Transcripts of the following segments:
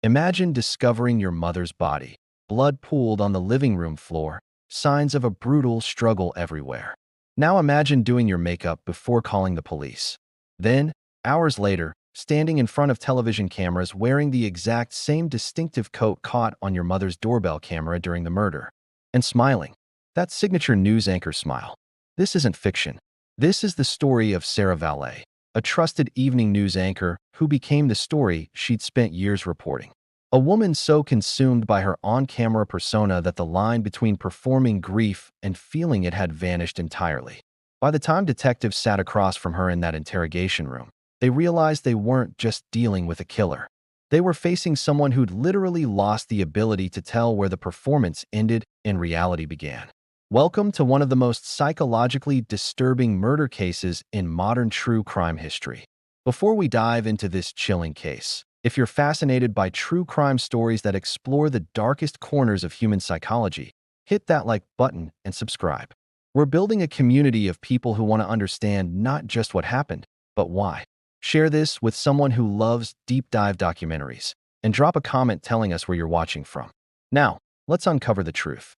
Imagine discovering your mother's body, blood pooled on the living room floor, signs of a brutal struggle everywhere. Now imagine doing your makeup before calling the police. Then, hours later, standing in front of television cameras wearing the exact same distinctive coat caught on your mother's doorbell camera during the murder. And smiling. That signature news anchor smile. This isn't fiction. This is the story of Sarah Valet, a trusted evening news anchor who became the story she'd spent years reporting. A woman so consumed by her on-camera persona that the line between performing grief and feeling it had vanished entirely. By the time detectives sat across from her in that interrogation room, they realized they weren't just dealing with a killer. They were facing someone who'd literally lost the ability to tell where the performance ended and reality began. Welcome to one of the most psychologically disturbing murder cases in modern true crime history. Before we dive into this chilling case, if you're fascinated by true crime stories that explore the darkest corners of human psychology, hit that like button and subscribe. We're building a community of people who want to understand not just what happened, but why. Share this with someone who loves deep dive documentaries, and drop a comment telling us where you're watching from. Now, let's uncover the truth.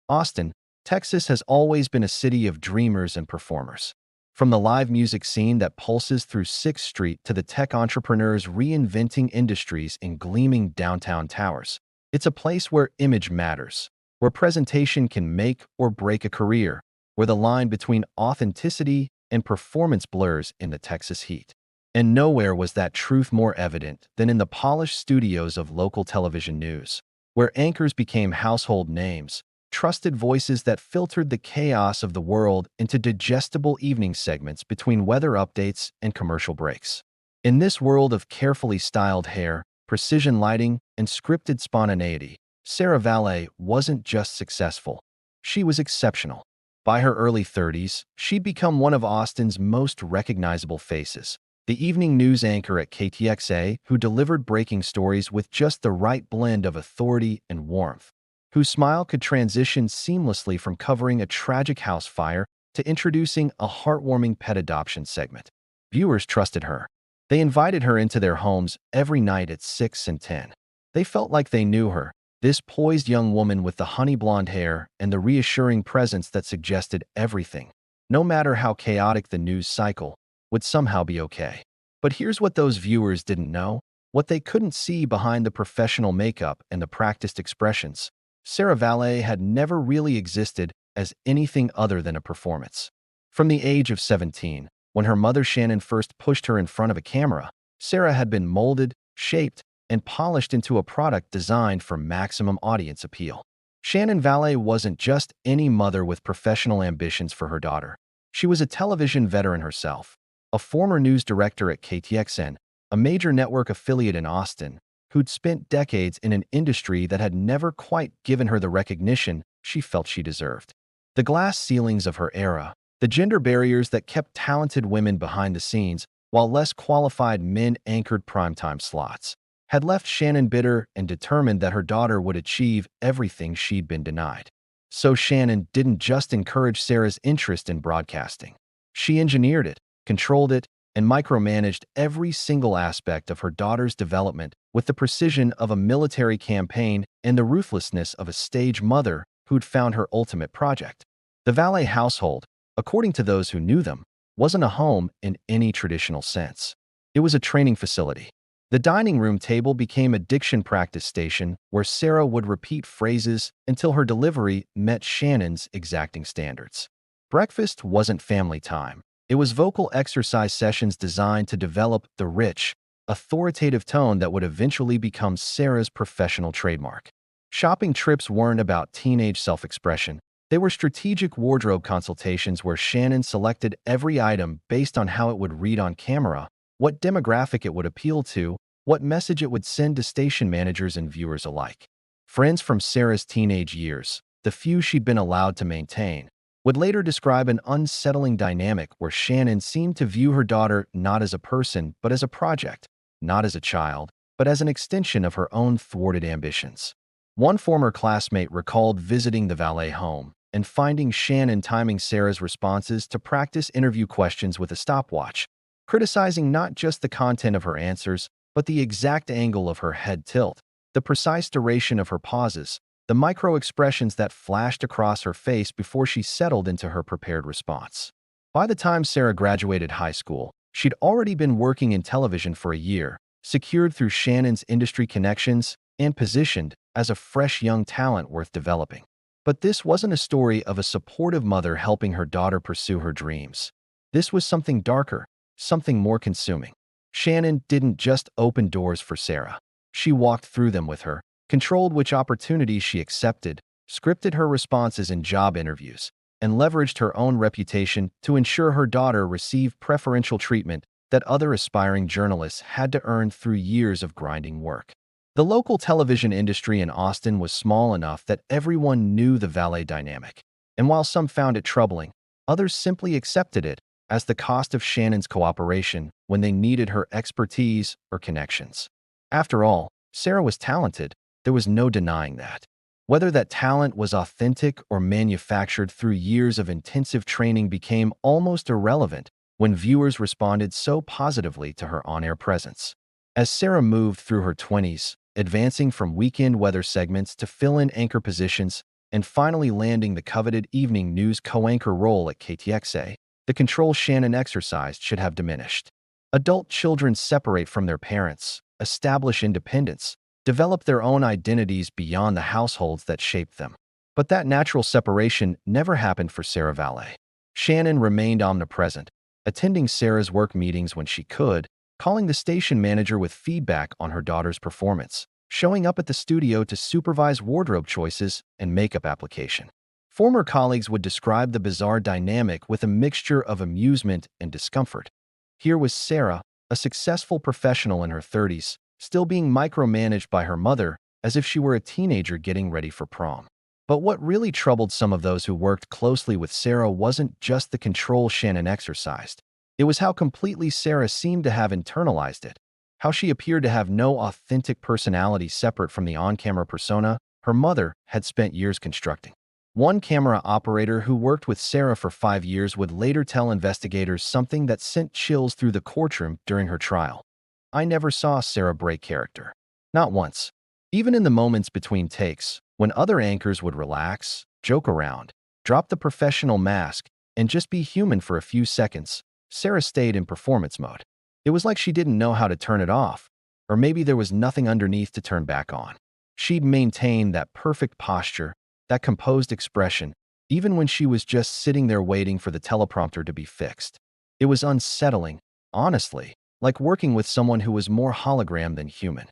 Austin, Texas has always been a city of dreamers and performers. From the live music scene that pulses through 6th Street to the tech entrepreneurs reinventing industries in gleaming downtown towers, it's a place where image matters, where presentation can make or break a career, where the line between authenticity and performance blurs in the Texas heat. And nowhere was that truth more evident than in the polished studios of local television news, where anchors became household names, trusted voices that filtered the chaos of the world into digestible evening segments between weather updates and commercial breaks. In this world of carefully styled hair, precision lighting, and scripted spontaneity, Sarah Valet wasn't just successful. She was exceptional. By her early 30s, she'd become one of Austin's most recognizable faces, the evening news anchor at KTXA who delivered breaking stories with just the right blend of authority and warmth, whose smile could transition seamlessly from covering a tragic house fire to introducing a heartwarming pet adoption segment. Viewers trusted her. They invited her into their homes every night at 6 and 10. They felt like they knew her, this poised young woman with the honey blonde hair and the reassuring presence that suggested everything, no matter how chaotic the news cycle, would somehow be okay. But here's what those viewers didn't know, what they couldn't see behind the professional makeup and the practiced expressions. Sarah Valet had never really existed as anything other than a performance. From the age of 17, when her mother Shannon first pushed her in front of a camera, Sarah had been molded, shaped, and polished into a product designed for maximum audience appeal. Shannon Valet wasn't just any mother with professional ambitions for her daughter. She was a television veteran herself, a former news director at KTXN, a major network affiliate in Austin, who'd spent decades in an industry that had never quite given her the recognition she felt she deserved. The glass ceilings of her era, the gender barriers that kept talented women behind the scenes while less qualified men anchored primetime slots, had left Shannon bitter and determined that her daughter would achieve everything she'd been denied. So Shannon didn't just encourage Sarah's interest in broadcasting. She engineered it, controlled it, and micromanaged every single aspect of her daughter's development with the precision of a military campaign and the ruthlessness of a stage mother who'd found her ultimate project. The Valet household, according to those who knew them, wasn't a home in any traditional sense. It was a training facility. The dining room table became a diction practice station where Sarah would repeat phrases until her delivery met Shannon's exacting standards. Breakfast wasn't family time. It was vocal exercise sessions designed to develop the rich, authoritative tone that would eventually become Sarah's professional trademark. Shopping trips weren't about teenage self-expression. They were strategic wardrobe consultations where Shannon selected every item based on how it would read on camera, what demographic it would appeal to, what message it would send to station managers and viewers alike. Friends from Sarah's teenage years, the few she'd been allowed to maintain, would later describe an unsettling dynamic where Shannon seemed to view her daughter not as a person but as a project, not as a child, but as an extension of her own thwarted ambitions. One former classmate recalled visiting the Valet home and finding Shannon timing Sarah's responses to practice interview questions with a stopwatch, criticizing not just the content of her answers, but the exact angle of her head tilt, the precise duration of her pauses, the micro-expressions that flashed across her face before she settled into her prepared response. By the time Sarah graduated high school, she'd already been working in television for a year, secured through Shannon's industry connections, and positioned as a fresh young talent worth developing. But this wasn't a story of a supportive mother helping her daughter pursue her dreams. This was something darker, something more consuming. Shannon didn't just open doors for Sarah. She walked through them with her, controlled which opportunities she accepted, scripted her responses in job interviews, and leveraged her own reputation to ensure her daughter received preferential treatment that other aspiring journalists had to earn through years of grinding work. The local television industry in Austin was small enough that everyone knew the Valet dynamic, and while some found it troubling, others simply accepted it as the cost of Shannon's cooperation when they needed her expertise or connections. After all, Sarah was talented. There was no denying that. Whether that talent was authentic or manufactured through years of intensive training became almost irrelevant when viewers responded so positively to her on-air presence. As Sarah moved through her 20s, advancing from weekend weather segments to fill-in anchor positions and finally landing the coveted evening news co-anchor role at KTXA, the control Shannon exercised should have diminished. Adult children separate from their parents, establish independence, develop their own identities beyond the households that shaped them. But that natural separation never happened for Sarah Valet. Shannon remained omnipresent, attending Sarah's work meetings when she could, calling the station manager with feedback on her daughter's performance, showing up at the studio to supervise wardrobe choices and makeup application. Former colleagues would describe the bizarre dynamic with a mixture of amusement and discomfort. Here was Sarah, a successful professional in her 30s, still being micromanaged by her mother as if she were a teenager getting ready for prom. But what really troubled some of those who worked closely with Sarah wasn't just the control Shannon exercised. It was how completely Sarah seemed to have internalized it, how she appeared to have no authentic personality separate from the on-camera persona her mother had spent years constructing. One camera operator who worked with Sarah for 5 years would later tell investigators something that sent chills through the courtroom during her trial. "I never saw Sarah break character. Not once. Even in the moments between takes, when other anchors would relax, joke around, drop the professional mask, and just be human for a few seconds, Sarah stayed in performance mode. It was like she didn't know how to turn it off, or maybe there was nothing underneath to turn back on. She'd maintain that perfect posture, that composed expression, even when she was just sitting there waiting for the teleprompter to be fixed. It was unsettling, honestly, like working with someone who was more hologram than human.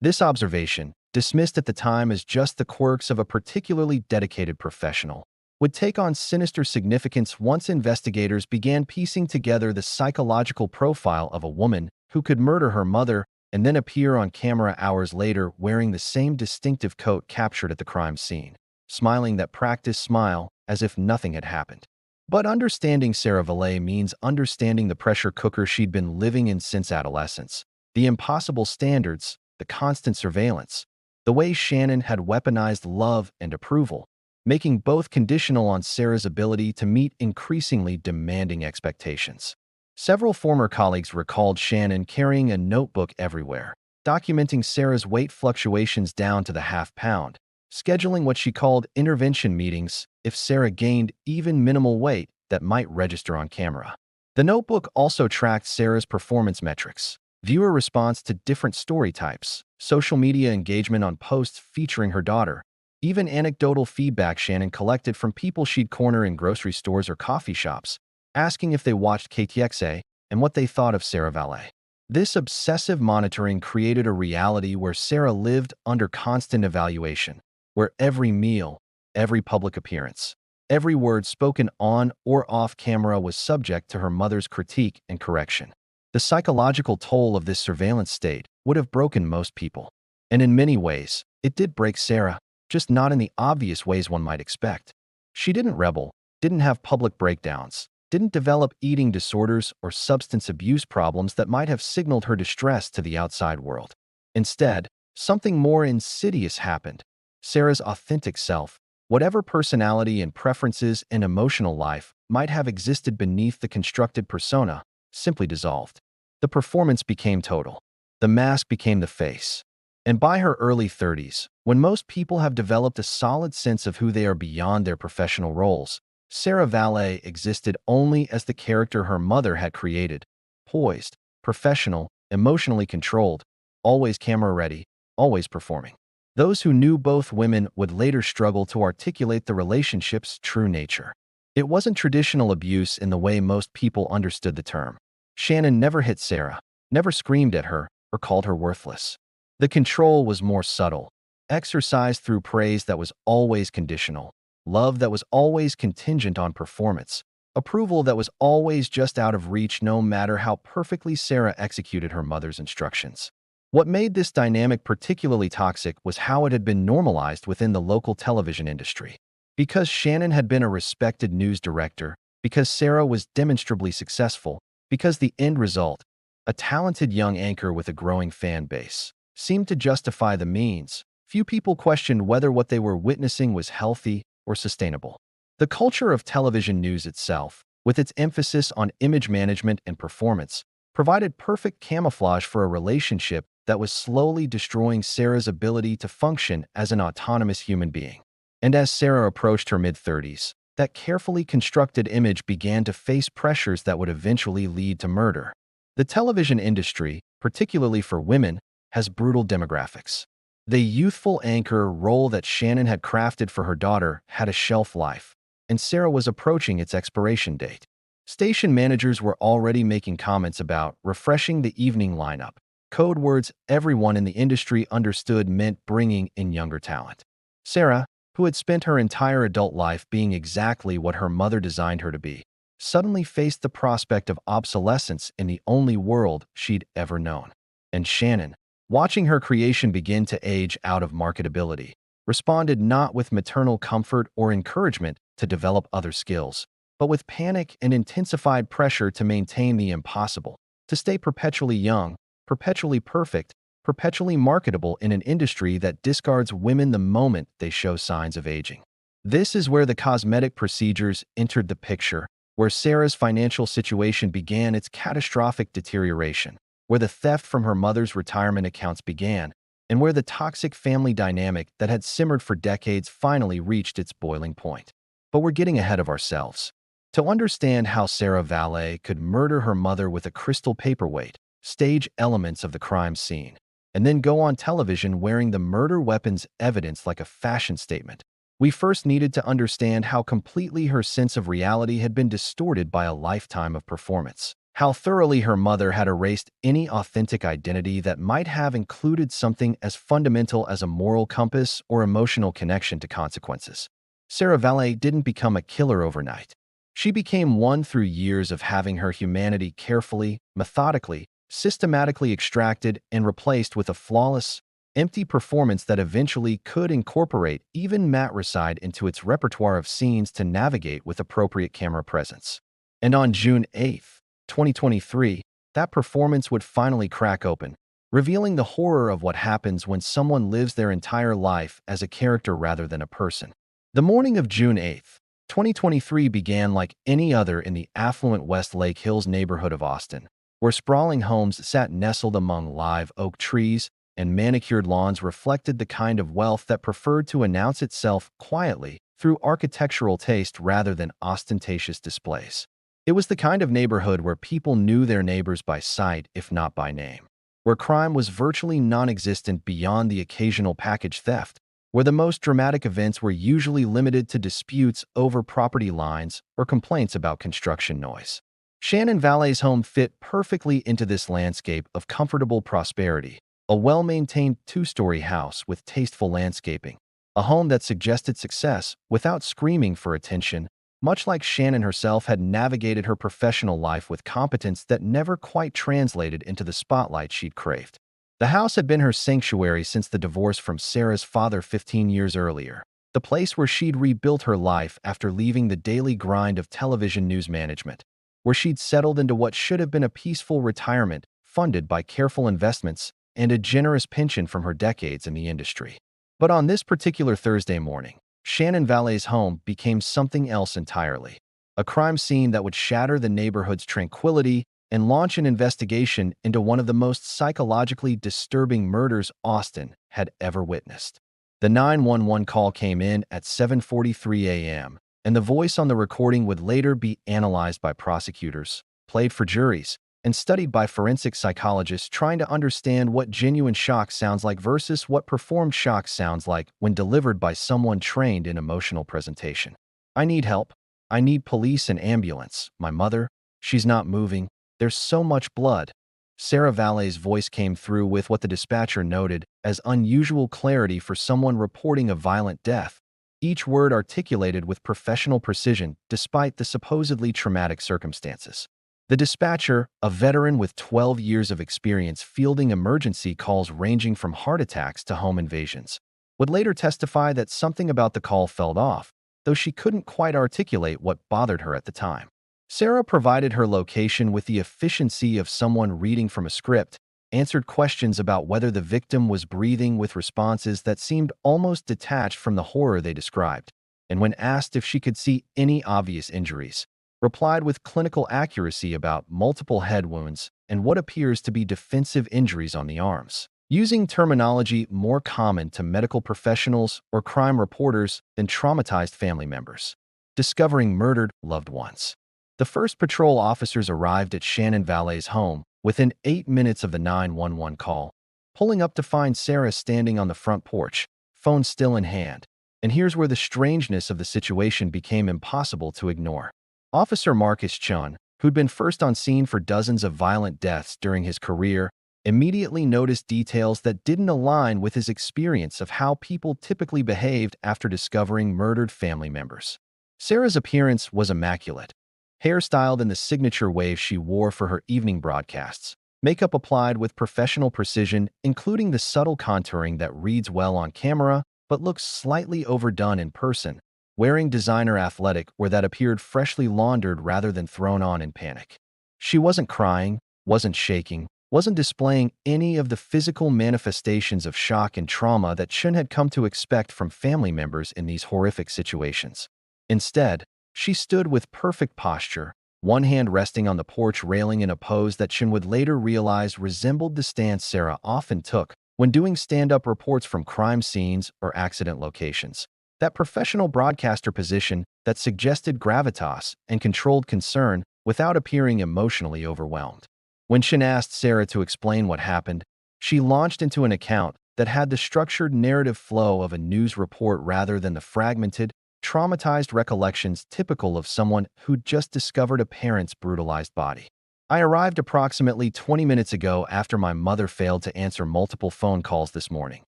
This observation, dismissed at the time as just the quirks of a particularly dedicated professional, would take on sinister significance once investigators began piecing together the psychological profile of a woman who could murder her mother and then appear on camera hours later wearing the same distinctive coat captured at the crime scene, smiling that practiced smile as if nothing had happened. But understanding Sarah Valet means understanding the pressure cooker she'd been living in since adolescence, the impossible standards, the constant surveillance, the way Shannon had weaponized love and approval, making both conditional on Sarah's ability to meet increasingly demanding expectations. Several former colleagues recalled Shannon carrying a notebook everywhere, documenting Sarah's weight fluctuations down to the half-pound, scheduling what she called intervention meetings if Sarah gained even minimal weight that might register on camera. The notebook also tracked Sarah's performance metrics, viewer response to different story types, social media engagement on posts featuring her daughter, even anecdotal feedback Shannon collected from people she'd corner in grocery stores or coffee shops, asking if they watched KTXA and what they thought of Sarah Valet. This obsessive monitoring created a reality where Sarah lived under constant evaluation, where every meal, every public appearance, every word spoken on or off camera was subject to her mother's critique and correction. The psychological toll of this surveillance state would have broken most people. And in many ways, it did break Sarah, just not in the obvious ways one might expect. She didn't rebel, didn't have public breakdowns, didn't develop eating disorders or substance abuse problems that might have signaled her distress to the outside world. Instead, something more insidious happened. Sarah's authentic self, whatever personality and preferences and emotional life might have existed beneath the constructed persona, simply dissolved. The performance became total. The mask became the face. And by her early 30s, when most people have developed a solid sense of who they are beyond their professional roles, Sarah Valet existed only as the character her mother had created: poised, professional, emotionally controlled, always camera-ready, always performing. Those who knew both women would later struggle to articulate the relationship's true nature. It wasn't traditional abuse in the way most people understood the term. Shannon never hit Sarah, never screamed at her, or called her worthless. The control was more subtle, exercised through praise that was always conditional, love that was always contingent on performance, approval that was always just out of reach no matter how perfectly Sarah executed her mother's instructions. What made this dynamic particularly toxic was how it had been normalized within the local television industry. Because Shannon had been a respected news director, because Sarah was demonstrably successful, because the end result, a talented young anchor with a growing fan base, seemed to justify the means, few people questioned whether what they were witnessing was healthy or sustainable. The culture of television news itself, with its emphasis on image management and performance, provided perfect camouflage for a relationship that was slowly destroying Sarah's ability to function as an autonomous human being. And as Sarah approached her mid-30s, that carefully constructed image began to face pressures that would eventually lead to murder. The television industry, particularly for women, has brutal demographics. The youthful anchor role that Shannon had crafted for her daughter had a shelf life, and Sarah was approaching its expiration date. Station managers were already making comments about refreshing the evening lineup, code words everyone in the industry understood meant bringing in younger talent. Sarah, who had spent her entire adult life being exactly what her mother designed her to be, suddenly faced the prospect of obsolescence in the only world she'd ever known. And Shannon, watching her creation begin to age out of marketability, responded not with maternal comfort or encouragement to develop other skills, but with panic and intensified pressure to maintain the impossible, to stay perpetually young, perpetually perfect, perpetually marketable in an industry that discards women the moment they show signs of aging. This is where the cosmetic procedures entered the picture, where Sarah's financial situation began its catastrophic deterioration, where the theft from her mother's retirement accounts began, and where the toxic family dynamic that had simmered for decades finally reached its boiling point. But we're getting ahead of ourselves. To understand how Sarah Valet could murder her mother with a crystal paperweight, stage elements of the crime scene, and then go on television wearing the murder weapon's evidence like a fashion statement, we first needed to understand how completely her sense of reality had been distorted by a lifetime of performance, how thoroughly her mother had erased any authentic identity that might have included something as fundamental as a moral compass or emotional connection to consequences. Sarah Valet didn't become a killer overnight. She became one through years of having her humanity carefully, methodically, systematically extracted and replaced with a flawless, empty performance that eventually could incorporate even matricide into its repertoire of scenes to navigate with appropriate camera presence. And on June 8, 2023, that performance would finally crack open, revealing the horror of what happens when someone lives their entire life as a character rather than a person. The morning of June 8, 2023 began like any other in the affluent West Lake Hills neighborhood of Austin, where sprawling homes sat nestled among live oak trees and manicured lawns reflected the kind of wealth that preferred to announce itself quietly through architectural taste rather than ostentatious displays. It was the kind of neighborhood where people knew their neighbors by sight, if not by name, where crime was virtually non-existent beyond the occasional package theft, where the most dramatic events were usually limited to disputes over property lines or complaints about construction noise. Shannon Valet's home fit perfectly into this landscape of comfortable prosperity, a well-maintained two-story house with tasteful landscaping, a home that suggested success without screaming for attention, much like Shannon herself had navigated her professional life with competence that never quite translated into the spotlight she'd craved. The house had been her sanctuary since the divorce from Sarah's father 15 years earlier, the place where she'd rebuilt her life after leaving the daily grind of television news management, where she'd settled into what should have been a peaceful retirement funded by careful investments and a generous pension from her decades in the industry. But on this particular Thursday morning, Shannon Valet's home became something else entirely, a crime scene that would shatter the neighborhood's tranquility and launch an investigation into one of the most psychologically disturbing murders Austin had ever witnessed. The 911 call came in at 7:43 a.m., and the voice on the recording would later be analyzed by prosecutors, played for juries, and studied by forensic psychologists trying to understand what genuine shock sounds like versus what performed shock sounds like when delivered by someone trained in emotional presentation. "I need help. I need police and ambulance. My mother, she's not moving. There's so much blood." Sarah Valet's voice came through with what the dispatcher noted as unusual clarity for someone reporting a violent death, each word articulated with professional precision despite the supposedly traumatic circumstances. The dispatcher, a veteran with 12 years of experience fielding emergency calls ranging from heart attacks to home invasions, would later testify that something about the call felt off, though she couldn't quite articulate what bothered her at the time. Sarah provided her location with the efficiency of someone reading from a script, answered questions about whether the victim was breathing with responses that seemed almost detached from the horror they described, and when asked if she could see any obvious injuries, replied with clinical accuracy about multiple head wounds and what appears to be defensive injuries on the arms, using terminology more common to medical professionals or crime reporters than traumatized family members. Discovering murdered loved ones. The first patrol officers arrived at Shannon Valet's home within 8 minutes of the 911 call, pulling up to find Sarah standing on the front porch, phone still in hand. And here's where the strangeness of the situation became impossible to ignore. Officer Marcus Chun, who'd been first on scene for dozens of violent deaths during his career, immediately noticed details that didn't align with his experience of how people typically behaved after discovering murdered family members. Sarah's appearance was immaculate. Hair styled in the signature wave she wore for her evening broadcasts, makeup applied with professional precision, including the subtle contouring that reads well on camera but looks slightly overdone in person, wearing designer athletic wear that appeared freshly laundered rather than thrown on in panic. She wasn't crying, wasn't shaking, wasn't displaying any of the physical manifestations of shock and trauma that Chun had come to expect from family members in these horrific situations. Instead, she stood with perfect posture, one hand resting on the porch railing in a pose that Chun would later realize resembled the stance Sarah often took when doing stand-up reports from crime scenes or accident locations. That professional broadcaster position that suggested gravitas and controlled concern without appearing emotionally overwhelmed. When Chun asked Sarah to explain what happened, she launched into an account that had the structured narrative flow of a news report rather than the fragmented, traumatized recollections typical of someone who'd just discovered a parent's brutalized body. "I arrived approximately 20 minutes ago after my mother failed to answer multiple phone calls this morning,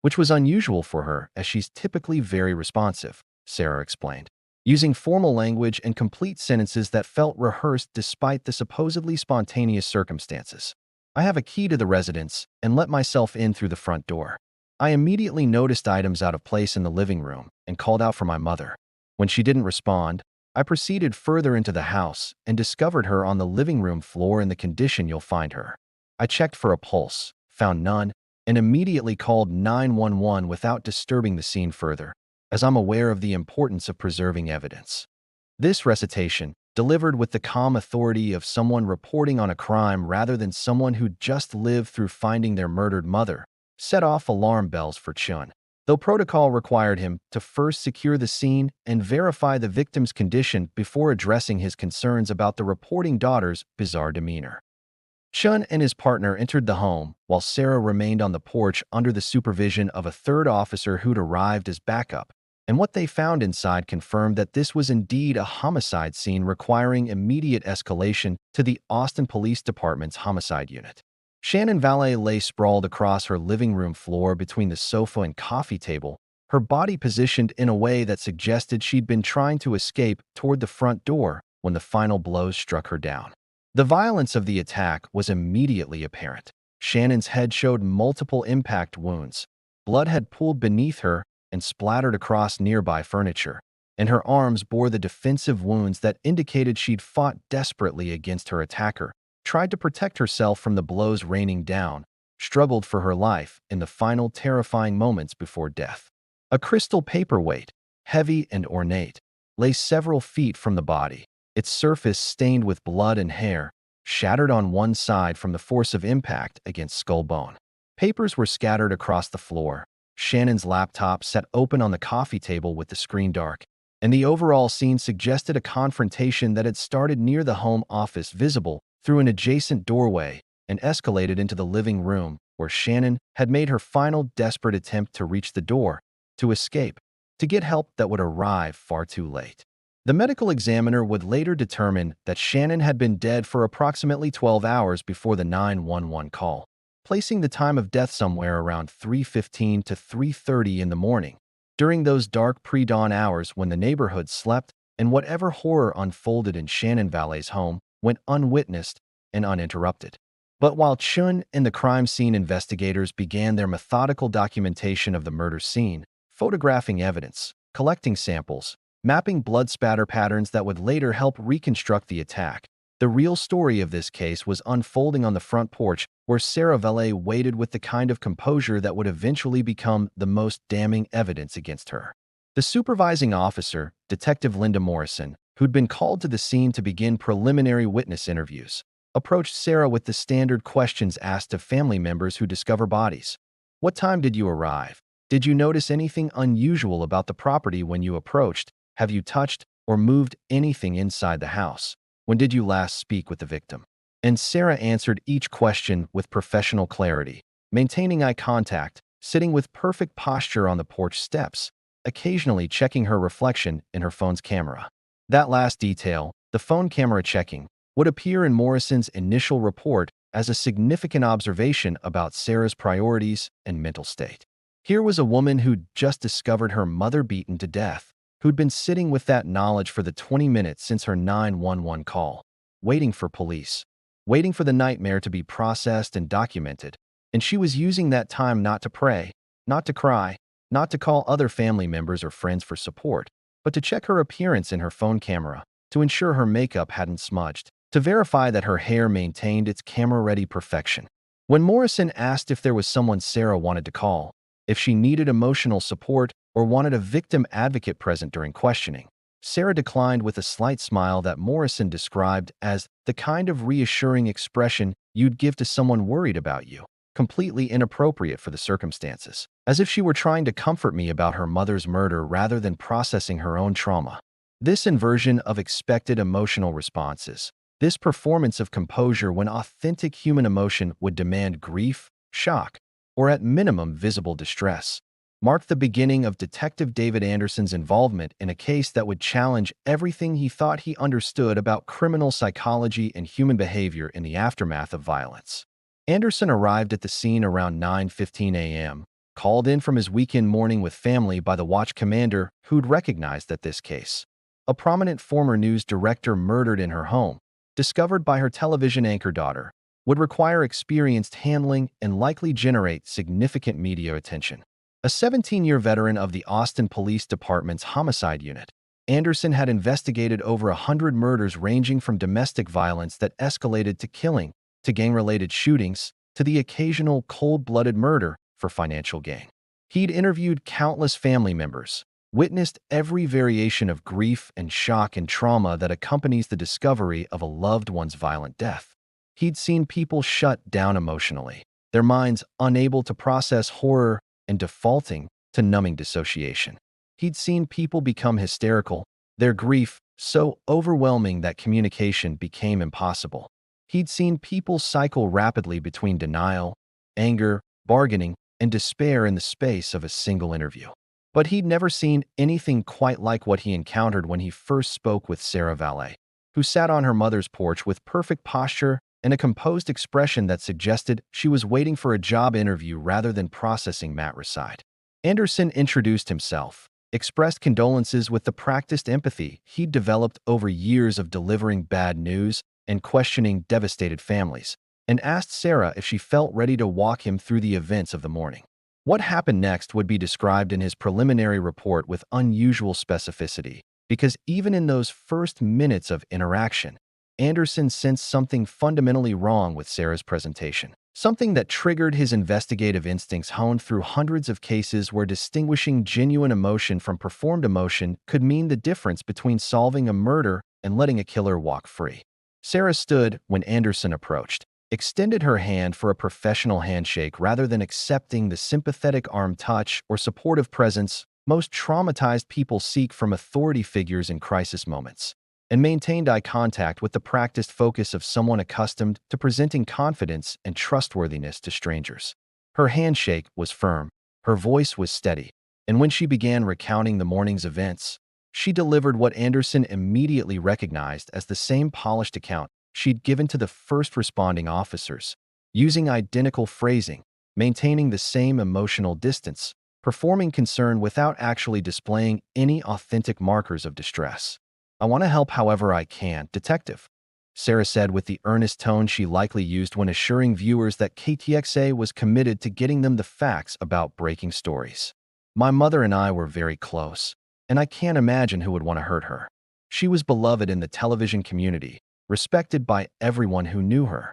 which was unusual for her as she's typically very responsive," Sarah explained, using formal language and complete sentences that felt rehearsed despite the supposedly spontaneous circumstances. "I have a key to the residence and let myself in through the front door. I immediately noticed items out of place in the living room and called out for my mother. When she didn't respond, I proceeded further into the house and discovered her on the living room floor in the condition you'll find her. I checked for a pulse, found none, and immediately called 911 without disturbing the scene further, as I'm aware of the importance of preserving evidence." This recitation, delivered with the calm authority of someone reporting on a crime rather than someone who'd just lived through finding their murdered mother, set off alarm bells for Chun, though protocol required him to first secure the scene and verify the victim's condition before addressing his concerns about the reporting daughter's bizarre demeanor. Chun and his partner entered the home, while Sarah remained on the porch under the supervision of a third officer who'd arrived as backup, and what they found inside confirmed that this was indeed a homicide scene requiring immediate escalation to the Austin Police Department's homicide unit. Shannon Valet lay sprawled across her living room floor between the sofa and coffee table, her body positioned in a way that suggested she'd been trying to escape toward the front door when the final blows struck her down. The violence of the attack was immediately apparent. Shannon's head showed multiple impact wounds. Blood had pooled beneath her and splattered across nearby furniture, and her arms bore the defensive wounds that indicated she'd fought desperately against her attacker, tried to protect herself from the blows raining down, struggled for her life in the final terrifying moments before death. A crystal paperweight, heavy and ornate, lay several feet from the body, its surface stained with blood and hair, shattered on one side from the force of impact against skull bone. Papers were scattered across the floor. Shannon's laptop sat open on the coffee table with the screen dark, and the overall scene suggested a confrontation that had started near the home office, visible through an adjacent doorway, and escalated into the living room, where Shannon had made her final desperate attempt to reach the door, to escape, to get help that would arrive far too late. The medical examiner would later determine that Shannon had been dead for approximately 12 hours before the 911 call, placing the time of death somewhere around 3:15 to 3:30 in the morning, during those dark pre-dawn hours when the neighborhood slept and whatever horror unfolded in Shannon Valet's home went unwitnessed and uninterrupted. But while Chun and the crime scene investigators began their methodical documentation of the murder scene, photographing evidence, collecting samples, mapping blood spatter patterns that would later help reconstruct the attack, the real story of this case was unfolding on the front porch, where Sarah Valet waited with the kind of composure that would eventually become the most damning evidence against her. The supervising officer, Detective Linda Morrison, who'd been called to the scene to begin preliminary witness interviews, approached Sarah with the standard questions asked of family members who discover bodies. What time did you arrive? Did you notice anything unusual about the property when you approached? Have you touched or moved anything inside the house? When did you last speak with the victim? And Sarah answered each question with professional clarity, maintaining eye contact, sitting with perfect posture on the porch steps, occasionally checking her reflection in her phone's camera. That last detail, the phone camera checking, would appear in Morrison's initial report as a significant observation about Sarah's priorities and mental state. Here was a woman who'd just discovered her mother beaten to death, who'd been sitting with that knowledge for the 20 minutes since her 911 call, waiting for police, waiting for the nightmare to be processed and documented, and she was using that time not to pray, not to cry, not to call other family members or friends for support, but to check her appearance in her phone camera, to ensure her makeup hadn't smudged, to verify that her hair maintained its camera-ready perfection. When Morrison asked if there was someone Sarah wanted to call, if she needed emotional support or wanted a victim advocate present during questioning, Sarah declined with a slight smile that Morrison described as the kind of reassuring expression you'd give to someone worried about you, completely inappropriate for the circumstances, as if she were trying to comfort me about her mother's murder rather than processing her own trauma. This inversion of expected emotional responses, this performance of composure when authentic human emotion would demand grief, shock, or at minimum visible distress, marked the beginning of Detective David Anderson's involvement in a case that would challenge everything he thought he understood about criminal psychology and human behavior in the aftermath of violence. Anderson arrived at the scene around 9:15 a.m., called in from his weekend morning with family by the watch commander who'd recognized that this case, a prominent former news director murdered in her home, discovered by her television anchor daughter, would require experienced handling and likely generate significant media attention. A 17-year veteran of the Austin Police Department's homicide unit, Anderson had investigated over 100 murders ranging from domestic violence that escalated to killing, to gang-related shootings, to the occasional cold-blooded murder for financial gain. He'd interviewed countless family members, witnessed every variation of grief and shock and trauma that accompanies the discovery of a loved one's violent death. He'd seen people shut down emotionally, their minds unable to process horror and defaulting to numbing dissociation. He'd seen people become hysterical, their grief so overwhelming that communication became impossible. He'd seen people cycle rapidly between denial, anger, bargaining, and despair in the space of a single interview. But he'd never seen anything quite like what he encountered when he first spoke with Sarah Valet, who sat on her mother's porch with perfect posture and a composed expression that suggested she was waiting for a job interview rather than processing matricide. Anderson introduced himself, expressed condolences with the practiced empathy he'd developed over years of delivering bad news and questioning devastated families, and asked Sarah if she felt ready to walk him through the events of the morning. What happened next would be described in his preliminary report with unusual specificity, because even in those first minutes of interaction, Anderson sensed something fundamentally wrong with Sarah's presentation, something that triggered his investigative instincts honed through hundreds of cases where distinguishing genuine emotion from performed emotion could mean the difference between solving a murder and letting a killer walk free. Sarah stood when Anderson approached, extended her hand for a professional handshake rather than accepting the sympathetic arm touch or supportive presence most traumatized people seek from authority figures in crisis moments, and maintained eye contact with the practiced focus of someone accustomed to presenting confidence and trustworthiness to strangers. Her handshake was firm, her voice was steady, and when she began recounting the morning's events, she delivered what Anderson immediately recognized as the same polished account she'd given to the first responding officers, using identical phrasing, maintaining the same emotional distance, performing concern without actually displaying any authentic markers of distress. "I want to help however I can, Detective," Sarah said with the earnest tone she likely used when assuring viewers that KTXA was committed to getting them the facts about breaking stories. "My mother and I were very close, and I can't imagine who would want to hurt her. She was beloved in the television community, respected by everyone who knew her."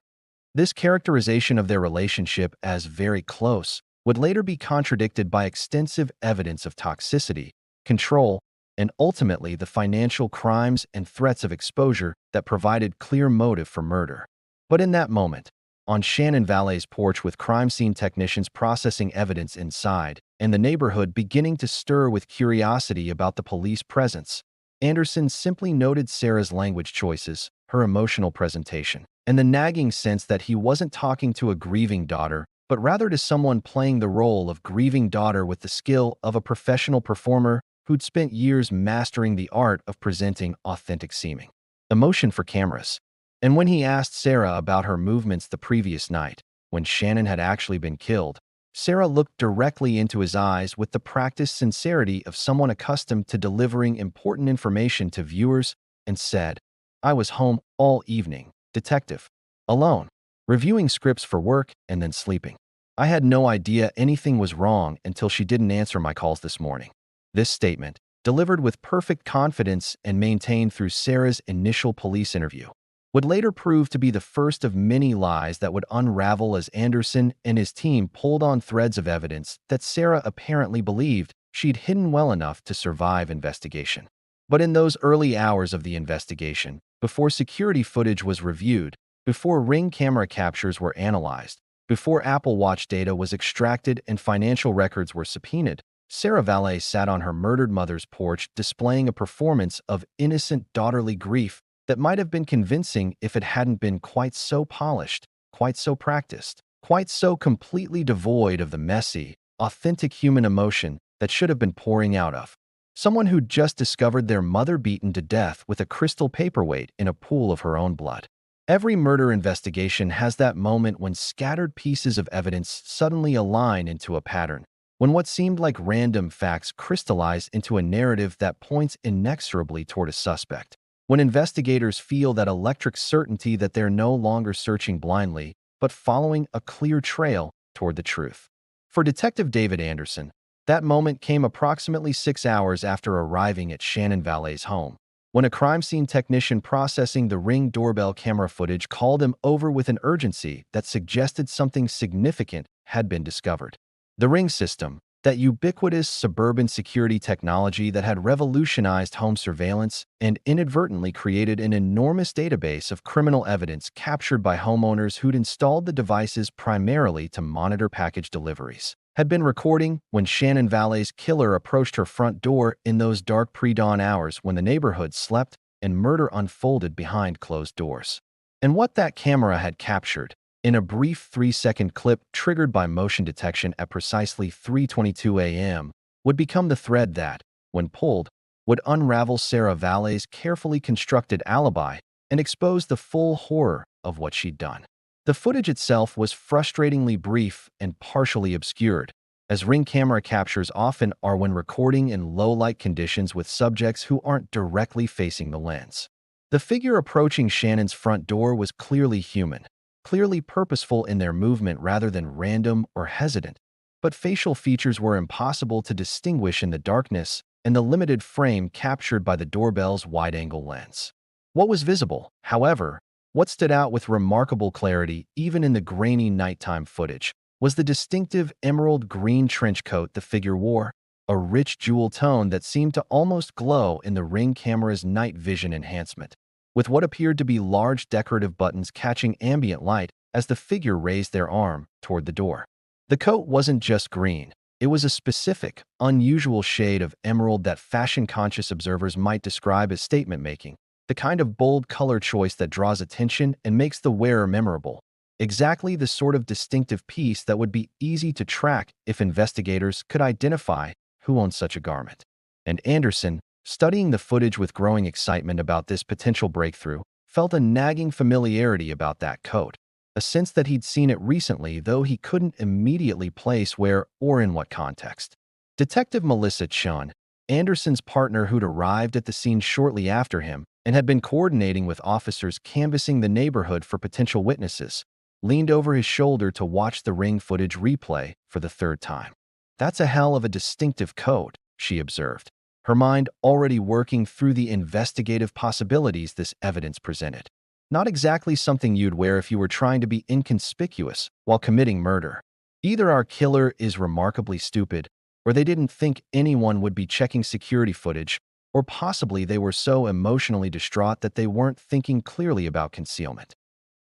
This characterization of their relationship as very close would later be contradicted by extensive evidence of toxicity, control, and ultimately the financial crimes and threats of exposure that provided clear motive for murder. But in that moment, on Shannon Valet's porch with crime scene technicians processing evidence inside and the neighborhood beginning to stir with curiosity about the police presence, Anderson simply noted Sarah's language choices, her emotional presentation, and the nagging sense that he wasn't talking to a grieving daughter, but rather to someone playing the role of grieving daughter with the skill of a professional performer who'd spent years mastering the art of presenting authentic seeming emotion for cameras. And when he asked Sarah about her movements the previous night, when Shannon had actually been killed, Sarah looked directly into his eyes with the practiced sincerity of someone accustomed to delivering important information to viewers and said, "I was home all evening, Detective. Alone, reviewing scripts for work and then sleeping. I had no idea anything was wrong until she didn't answer my calls this morning." This statement, delivered with perfect confidence and maintained through Sarah's initial police interview, would later prove to be the first of many lies that would unravel as Anderson and his team pulled on threads of evidence that Sarah apparently believed she'd hidden well enough to survive investigation. But in those early hours of the investigation, before security footage was reviewed, before Ring camera captures were analyzed, before Apple Watch data was extracted and financial records were subpoenaed, Sarah Valet sat on her murdered mother's porch displaying a performance of innocent daughterly grief that might have been convincing if it hadn't been quite so polished, quite so practiced, quite so completely devoid of the messy, authentic human emotion that should have been pouring out of someone who'd just discovered their mother beaten to death with a crystal paperweight in a pool of her own blood. Every murder investigation has that moment when scattered pieces of evidence suddenly align into a pattern, when what seemed like random facts crystallize into a narrative that points inexorably toward a suspect, when investigators feel that electric certainty that they're no longer searching blindly, but following a clear trail toward the truth. For Detective David Anderson, that moment came approximately 6 hours after arriving at Shannon Valet's home, when a crime scene technician processing the Ring doorbell camera footage called him over with an urgency that suggested something significant had been discovered. The Ring system, that ubiquitous suburban security technology that had revolutionized home surveillance and inadvertently created an enormous database of criminal evidence captured by homeowners who'd installed the devices primarily to monitor package deliveries, had been recording when Shannon Valet's killer approached her front door in those dark pre-dawn hours when the neighborhood slept and murder unfolded behind closed doors. And what that camera had captured, in a brief 3-second clip triggered by motion detection at precisely 3:22 a.m., would become the thread that, when pulled, would unravel Sarah Valet's carefully constructed alibi and expose the full horror of what she'd done. The footage itself was frustratingly brief and partially obscured, as Ring camera captures often are when recording in low-light conditions with subjects who aren't directly facing the lens. The figure approaching Shannon's front door was clearly human, clearly purposeful in their movement rather than random or hesitant, but facial features were impossible to distinguish in the darkness and the limited frame captured by the doorbell's wide-angle lens. What was visible, however, what stood out with remarkable clarity even in the grainy nighttime footage, was the distinctive emerald green trench coat the figure wore, a rich jewel tone that seemed to almost glow in the Ring camera's night vision enhancement. with what appeared to be large decorative buttons catching ambient light as the figure raised their arm toward the door. The coat wasn't just green. It was a specific, unusual shade of emerald that fashion-conscious observers might describe as statement-making, the kind of bold color choice that draws attention and makes the wearer memorable. Exactly the sort of distinctive piece that would be easy to track if investigators could identify who owned such a garment. And Anderson, studying the footage with growing excitement about this potential breakthrough, felt a nagging familiarity about that coat, a sense that he'd seen it recently, though he couldn't immediately place where or in what context. Detective Melissa Chun, Anderson's partner who'd arrived at the scene shortly after him and had been coordinating with officers canvassing the neighborhood for potential witnesses, leaned over his shoulder to watch the ring footage replay for the third time. "That's a hell of a distinctive coat," she observed, her mind already working through the investigative possibilities this evidence presented. Not exactly something you'd wear if you were trying to be inconspicuous while committing murder. Either our killer is remarkably stupid, or they didn't think anyone would be checking security footage, or possibly they were so emotionally distraught that they weren't thinking clearly about concealment.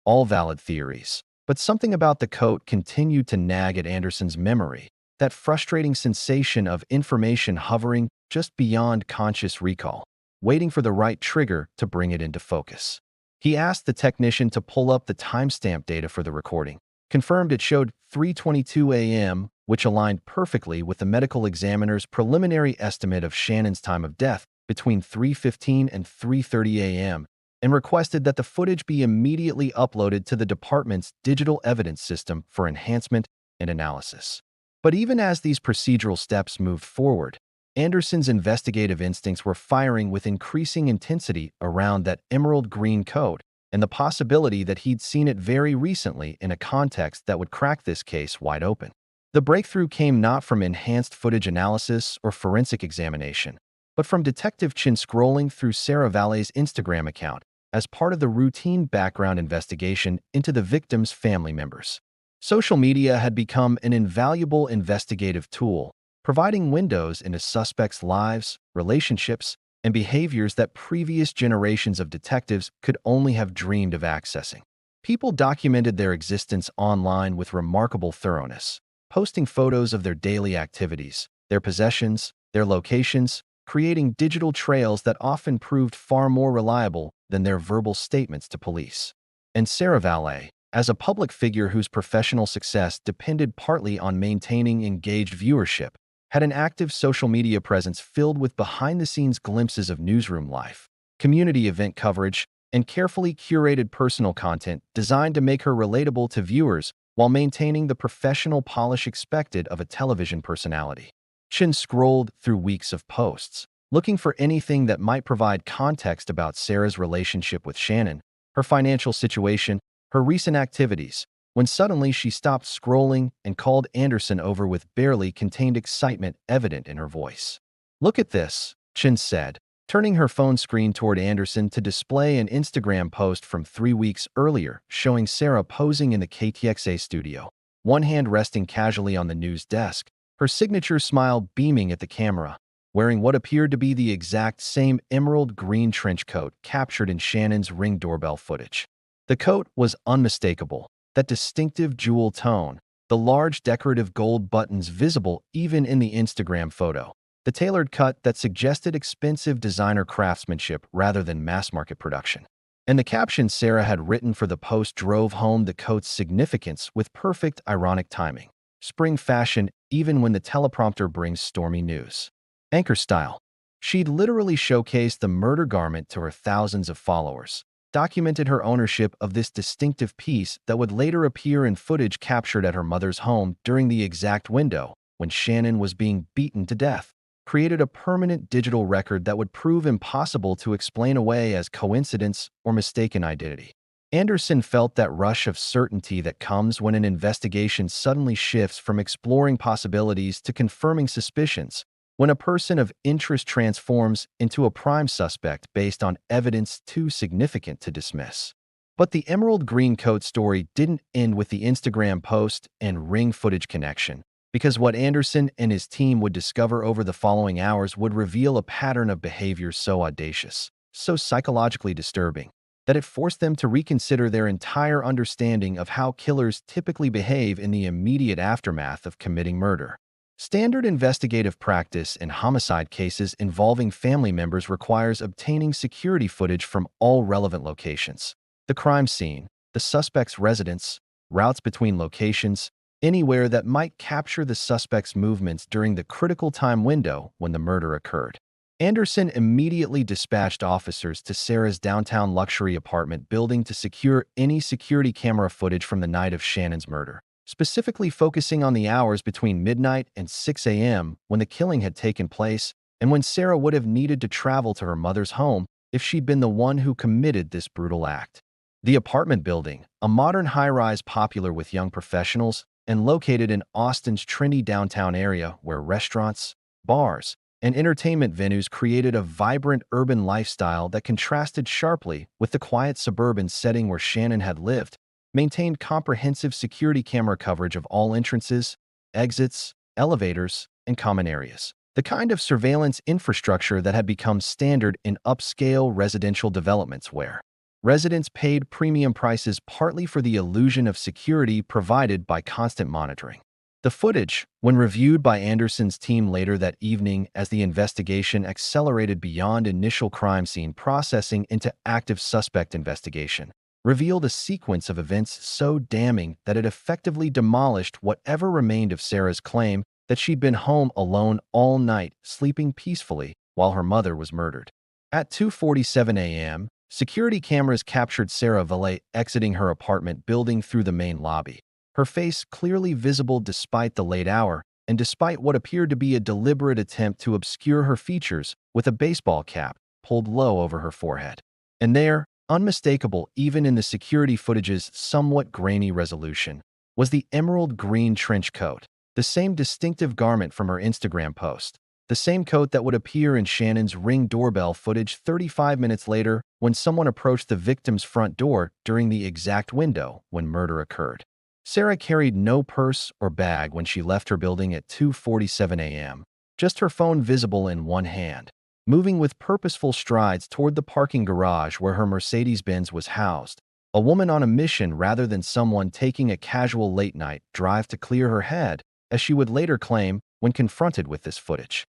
All valid theories. But something about the coat continued to nag at Anderson's memory, that frustrating sensation of information hovering just beyond conscious recall, waiting for the right trigger to bring it into focus. He asked the technician to pull up the timestamp data for the recording, confirmed it showed 3:22 a.m., which aligned perfectly with the medical examiner's preliminary estimate of Shannon's time of death between 3:15 and 3:30 a.m., and requested that the footage be immediately uploaded to the department's digital evidence system for enhancement and analysis. But even as these procedural steps moved forward, Anderson's investigative instincts were firing with increasing intensity around that emerald green coat and the possibility that he'd seen it very recently in a context that would crack this case wide open. The breakthrough came not from enhanced footage analysis or forensic examination, but from Detective Chin scrolling through Sarah Valet's Instagram account as part of the routine background investigation into the victim's family members. Social media had become an invaluable investigative tool, providing windows into suspects' lives, relationships, and behaviors that previous generations of detectives could only have dreamed of accessing. People documented their existence online with remarkable thoroughness, posting photos of their daily activities, their possessions, their locations, creating digital trails that often proved far more reliable than their verbal statements to police. And Sarah Valet, as a public figure whose professional success depended partly on maintaining engaged viewership, had an active social media presence filled with behind-the-scenes glimpses of newsroom life, community event coverage, and carefully curated personal content designed to make her relatable to viewers while maintaining the professional polish expected of a television personality. Chin scrolled through weeks of posts, looking for anything that might provide context about Sarah's relationship with Shannon, her financial situation, her recent activities, when suddenly she stopped scrolling and called Anderson over with barely contained excitement evident in her voice. "Look at this," Chin said, turning her phone screen toward Anderson to display an Instagram post from 3 weeks earlier showing Sarah posing in the KTXA studio, one hand resting casually on the news desk, her signature smile beaming at the camera, wearing what appeared to be the exact same emerald green trench coat captured in Shannon's Ring doorbell footage. The coat was unmistakable, that distinctive jewel tone, the large decorative gold buttons visible even in the Instagram photo, the tailored cut that suggested expensive designer craftsmanship rather than mass-market production. And the caption Sarah had written for the post drove home the coat's significance with perfect ironic timing. Spring fashion even when the teleprompter brings stormy news. Anchor style. She'd literally showcased the murder garment to her thousands of followers, documented her ownership of this distinctive piece that would later appear in footage captured at her mother's home during the exact window when Shannon was being beaten to death, created a permanent digital record that would prove impossible to explain away as coincidence or mistaken identity. Anderson felt that rush of certainty that comes when an investigation suddenly shifts from exploring possibilities to confirming suspicions, when a person of interest transforms into a prime suspect based on evidence too significant to dismiss. But the emerald green coat story didn't end with the Instagram post and ring footage connection, because what Anderson and his team would discover over the following hours would reveal a pattern of behavior so audacious, so psychologically disturbing, that it forced them to reconsider their entire understanding of how killers typically behave in the immediate aftermath of committing murder. Standard investigative practice in homicide cases involving family members requires obtaining security footage from all relevant locations: the crime scene, the suspect's residence, routes between locations, anywhere that might capture the suspect's movements during the critical time window when the murder occurred. Anderson immediately dispatched officers to Sarah's downtown luxury apartment building to secure any security camera footage from the night of Shannon's murder, specifically focusing on the hours between midnight and 6 a.m. when the killing had taken place and when Sarah would have needed to travel to her mother's home if she'd been the one who committed this brutal act. The apartment building, a modern high-rise popular with young professionals and located in Austin's trendy downtown area where restaurants, bars, and entertainment venues created a vibrant urban lifestyle that contrasted sharply with the quiet suburban setting where Shannon had lived, maintained comprehensive security camera coverage of all entrances, exits, elevators, and common areas. The kind of surveillance infrastructure that had become standard in upscale residential developments where residents paid premium prices partly for the illusion of security provided by constant monitoring. The footage, when reviewed by Anderson's team later that evening as the investigation accelerated beyond initial crime scene processing into active suspect investigation, revealed a sequence of events so damning that it effectively demolished whatever remained of Sarah's claim that she'd been home alone all night, sleeping peacefully, while her mother was murdered. At 2:47 a.m., security cameras captured Sarah Valet exiting her apartment building through the main lobby, her face clearly visible despite the late hour and despite what appeared to be a deliberate attempt to obscure her features with a baseball cap pulled low over her forehead. And there, unmistakable even in the security footage's somewhat grainy resolution, was the emerald green trench coat, the same distinctive garment from her Instagram post, the same coat that would appear in Shannon's Ring doorbell footage 35 minutes later when someone approached the victim's front door during the exact window when murder occurred. Sarah carried no purse or bag when she left her building at 2:47 a.m., just her phone visible in one hand, moving with purposeful strides toward the parking garage where her Mercedes-Benz was housed, a woman on a mission rather than someone taking a casual late-night drive to clear her head, as she would later claim when confronted with this footage.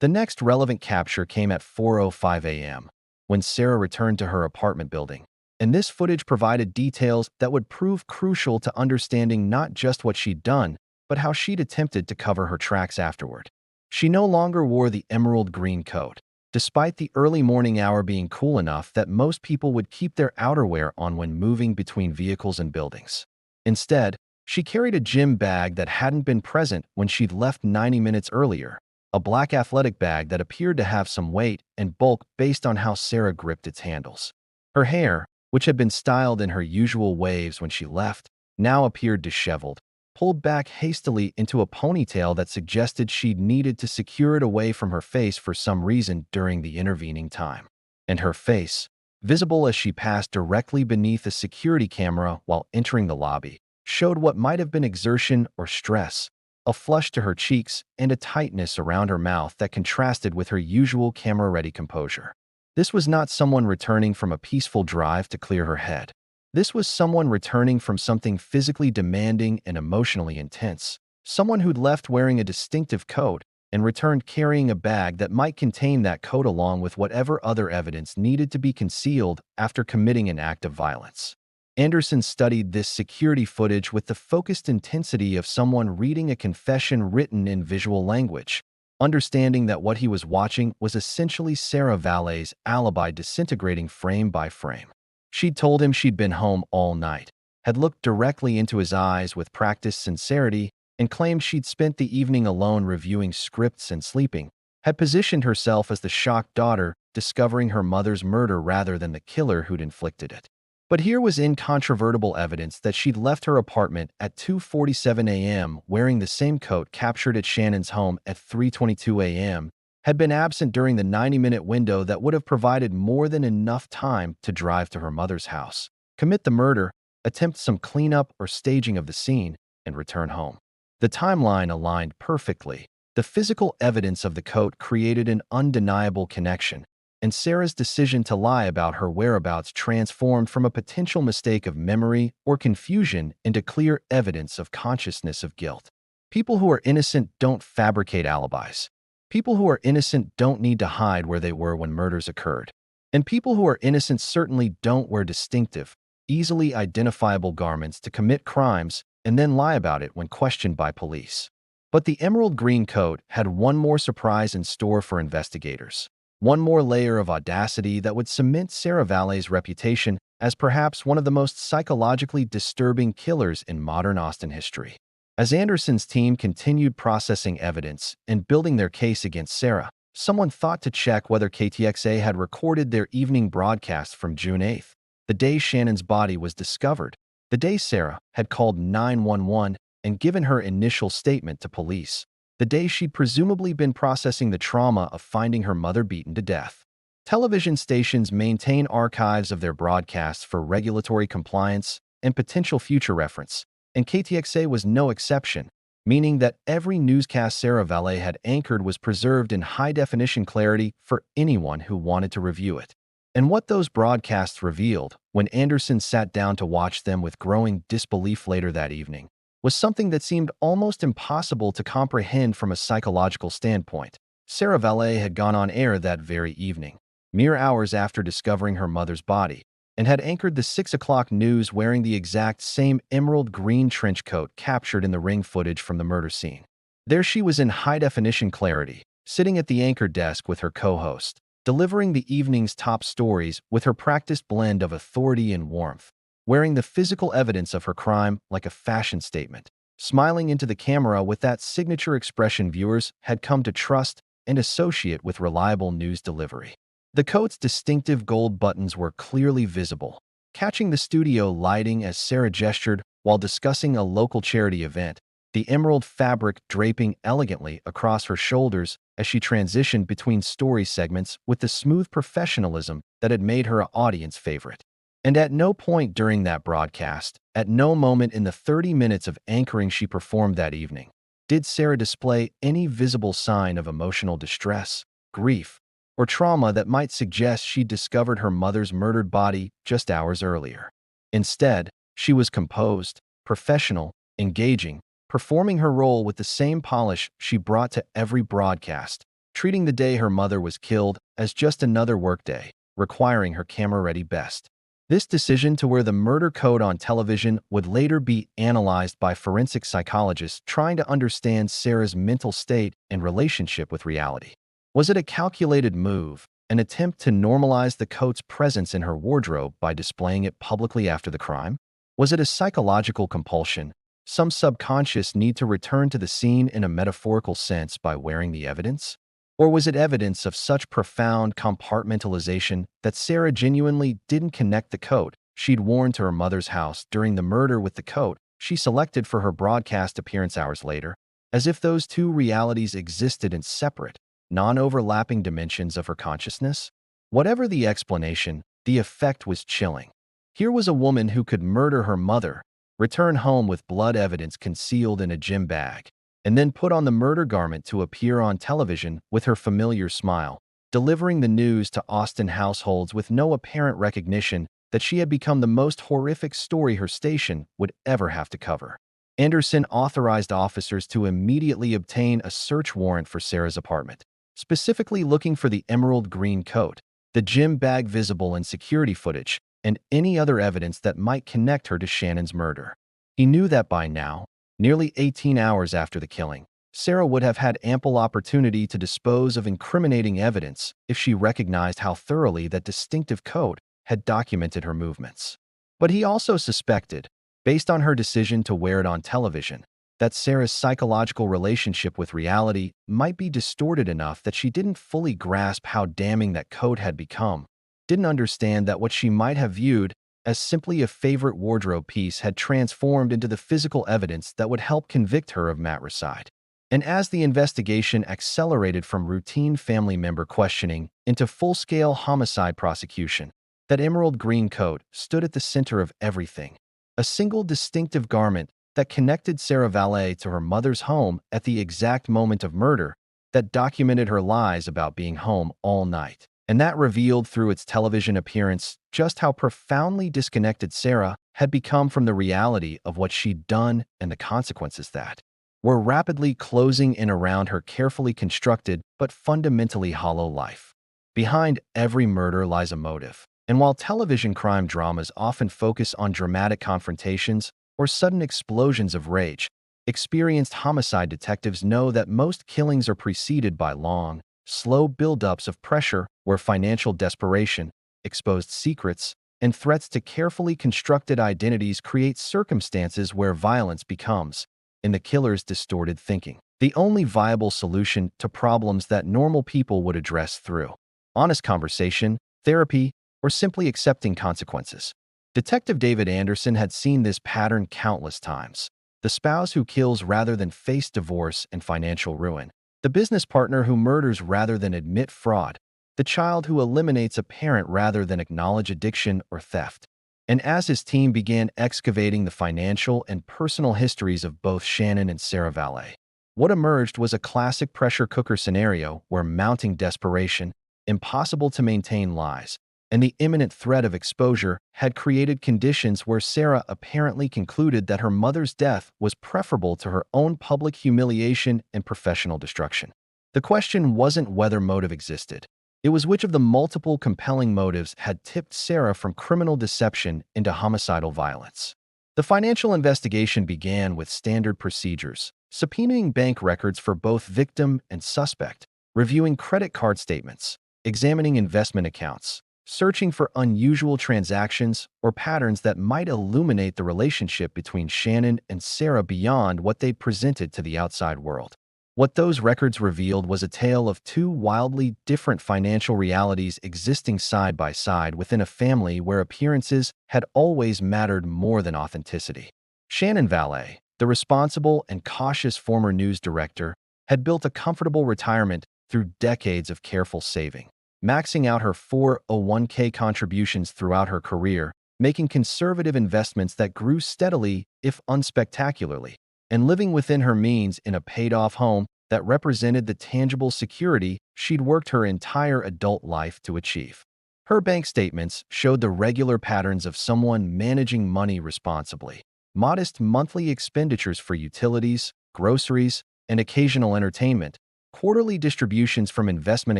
The next relevant capture came at 4:05 a.m., when Sarah returned to her apartment building, and this footage provided details that would prove crucial to understanding not just what she'd done, but how she'd attempted to cover her tracks afterward. She no longer wore the emerald green coat, despite the early morning hour being cool enough that most people would keep their outerwear on when moving between vehicles and buildings. Instead, she carried a gym bag that hadn't been present when she'd left 90 minutes earlier, a black athletic bag that appeared to have some weight and bulk based on how Sarah gripped its handles. Her hair, which had been styled in her usual waves when she left, now appeared disheveled, pulled back hastily into a ponytail that suggested she'd needed to secure it away from her face for some reason during the intervening time. And her face, visible as she passed directly beneath a security camera while entering the lobby, showed what might have been exertion or stress, a flush to her cheeks and a tightness around her mouth that contrasted with her usual camera-ready composure. This was not someone returning from a peaceful drive to clear her head. This was someone returning from something physically demanding and emotionally intense, someone who'd left wearing a distinctive coat and returned carrying a bag that might contain that coat along with whatever other evidence needed to be concealed after committing an act of violence. Anderson studied this security footage with the focused intensity of someone reading a confession written in visual language, understanding that what he was watching was essentially Sarah Valet's alibi disintegrating frame by frame. She'd told him she'd been home all night, had looked directly into his eyes with practiced sincerity, and claimed she'd spent the evening alone reviewing scripts and sleeping, had positioned herself as the shocked daughter discovering her mother's murder rather than the killer who'd inflicted it. But here was incontrovertible evidence that she'd left her apartment at 2:47 a.m. wearing the same coat captured at Shannon's home at 3:22 a.m., had been absent during the 90-minute window that would have provided more than enough time to drive to her mother's house, commit the murder, attempt some cleanup or staging of the scene, and return home. The timeline aligned perfectly. The physical evidence of the coat created an undeniable connection, and Sarah's decision to lie about her whereabouts transformed from a potential mistake of memory or confusion into clear evidence of consciousness of guilt. People who are innocent don't fabricate alibis. People who are innocent don't need to hide where they were when murders occurred. And people who are innocent certainly don't wear distinctive, easily identifiable garments to commit crimes and then lie about it when questioned by police. But the emerald green coat had one more surprise in store for investigators. One more layer of audacity that would cement Sarah Valet's reputation as perhaps one of the most psychologically disturbing killers in modern Austin history. As Anderson's team continued processing evidence and building their case against Sarah, someone thought to check whether KTXA had recorded their evening broadcast from June 8th, the day Shannon's body was discovered, the day Sarah had called 911 and given her initial statement to police, the day she'd presumably been processing the trauma of finding her mother beaten to death. Television stations maintain archives of their broadcasts for regulatory compliance and potential future reference, and KTXA was no exception, meaning that every newscast Sarah Valet had anchored was preserved in high-definition clarity for anyone who wanted to review it. And what those broadcasts revealed, when Anderson sat down to watch them with growing disbelief later that evening, was something that seemed almost impossible to comprehend from a psychological standpoint. Sarah Valet had gone on air that very evening, mere hours after discovering her mother's body, and had anchored the 6 o'clock news wearing the exact same emerald green trench coat captured in the ring footage from the murder scene. There she was in high-definition clarity, sitting at the anchor desk with her co-host, delivering the evening's top stories with her practiced blend of authority and warmth, wearing the physical evidence of her crime like a fashion statement, smiling into the camera with that signature expression viewers had come to trust and associate with reliable news delivery. The coat's distinctive gold buttons were clearly visible, catching the studio lighting as Sarah gestured while discussing a local charity event, the emerald fabric draping elegantly across her shoulders as she transitioned between story segments with the smooth professionalism that had made her an audience favorite. And at no point during that broadcast, at no moment in the 30 minutes of anchoring she performed that evening, did Sarah display any visible sign of emotional distress, grief, or trauma that might suggest she'd discovered her mother's murdered body just hours earlier. Instead, she was composed, professional, engaging, performing her role with the same polish she brought to every broadcast, treating the day her mother was killed as just another workday, requiring her camera-ready best. This decision to wear the murder coat on television would later be analyzed by forensic psychologists trying to understand Sarah's mental state and relationship with reality. Was it a calculated move, an attempt to normalize the coat's presence in her wardrobe by displaying it publicly after the crime? Was it a psychological compulsion, some subconscious need to return to the scene in a metaphorical sense by wearing the evidence? Or was it evidence of such profound compartmentalization that Sarah genuinely didn't connect the coat she'd worn to her mother's house during the murder with the coat she selected for her broadcast appearance hours later, as if those two realities existed in separate, non-overlapping dimensions of her consciousness? Whatever the explanation, the effect was chilling. Here was a woman who could murder her mother, return home with blood evidence concealed in a gym bag, and then put on the murder garment to appear on television with her familiar smile, delivering the news to Austin households with no apparent recognition that she had become the most horrific story her station would ever have to cover. Anderson authorized officers to immediately obtain a search warrant for Sarah's apartment, specifically looking for the emerald green coat, the gym bag visible in security footage, and any other evidence that might connect her to Shannon's murder. He knew that by now, nearly 18 hours after the killing, Sarah would have had ample opportunity to dispose of incriminating evidence if she recognized how thoroughly that distinctive coat had documented her movements. But he also suspected, based on her decision to wear it on television, that Sarah's psychological relationship with reality might be distorted enough that she didn't fully grasp how damning that coat had become, didn't understand that what she might have viewed as simply a favorite wardrobe piece had transformed into the physical evidence that would help convict her of matricide. And as the investigation accelerated from routine family member questioning into full-scale homicide prosecution, that emerald green coat stood at the center of everything, a single distinctive garment that connected Sarah Valet to her mother's home at the exact moment of murder, that documented her lies about being home all night, And that revealed through its television appearance just how profoundly disconnected Sarah had become from the reality of what she'd done and the consequences that were rapidly closing in around her carefully constructed but fundamentally hollow life. Behind every murder lies a motive. And while television crime dramas often focus on dramatic confrontations or sudden explosions of rage, experienced homicide detectives know that most killings are preceded by long, slow buildups of pressure where financial desperation, exposed secrets, and threats to carefully constructed identities create circumstances where violence becomes, in the killer's distorted thinking, the only viable solution to problems that normal people would address through honest conversation, therapy, or simply accepting consequences. Detective David Anderson had seen this pattern countless times. The spouse who kills rather than face divorce and financial ruin. The business partner who murders rather than admit fraud. The child who eliminates a parent rather than acknowledge addiction or theft. And as his team began excavating the financial and personal histories of both Shannon and Sarah Valet, what emerged was a classic pressure cooker scenario where mounting desperation, impossible to maintain lies, and the imminent threat of exposure had created conditions where Sarah apparently concluded that her mother's death was preferable to her own public humiliation and professional destruction. The question wasn't whether motive existed. It was which of the multiple compelling motives had tipped Sarah from criminal deception into homicidal violence. The financial investigation began with standard procedures, subpoenaing bank records for both victim and suspect, reviewing credit card statements, examining investment accounts, searching for unusual transactions or patterns that might illuminate the relationship between Shannon and Sarah beyond what they presented to the outside world. What those records revealed was a tale of two wildly different financial realities existing side by side within a family where appearances had always mattered more than authenticity. Shannon Valet, the responsible and cautious former news director, had built a comfortable retirement through decades of careful saving, maxing out her 401k contributions throughout her career, making conservative investments that grew steadily, if unspectacularly, and living within her means in a paid-off home that represented the tangible security she'd worked her entire adult life to achieve. Her bank statements showed the regular patterns of someone managing money responsibly. Modest monthly expenditures for utilities, groceries, and occasional entertainment, quarterly distributions from investment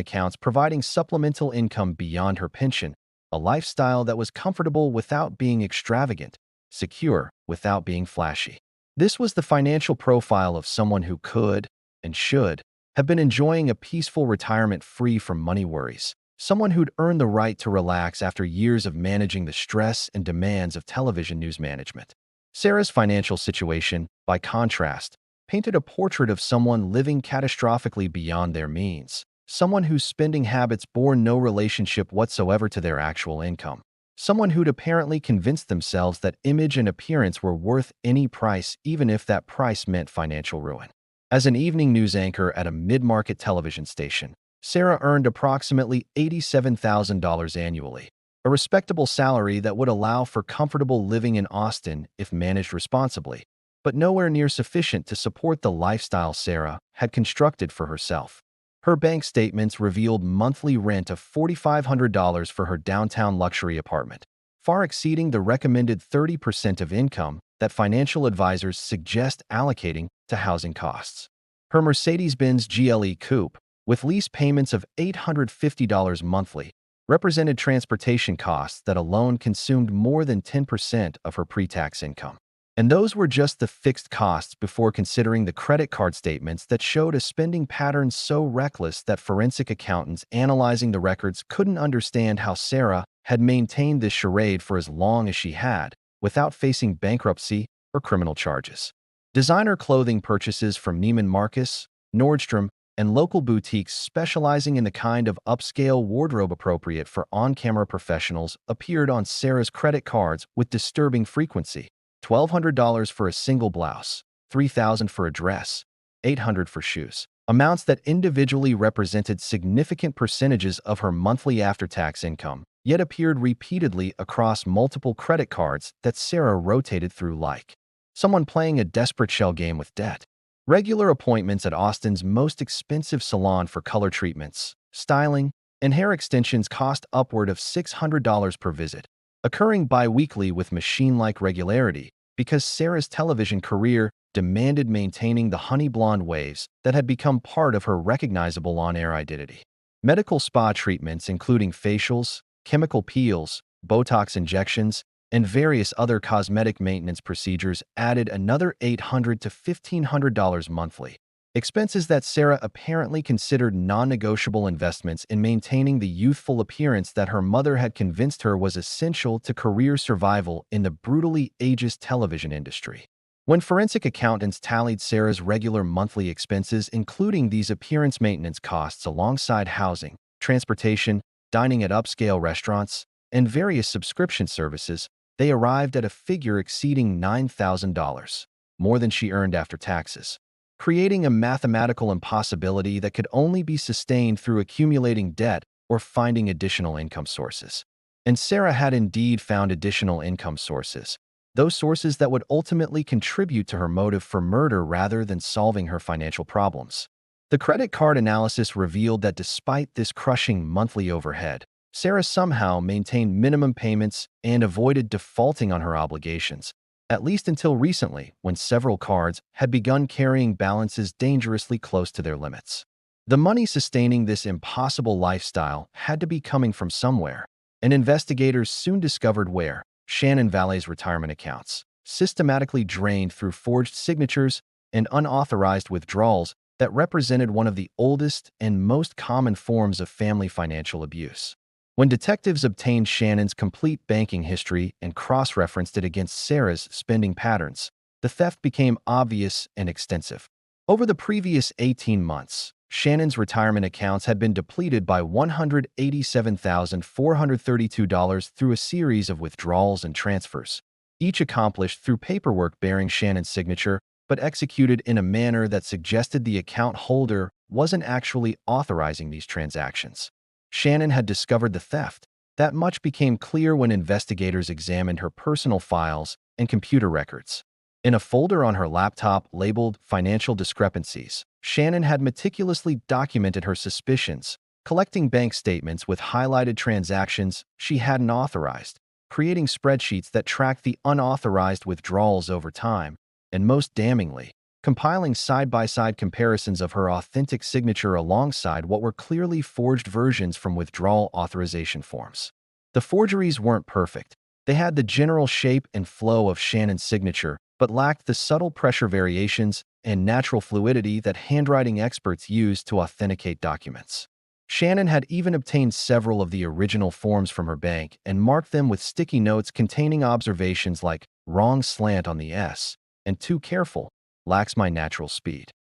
accounts providing supplemental income beyond her pension, a lifestyle that was comfortable without being extravagant, secure without being flashy. This was the financial profile of someone who could, and should, have been enjoying a peaceful retirement free from money worries, someone who'd earned the right to relax after years of managing the stress and demands of television news management. Sarah's financial situation, by contrast, painted a portrait of someone living catastrophically beyond their means, someone whose spending habits bore no relationship whatsoever to their actual income, someone who'd apparently convinced themselves that image and appearance were worth any price even if that price meant financial ruin. As an evening news anchor at a mid-market television station, Sarah earned approximately $87,000 annually, a respectable salary that would allow for comfortable living in Austin if managed responsibly, but nowhere near sufficient to support the lifestyle Sarah had constructed for herself. Her bank statements revealed monthly rent of $4,500 for her downtown luxury apartment, far exceeding the recommended 30% of income that financial advisors suggest allocating to housing costs. Her Mercedes-Benz GLE Coupe, with lease payments of $850 monthly, represented transportation costs that alone consumed more than 10% of her pre-tax income. And those were just the fixed costs before considering the credit card statements that showed a spending pattern so reckless that forensic accountants analyzing the records couldn't understand how Sarah had maintained this charade for as long as she had, without facing bankruptcy or criminal charges. Designer clothing purchases from Neiman Marcus, Nordstrom, and local boutiques specializing in the kind of upscale wardrobe appropriate for on-camera professionals appeared on Sarah's credit cards with disturbing frequency. $1,200 for a single blouse, $3,000 for a dress, $800 for shoes. Amounts that individually represented significant percentages of her monthly after-tax income, yet appeared repeatedly across multiple credit cards that Sarah rotated through like someone playing a desperate shell game with debt. Regular appointments at Austin's most expensive salon for color treatments, styling, and hair extensions cost upward of $600 per visit, occurring bi-weekly with machine-like regularity because Sarah's television career demanded maintaining the honey blonde waves that had become part of her recognizable on-air identity. Medical spa treatments, including facials, chemical peels, Botox injections, and various other cosmetic maintenance procedures, added another $800 to $1,500 monthly. Expenses that Sarah apparently considered non-negotiable investments in maintaining the youthful appearance that her mother had convinced her was essential to career survival in the brutally ageist television industry. When forensic accountants tallied Sarah's regular monthly expenses, including these appearance maintenance costs alongside housing, transportation, dining at upscale restaurants, and various subscription services, they arrived at a figure exceeding $9,000, more than she earned after taxes, creating a mathematical impossibility that could only be sustained through accumulating debt or finding additional income sources. And Sarah had indeed found additional income sources, those sources that would ultimately contribute to her motive for murder rather than solving her financial problems. The credit card analysis revealed that despite this crushing monthly overhead, Sarah somehow maintained minimum payments and avoided defaulting on her obligations, at least until recently, when several cards had begun carrying balances dangerously close to their limits. The money sustaining this impossible lifestyle had to be coming from somewhere, and investigators soon discovered where: Shannon Valet's retirement accounts, systematically drained through forged signatures and unauthorized withdrawals that represented one of the oldest and most common forms of family financial abuse. When detectives obtained Shannon's complete banking history and cross-referenced it against Sarah's spending patterns, the theft became obvious and extensive. Over the previous 18 months, Shannon's retirement accounts had been depleted by $187,432 through a series of withdrawals and transfers, each accomplished through paperwork bearing Shannon's signature, but executed in a manner that suggested the account holder wasn't actually authorizing these transactions. Shannon had discovered the theft. That much became clear when investigators examined her personal files and computer records. In a folder on her laptop labeled Financial Discrepancies, Shannon had meticulously documented her suspicions, collecting bank statements with highlighted transactions she hadn't authorized, creating spreadsheets that tracked the unauthorized withdrawals over time, and most damningly, compiling side-by-side comparisons of her authentic signature alongside what were clearly forged versions from withdrawal authorization forms. The forgeries weren't perfect. They had the general shape and flow of Shannon's signature, but lacked the subtle pressure variations and natural fluidity that handwriting experts use to authenticate documents. Shannon had even obtained several of the original forms from her bank and marked them with sticky notes containing observations like "wrong slant on the S" and "too careful, lacks my natural speed."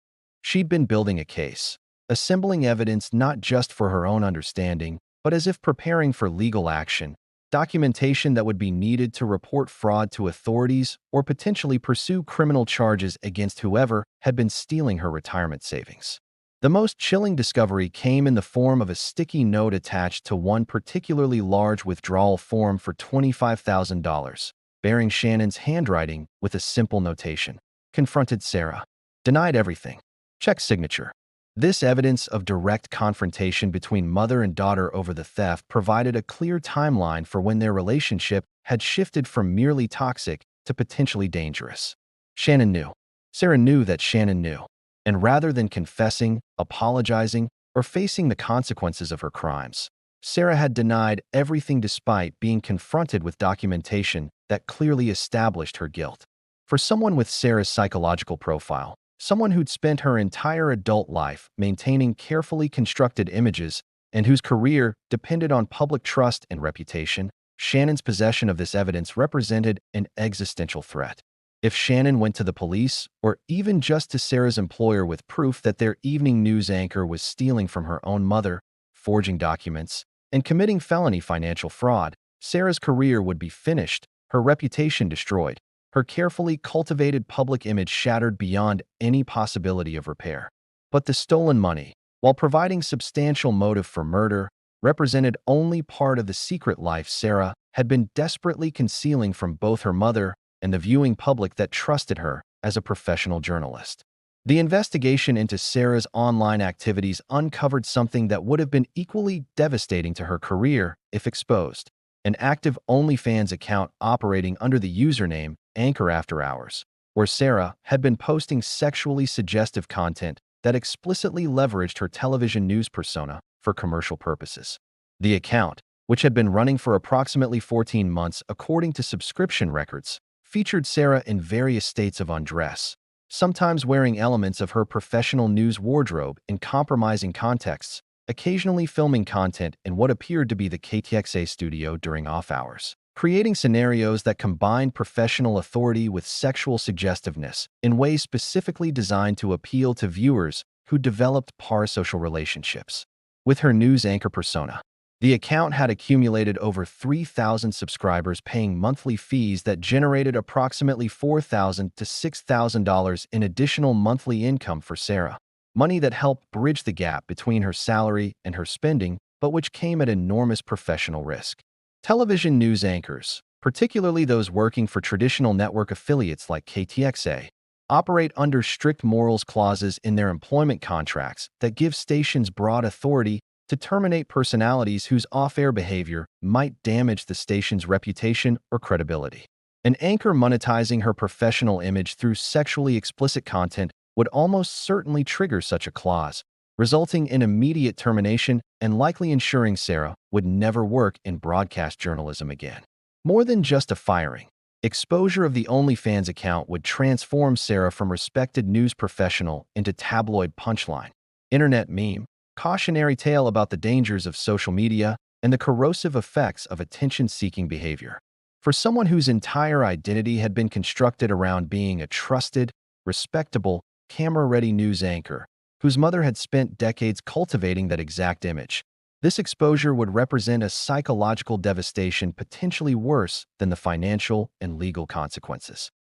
She'd been building a case, assembling evidence not just for her own understanding, but as if preparing for legal action, documentation that would be needed to report fraud to authorities or potentially pursue criminal charges against whoever had been stealing her retirement savings. The most chilling discovery came in the form of a sticky note attached to one particularly large withdrawal form for $25,000, bearing Shannon's handwriting with a simple notation: "Confronted Sarah. Denied everything. Check signature." This evidence of direct confrontation between mother and daughter over the theft provided a clear timeline for when their relationship had shifted from merely toxic to potentially dangerous. Shannon knew. Sarah knew that Shannon knew. And rather than confessing, apologizing, or facing the consequences of her crimes, Sarah had denied everything despite being confronted with documentation that clearly established her guilt. For someone with Sarah's psychological profile, someone who'd spent her entire adult life maintaining carefully constructed images and whose career depended on public trust and reputation, Shannon's possession of this evidence represented an existential threat. If Shannon went to the police, or even just to Sarah's employer with proof that their evening news anchor was stealing from her own mother, forging documents, and committing felony financial fraud, Sarah's career would be finished, her reputation destroyed, her carefully cultivated public image shattered beyond any possibility of repair. But the stolen money, while providing substantial motive for murder, represented only part of the secret life Sarah had been desperately concealing from both her mother and the viewing public that trusted her as a professional journalist. The investigation into Sarah's online activities uncovered something that would have been equally devastating to her career if exposed: an active OnlyFans account operating under the username Anchor After Hours, where Sarah had been posting sexually suggestive content that explicitly leveraged her television news persona for commercial purposes. The account, which had been running for approximately 14 months according to subscription records, featured Sarah in various states of undress, sometimes wearing elements of her professional news wardrobe in compromising contexts, occasionally filming content in what appeared to be the KTXA studio during off hours, creating scenarios that combined professional authority with sexual suggestiveness in ways specifically designed to appeal to viewers who developed parasocial relationships. With her news anchor persona, the account had accumulated over 3,000 subscribers paying monthly fees that generated approximately $4,000 to $6,000 in additional monthly income for Sarah, money that helped bridge the gap between her salary and her spending, but which came at enormous professional risk. Television news anchors, particularly those working for traditional network affiliates like KTXA, operate under strict morals clauses in their employment contracts that give stations broad authority to terminate personalities whose off-air behavior might damage the station's reputation or credibility. An anchor monetizing her professional image through sexually explicit content would almost certainly trigger such a clause, resulting in immediate termination and likely ensuring Sarah would never work in broadcast journalism again. More than just a firing, exposure of the OnlyFans account would transform Sarah from respected news professional into tabloid punchline, internet meme, cautionary tale about the dangers of social media and the corrosive effects of attention-seeking behavior. For someone whose entire identity had been constructed around being a trusted, respectable, camera-ready news anchor, whose mother had spent decades cultivating that exact image, this exposure would represent a psychological devastation potentially worse than the financial and legal consequences.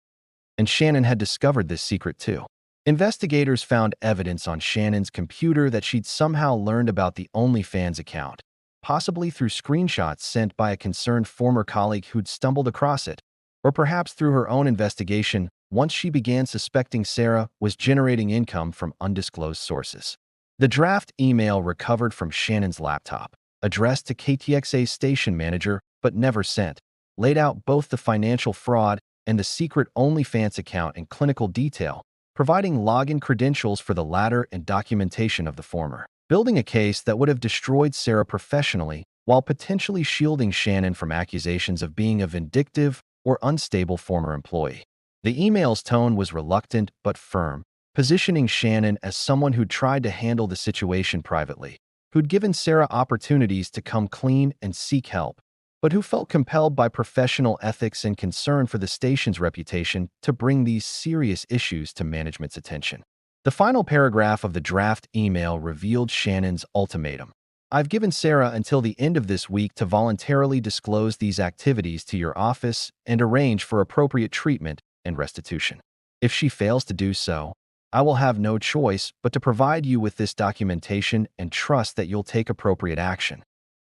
And Shannon had discovered this secret too. Investigators found evidence on Shannon's computer that she'd somehow learned about the OnlyFans account, possibly through screenshots sent by a concerned former colleague who'd stumbled across it, or perhaps through her own investigation once she began suspecting Sarah was generating income from undisclosed sources. The draft email recovered from Shannon's laptop, addressed to KTXA's station manager but never sent, laid out both the financial fraud and the secret OnlyFans account in clinical detail, providing login credentials for the latter and documentation of the former, building a case that would have destroyed Sarah professionally while potentially shielding Shannon from accusations of being a vindictive or unstable former employee. The email's tone was reluctant but firm, positioning Shannon as someone who'd tried to handle the situation privately, who'd given Sarah opportunities to come clean and seek help, but who felt compelled by professional ethics and concern for the station's reputation to bring these serious issues to management's attention. The final paragraph of the draft email revealed Shannon's ultimatum. "I've given Sarah until the end of this week to voluntarily disclose these activities to your office and arrange for appropriate treatment and restitution. If she fails to do so, I will have no choice but to provide you with this documentation and trust that you'll take appropriate action."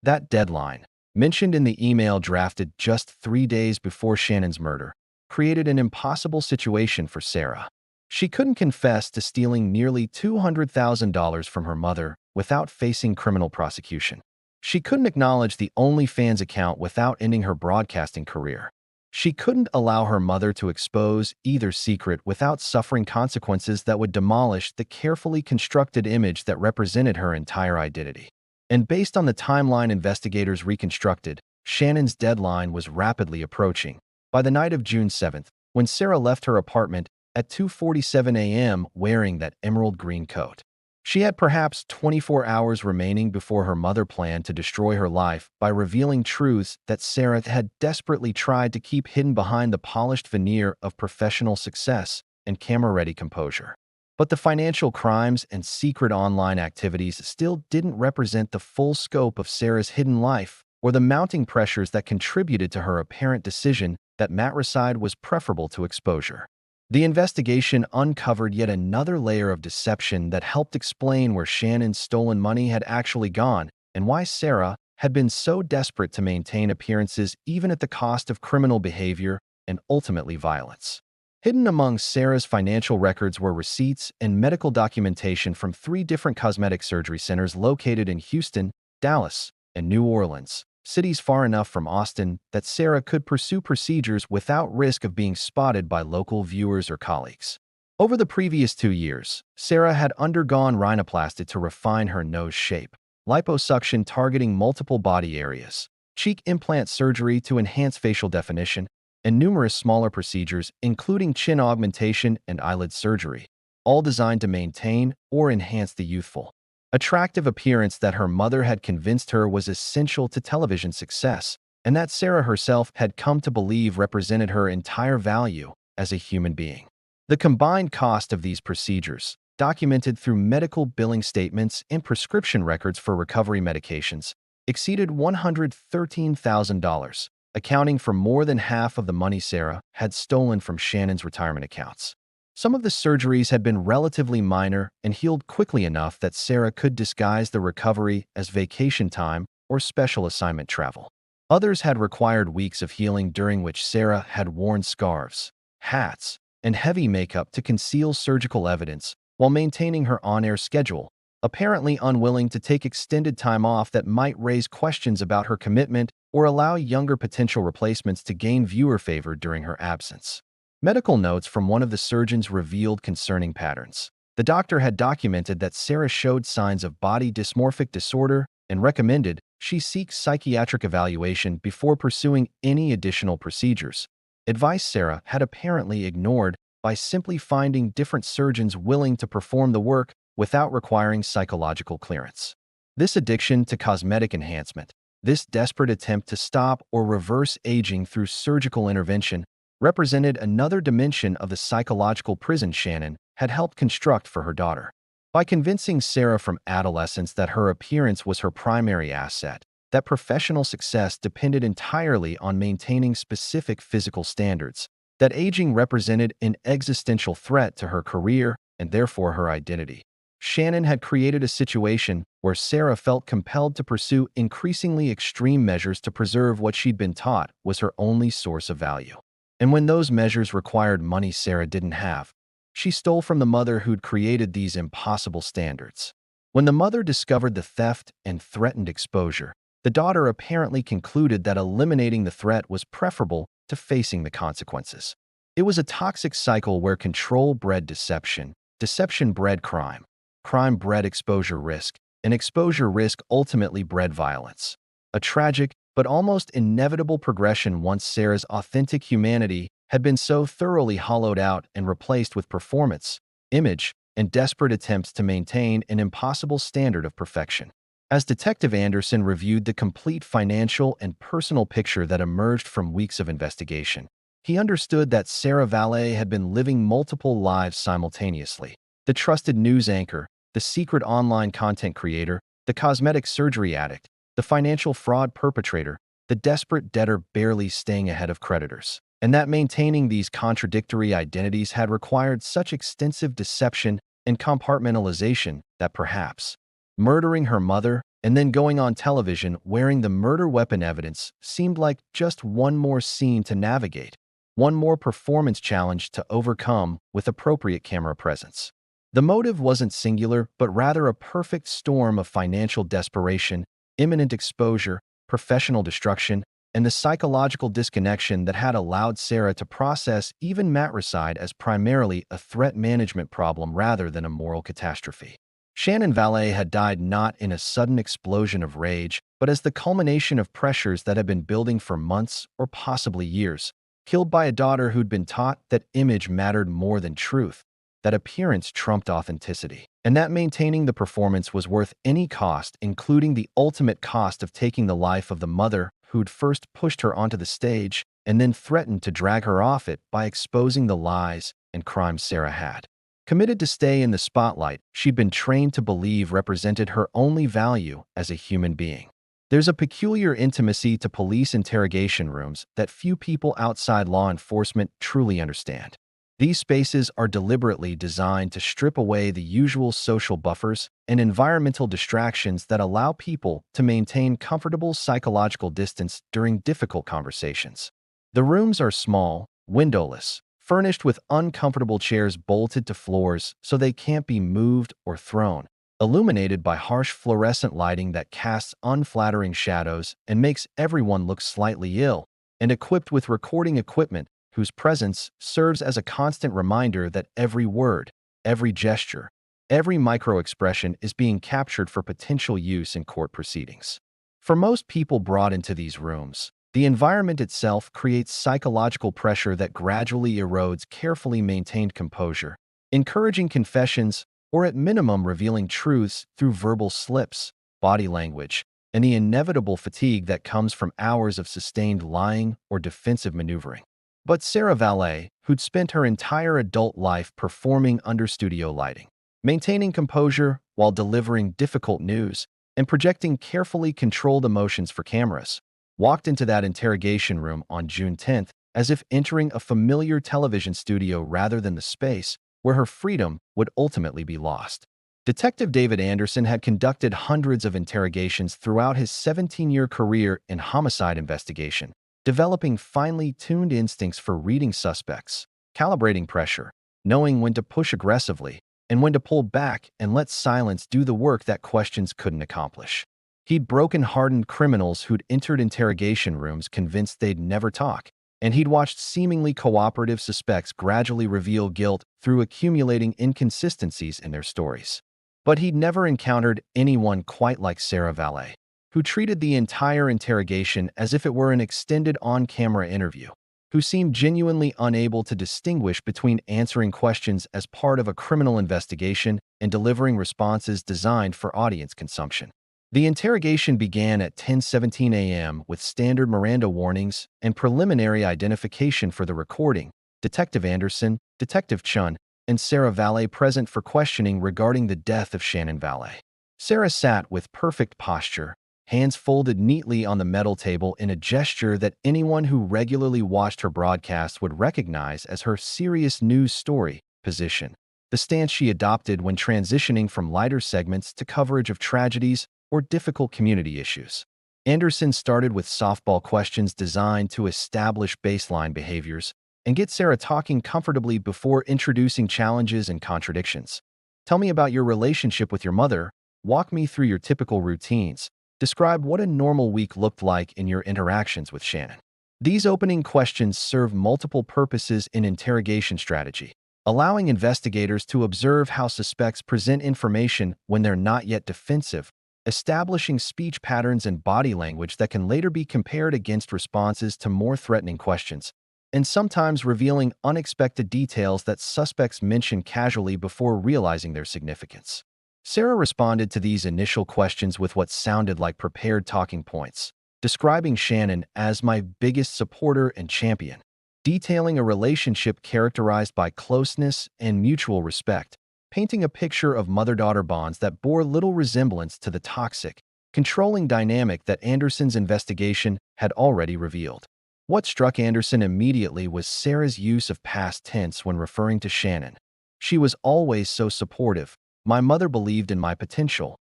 That deadline, mentioned in the email drafted just 3 days before Shannon's murder, created an impossible situation for Sarah. She couldn't confess to stealing nearly $200,000 from her mother without facing criminal prosecution. She couldn't acknowledge the OnlyFans account without ending her broadcasting career. She couldn't allow her mother to expose either secret without suffering consequences that would demolish the carefully constructed image that represented her entire identity. And based on the timeline investigators reconstructed, Shannon's deadline was rapidly approaching. By the night of June 7th, when Sarah left her apartment at 2:47 a.m. wearing that emerald green coat, she had perhaps 24 hours remaining before her mother planned to destroy her life by revealing truths that Sarah had desperately tried to keep hidden behind the polished veneer of professional success and camera-ready composure. But the financial crimes and secret online activities still didn't represent the full scope of Sarah's hidden life or the mounting pressures that contributed to her apparent decision that matricide was preferable to exposure. The investigation uncovered yet another layer of deception that helped explain where Shannon's stolen money had actually gone and why Sarah had been so desperate to maintain appearances even at the cost of criminal behavior and ultimately violence. Hidden among Sarah's financial records were receipts and medical documentation from 3 different cosmetic surgery centers located in Houston, Dallas, and New Orleans, cities far enough from Austin that Sarah could pursue procedures without risk of being spotted by local viewers or colleagues. Over the previous 2 years, Sarah had undergone rhinoplasty to refine her nose shape, liposuction targeting multiple body areas, cheek implant surgery to enhance facial definition, and numerous smaller procedures, including chin augmentation and eyelid surgery, all designed to maintain or enhance the youthful, attractive appearance that her mother had convinced her was essential to television success, and that Sarah herself had come to believe represented her entire value as a human being. The combined cost of these procedures, documented through medical billing statements and prescription records for recovery medications, exceeded $113,000, accounting for more than half of the money Sarah had stolen from Shannon's retirement accounts. Some of the surgeries had been relatively minor and healed quickly enough that Sarah could disguise the recovery as vacation time or special assignment travel. Others had required weeks of healing during which Sarah had worn scarves, hats, and heavy makeup to conceal surgical evidence while maintaining her on-air schedule, apparently unwilling to take extended time off that might raise questions about her commitment or allow younger potential replacements to gain viewer favor during her absence. Medical notes from one of the surgeons revealed concerning patterns. The doctor had documented that Sarah showed signs of body dysmorphic disorder and recommended she seek psychiatric evaluation before pursuing any additional procedures, advice Sarah had apparently ignored by simply finding different surgeons willing to perform the work without requiring psychological clearance. This addiction to cosmetic enhancement, this desperate attempt to stop or reverse aging through surgical intervention, represented another dimension of the psychological prison Shannon had helped construct for her daughter. By convincing Sarah from adolescence that her appearance was her primary asset, that professional success depended entirely on maintaining specific physical standards, that aging represented an existential threat to her career and therefore her identity, Shannon had created a situation where Sarah felt compelled to pursue increasingly extreme measures to preserve what she'd been taught was her only source of value. And when those measures required money Sarah didn't have, she stole from the mother who'd created these impossible standards. When the mother discovered the theft and threatened exposure, the daughter apparently concluded that eliminating the threat was preferable to facing the consequences. It was a toxic cycle where control bred deception, deception bred crime, crime bred exposure risk, and exposure risk ultimately bred violence. A tragic but almost inevitable progression once Sarah's authentic humanity had been so thoroughly hollowed out and replaced with performance, image, and desperate attempts to maintain an impossible standard of perfection. As Detective Anderson reviewed the complete financial and personal picture that emerged from weeks of investigation, he understood that Sarah Valet had been living multiple lives simultaneously. The trusted news anchor, the secret online content creator, the cosmetic surgery addict, the financial fraud perpetrator, the desperate debtor barely staying ahead of creditors. And that maintaining these contradictory identities had required such extensive deception and compartmentalization that perhaps murdering her mother and then going on television wearing the murder weapon evidence seemed like just one more scene to navigate, one more performance challenge to overcome with appropriate camera presence. The motive wasn't singular, but rather a perfect storm of financial desperation, imminent exposure, professional destruction, and the psychological disconnection that had allowed Sarah to process even matricide as primarily a threat management problem rather than a moral catastrophe. Shannon Valet had died not in a sudden explosion of rage, but as the culmination of pressures that had been building for months or possibly years, killed by a daughter who'd been taught that image mattered more than truth, that appearance trumped authenticity, and that maintaining the performance was worth any cost, including the ultimate cost of taking the life of the mother who'd first pushed her onto the stage and then threatened to drag her off it by exposing the lies and crimes Sarah had committed to stay in the spotlight she'd been trained to believe represented her only value as a human being. There's a peculiar intimacy to police interrogation rooms that few people outside law enforcement truly understand. These spaces are deliberately designed to strip away the usual social buffers and environmental distractions that allow people to maintain comfortable psychological distance during difficult conversations. The rooms are small, windowless, furnished with uncomfortable chairs bolted to floors so they can't be moved or thrown, illuminated by harsh fluorescent lighting that casts unflattering shadows and makes everyone look slightly ill, and equipped with recording equipment whose presence serves as a constant reminder that every word, every gesture, every micro-expression is being captured for potential use in court proceedings. For most people brought into these rooms, the environment itself creates psychological pressure that gradually erodes carefully maintained composure, encouraging confessions or at minimum revealing truths through verbal slips, body language, and the inevitable fatigue that comes from hours of sustained lying or defensive maneuvering. But Sarah Valet, who'd spent her entire adult life performing under studio lighting, maintaining composure while delivering difficult news, and projecting carefully controlled emotions for cameras, walked into that interrogation room on June 10th as if entering a familiar television studio rather than the space where her freedom would ultimately be lost. Detective David Anderson had conducted hundreds of interrogations throughout his 17-year career in homicide investigation, developing finely tuned instincts for reading suspects, calibrating pressure, knowing when to push aggressively, and when to pull back and let silence do the work that questions couldn't accomplish. He'd broken hardened criminals who'd entered interrogation rooms convinced they'd never talk, and he'd watched seemingly cooperative suspects gradually reveal guilt through accumulating inconsistencies in their stories. But he'd never encountered anyone quite like Sarah Valet, who treated the entire interrogation as if it were an extended on-camera interview, who seemed genuinely unable to distinguish between answering questions as part of a criminal investigation and delivering responses designed for audience consumption. The interrogation began at 10:17 a.m. with standard Miranda warnings and preliminary identification for the recording, Detective Anderson, Detective Chun, and Sarah Valet present for questioning regarding the death of Shannon Valet. Sarah sat with perfect posture, hands folded neatly on the metal table in a gesture that anyone who regularly watched her broadcast would recognize as her serious news story position, the stance she adopted when transitioning from lighter segments to coverage of tragedies or difficult community issues. Anderson started with softball questions designed to establish baseline behaviors and get Sarah talking comfortably before introducing challenges and contradictions. Tell me about your relationship with your mother. Walk me through your typical routines. Describe what a normal week looked like in your interactions with Shannon. These opening questions serve multiple purposes in interrogation strategy, allowing investigators to observe how suspects present information when they're not yet defensive, establishing speech patterns and body language that can later be compared against responses to more threatening questions, and sometimes revealing unexpected details that suspects mention casually before realizing their significance. Sarah responded to these initial questions with what sounded like prepared talking points, describing Shannon as my biggest supporter and champion, detailing a relationship characterized by closeness and mutual respect, painting a picture of mother-daughter bonds that bore little resemblance to the toxic, controlling dynamic that Anderson's investigation had already revealed. What struck Anderson immediately was Sarah's use of past tense when referring to Shannon. She was always so supportive. My mother believed in my potential.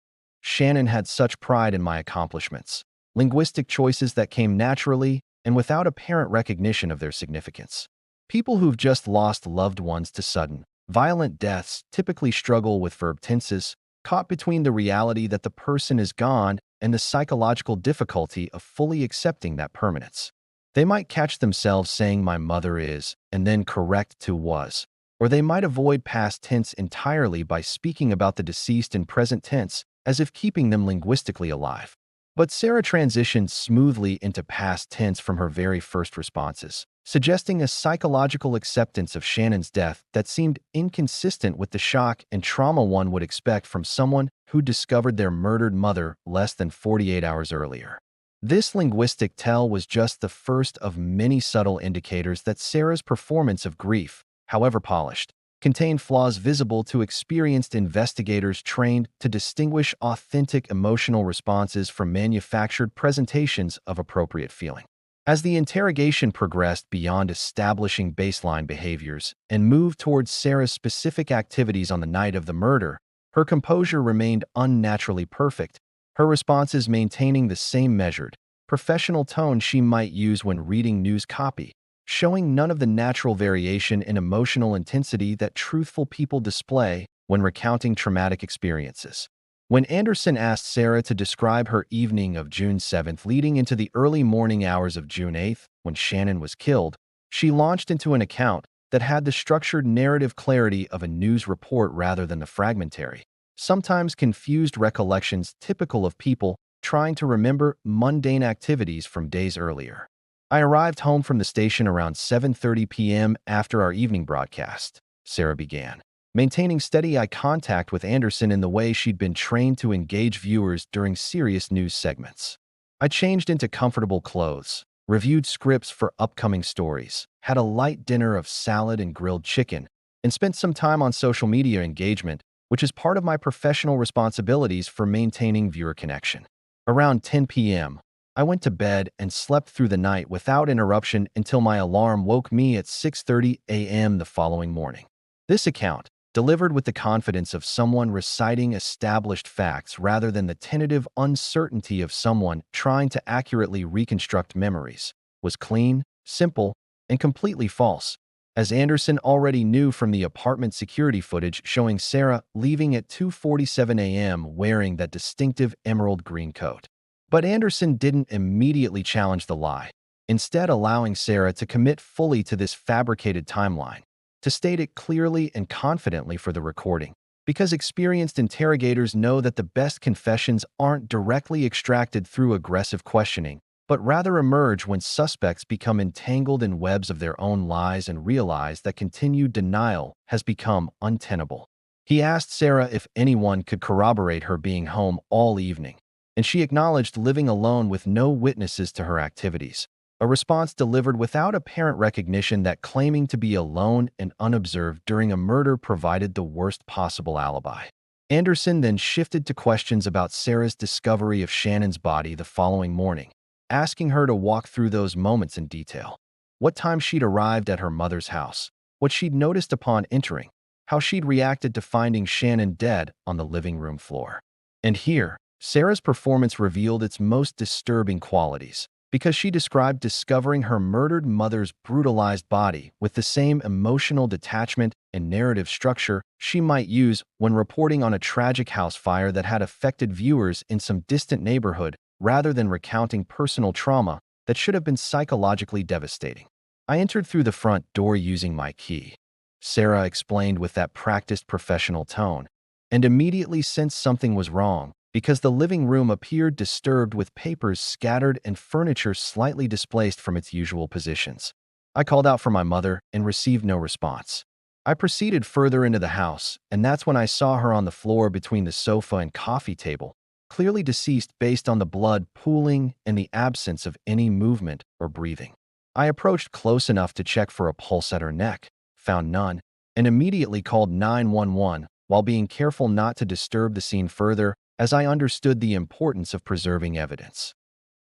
Shannon had such pride in my accomplishments. Linguistic choices that came naturally and without apparent recognition of their significance. People who've just lost loved ones to sudden, violent deaths typically struggle with verb tenses, caught between the reality that the person is gone and the psychological difficulty of fully accepting that permanence. They might catch themselves saying my mother is, and then correct to was. Or they might avoid past tense entirely by speaking about the deceased in present tense, as if keeping them linguistically alive. But Sarah transitioned smoothly into past tense from her very first responses, suggesting a psychological acceptance of Shannon's death that seemed inconsistent with the shock and trauma one would expect from someone who discovered their murdered mother less than 48 hours earlier. This linguistic tell was just the first of many subtle indicators that Sarah's performance of grief, however polished, contained flaws visible to experienced investigators trained to distinguish authentic emotional responses from manufactured presentations of appropriate feeling. As the interrogation progressed beyond establishing baseline behaviors and moved towards Sarah's specific activities on the night of the murder, her composure remained unnaturally perfect, her responses maintaining the same measured, professional tone she might use when reading news copy. showing none of the natural variation in emotional intensity that truthful people display when recounting traumatic experiences. When Anderson asked Sarah to describe her evening of June 7th leading into the early morning hours of June 8th, when Shannon was killed, she launched into an account that had the structured narrative clarity of a news report rather than the fragmentary, sometimes confused recollections typical of people trying to remember mundane activities from days earlier. I arrived home from the station around 7:30 p.m. after our evening broadcast, Sarah began, maintaining steady eye contact with Anderson in the way she'd been trained to engage viewers during serious news segments. I changed into comfortable clothes, reviewed scripts for upcoming stories, had a light dinner of salad and grilled chicken, and spent some time on social media engagement, which is part of my professional responsibilities for maintaining viewer connection. Around 10 p.m., I went to bed and slept through the night without interruption until my alarm woke me at 6:30 a.m. the following morning. This account, delivered with the confidence of someone reciting established facts rather than the tentative uncertainty of someone trying to accurately reconstruct memories, was clean, simple, and completely false, as Anderson already knew from the apartment security footage showing Sarah leaving at 2:47 a.m. wearing that distinctive emerald green coat. But Anderson didn't immediately challenge the lie, instead allowing Sarah to commit fully to this fabricated timeline, to state it clearly and confidently for the recording, because experienced interrogators know that the best confessions aren't directly extracted through aggressive questioning, but rather emerge when suspects become entangled in webs of their own lies and realize that continued denial has become untenable. He asked Sarah if anyone could corroborate her being home all evening, and she acknowledged living alone with no witnesses to her activities, a response delivered without apparent recognition that claiming to be alone and unobserved during a murder provided the worst possible alibi. Anderson then shifted to questions about Sarah's discovery of Shannon's body the following morning, asking her to walk through those moments in detail. What time she'd arrived at her mother's house, what she'd noticed upon entering, how she'd reacted to finding Shannon dead on the living room floor. And here, Sarah's performance revealed its most disturbing qualities, because she described discovering her murdered mother's brutalized body with the same emotional detachment and narrative structure she might use when reporting on a tragic house fire that had affected viewers in some distant neighborhood rather than recounting personal trauma that should have been psychologically devastating. I entered through the front door using my key, Sarah explained with that practiced professional tone, and immediately sensed something was wrong, because the living room appeared disturbed with papers scattered and furniture slightly displaced from its usual positions. I called out for my mother and received no response. I proceeded further into the house, and that's when I saw her on the floor between the sofa and coffee table, clearly deceased based on the blood pooling and the absence of any movement or breathing. I approached close enough to check for a pulse at her neck, found none, and immediately called 911 while being careful not to disturb the scene further, as I understood the importance of preserving evidence.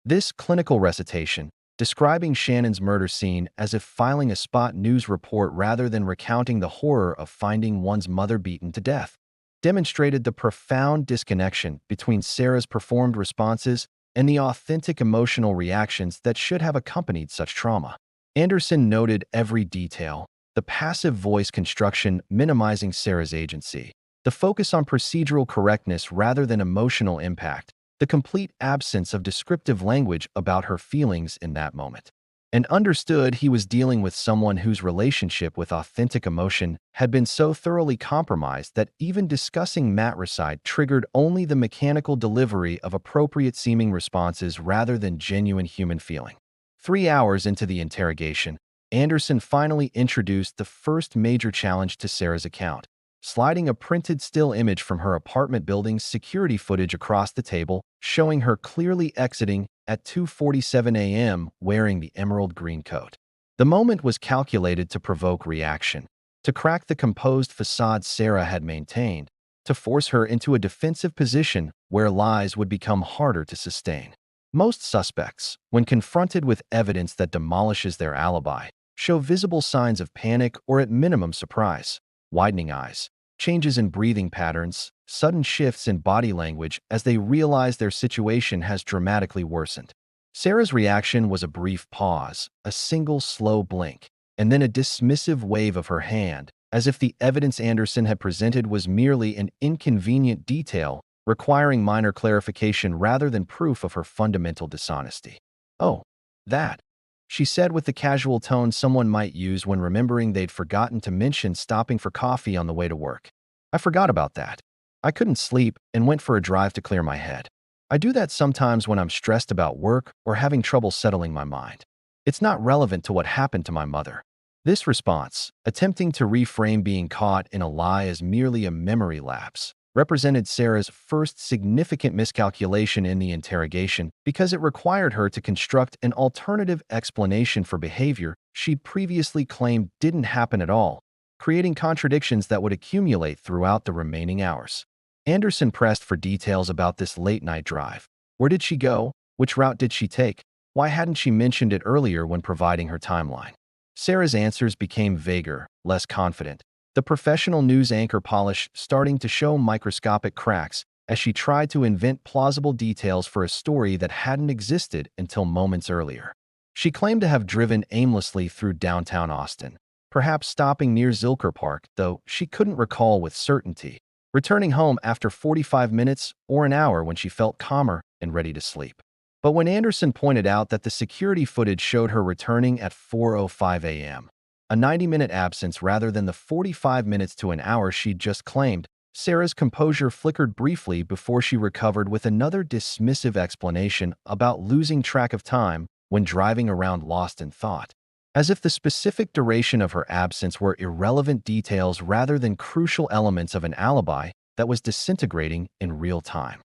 This clinical recitation, describing Shannon's murder scene as if filing a spot news report rather than recounting the horror of finding one's mother beaten to death, demonstrated the profound disconnection between Sarah's performed responses and the authentic emotional reactions that should have accompanied such trauma. Anderson noted every detail, the passive voice construction minimizing Sarah's agency, the focus on procedural correctness rather than emotional impact, the complete absence of descriptive language about her feelings in that moment, and understood he was dealing with someone whose relationship with authentic emotion had been so thoroughly compromised that even discussing matricide triggered only the mechanical delivery of appropriate-seeming responses rather than genuine human feeling. 3 hours into the interrogation, Anderson finally introduced the first major challenge to Sarah's account, sliding a printed still image from her apartment building's security footage across the table, showing her clearly exiting at 2:47 a.m. wearing the emerald green coat. The moment was calculated to provoke reaction, to crack the composed facade Sarah had maintained, to force her into a defensive position where lies would become harder to sustain. Most suspects, when confronted with evidence that demolishes their alibi, show visible signs of panic or at minimum surprise, widening eyes, changes in breathing patterns, sudden shifts in body language as they realize their situation has dramatically worsened. Sarah's reaction was a brief pause, a single slow blink, and then a dismissive wave of her hand, as if the evidence Anderson had presented was merely an inconvenient detail requiring minor clarification rather than proof of her fundamental dishonesty. "Oh, that," she said with the casual tone someone might use when remembering they'd forgotten to mention stopping for coffee on the way to work. "I forgot about that. I couldn't sleep and went for a drive to clear my head. I do that sometimes when I'm stressed about work or having trouble settling my mind. It's not relevant to what happened to my mother." This response, attempting to reframe being caught in a lie as merely a memory lapse, represented Sarah's first significant miscalculation in the interrogation because it required her to construct an alternative explanation for behavior she'd previously claimed didn't happen at all, creating contradictions that would accumulate throughout the remaining hours. Anderson pressed for details about this late-night drive. Where did she go? Which route did she take? Why hadn't she mentioned it earlier when providing her timeline? Sarah's answers became vaguer, less confident, the professional news anchor polish starting to show microscopic cracks as she tried to invent plausible details for a story that hadn't existed until moments earlier. She claimed to have driven aimlessly through downtown Austin, perhaps stopping near Zilker Park, though she couldn't recall with certainty, returning home after 45 minutes or an hour when she felt calmer and ready to sleep. But when Anderson pointed out that the security footage showed her returning at 4:05 a.m., a 90-minute absence rather than the 45 minutes to an hour she'd just claimed, Sarah's composure flickered briefly before she recovered with another dismissive explanation about losing track of time when driving around lost in thought, as if the specific duration of her absence were irrelevant details rather than crucial elements of an alibi that was disintegrating in real time.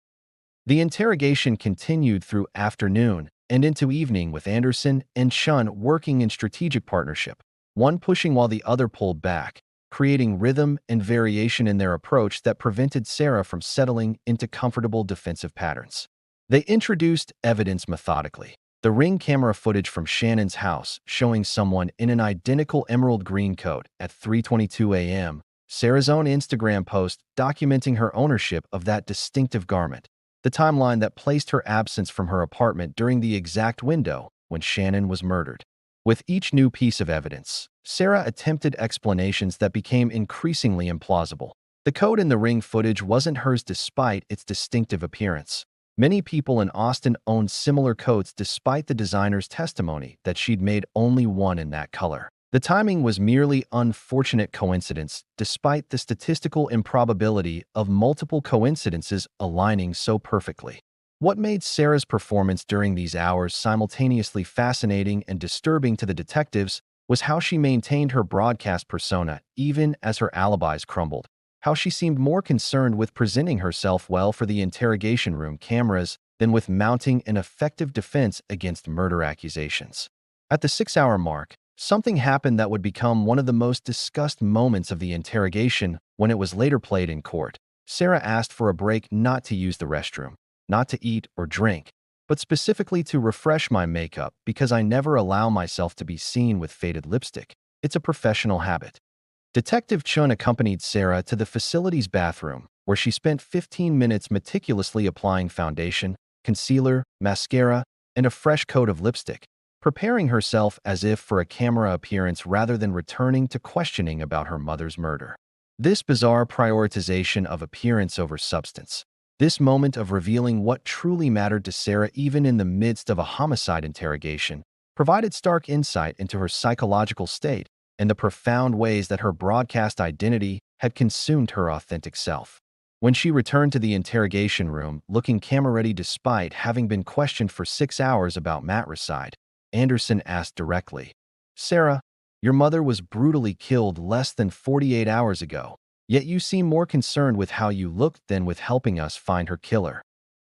The interrogation continued through afternoon and into evening with Anderson and Chun working in strategic partnership, one pushing while the other pulled back, creating rhythm and variation in their approach that prevented Sarah from settling into comfortable defensive patterns. They introduced evidence methodically. The Ring camera footage from Shannon's house showing someone in an identical emerald green coat at 3:22 a.m., Sarah's own Instagram post documenting her ownership of that distinctive garment, the timeline that placed her absence from her apartment during the exact window when Shannon was murdered. With each new piece of evidence, Sarah attempted explanations that became increasingly implausible. The coat in the Ring footage wasn't hers despite its distinctive appearance. Many people in Austin owned similar coats despite the designer's testimony that she'd made only one in that color. The timing was merely unfortunate coincidence, despite the statistical improbability of multiple coincidences aligning so perfectly. What made Sarah's performance during these hours simultaneously fascinating and disturbing to the detectives was how she maintained her broadcast persona even as her alibis crumbled, how she seemed more concerned with presenting herself well for the interrogation room cameras than with mounting an effective defense against murder accusations. At the 6-hour mark, something happened that would become one of the most discussed moments of the interrogation when it was later played in court. Sarah asked for a break not to use the restroom, not to eat or drink, but specifically to refresh my makeup because I never allow myself to be seen with faded lipstick. It's a professional habit. Detective Chun accompanied Sarah to the facility's bathroom, where she spent 15 minutes meticulously applying foundation, concealer, mascara, and a fresh coat of lipstick, preparing herself as if for a camera appearance rather than returning to questioning about her mother's murder. This bizarre prioritization of appearance over substance, this moment of revealing what truly mattered to Sarah even in the midst of a homicide interrogation, provided stark insight into her psychological state and the profound ways that her broadcast identity had consumed her authentic self. When she returned to the interrogation room, looking camera-ready despite having been questioned for 6 hours about matricide, Anderson asked directly, "Sarah, your mother was brutally killed less than 48 hours ago, yet you seem more concerned with how you looked than with helping us find her killer."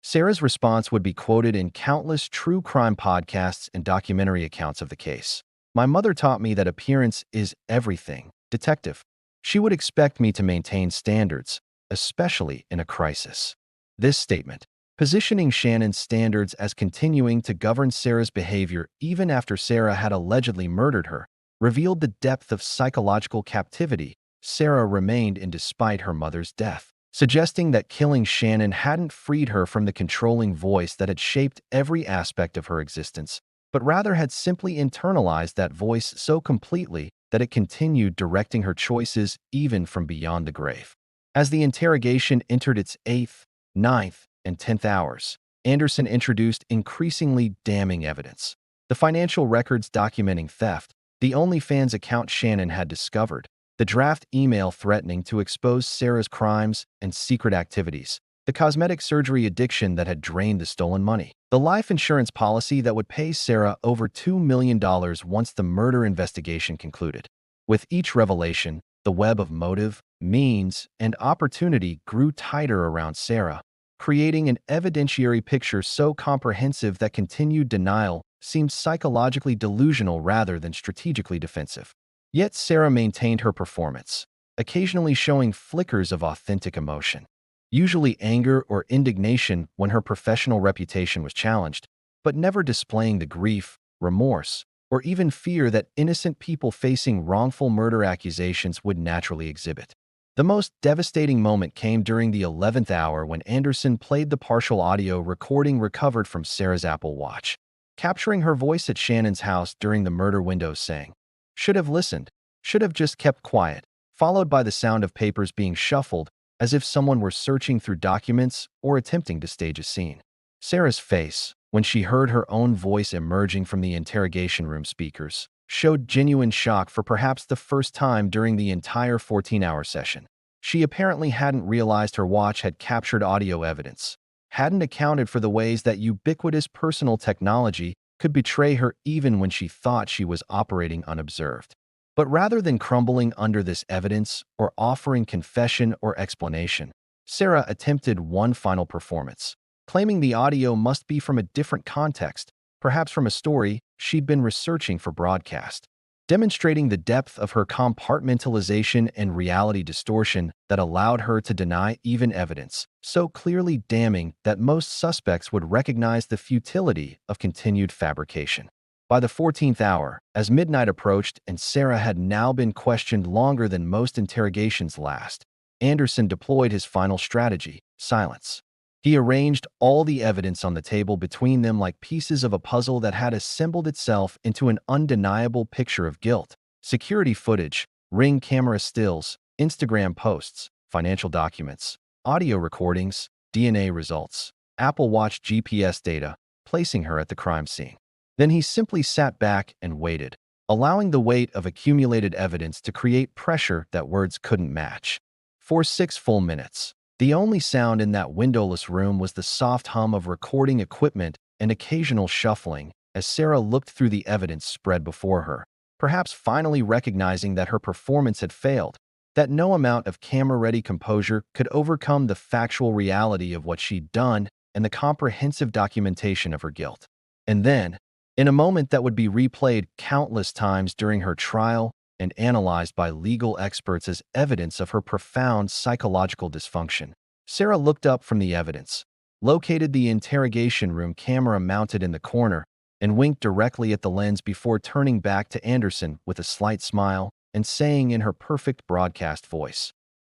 Sarah's response would be quoted in countless true crime podcasts and documentary accounts of the case. "My mother taught me that appearance is everything, detective. She would expect me to maintain standards, especially in a crisis." This statement, positioning Shannon's standards as continuing to govern Sarah's behavior even after Sarah had allegedly murdered her, revealed the depth of psychological captivity Sarah remained in despite her mother's death. suggesting that killing Shannon hadn't freed her from the controlling voice that had shaped every aspect of her existence, but rather had simply internalized that voice so completely that it continued directing her choices even from beyond the grave. As the interrogation entered its 8th, 9th, and 10th hours, Anderson introduced increasingly damning evidence. The financial records documenting theft, the OnlyFans account Shannon had discovered, the draft email threatening to expose Sarah's crimes and secret activities, the cosmetic surgery addiction that had drained the stolen money, the life insurance policy that would pay Sarah over $2 million once the murder investigation concluded. With each revelation, the web of motive, means, and opportunity grew tighter around Sarah, creating an evidentiary picture so comprehensive that continued denial seemed psychologically delusional rather than strategically defensive. Yet Sarah maintained her performance, occasionally showing flickers of authentic emotion, usually anger or indignation when her professional reputation was challenged, but never displaying the grief, remorse, or even fear that innocent people facing wrongful murder accusations would naturally exhibit. The most devastating moment came during the 11th hour when Anderson played the partial audio recording recovered from Sarah's Apple Watch, capturing her voice at Shannon's house during the murder window saying, "Should have listened, should have just kept quiet," followed by the sound of papers being shuffled as if someone were searching through documents or attempting to stage a scene. Sarah's face, when she heard her own voice emerging from the interrogation room speakers, showed genuine shock for perhaps the first time during the entire 14-hour session. She apparently hadn't realized her watch had captured audio evidence, hadn't accounted for the ways that ubiquitous personal technology could betray her even when she thought she was operating unobserved. But rather than crumbling under this evidence or offering confession or explanation, Sarah attempted one final performance, claiming the audio must be from a different context, perhaps from a story she'd been researching for broadcast, demonstrating the depth of her compartmentalization and reality distortion that allowed her to deny even evidence so clearly damning that most suspects would recognize the futility of continued fabrication. By the 14th hour, as midnight approached and Sarah had now been questioned longer than most interrogations last, Anderson deployed his final strategy: silence. He arranged all the evidence on the table between them like pieces of a puzzle that had assembled itself into an undeniable picture of guilt. Security footage, Ring camera stills, Instagram posts, financial documents, audio recordings, DNA results, Apple Watch GPS data, placing her at the crime scene. Then he simply sat back and waited, allowing the weight of accumulated evidence to create pressure that words couldn't match. For 6 full minutes, the only sound in that windowless room was the soft hum of recording equipment and occasional shuffling as Sarah looked through the evidence spread before her, perhaps finally recognizing that her performance had failed, that no amount of camera-ready composure could overcome the factual reality of what she'd done and the comprehensive documentation of her guilt. And then, in a moment that would be replayed countless times during her trial and analyzed by legal experts as evidence of her profound psychological dysfunction, Sarah looked up from the evidence, located the interrogation room camera mounted in the corner, and winked directly at the lens before turning back to Anderson with a slight smile and saying in her perfect broadcast voice,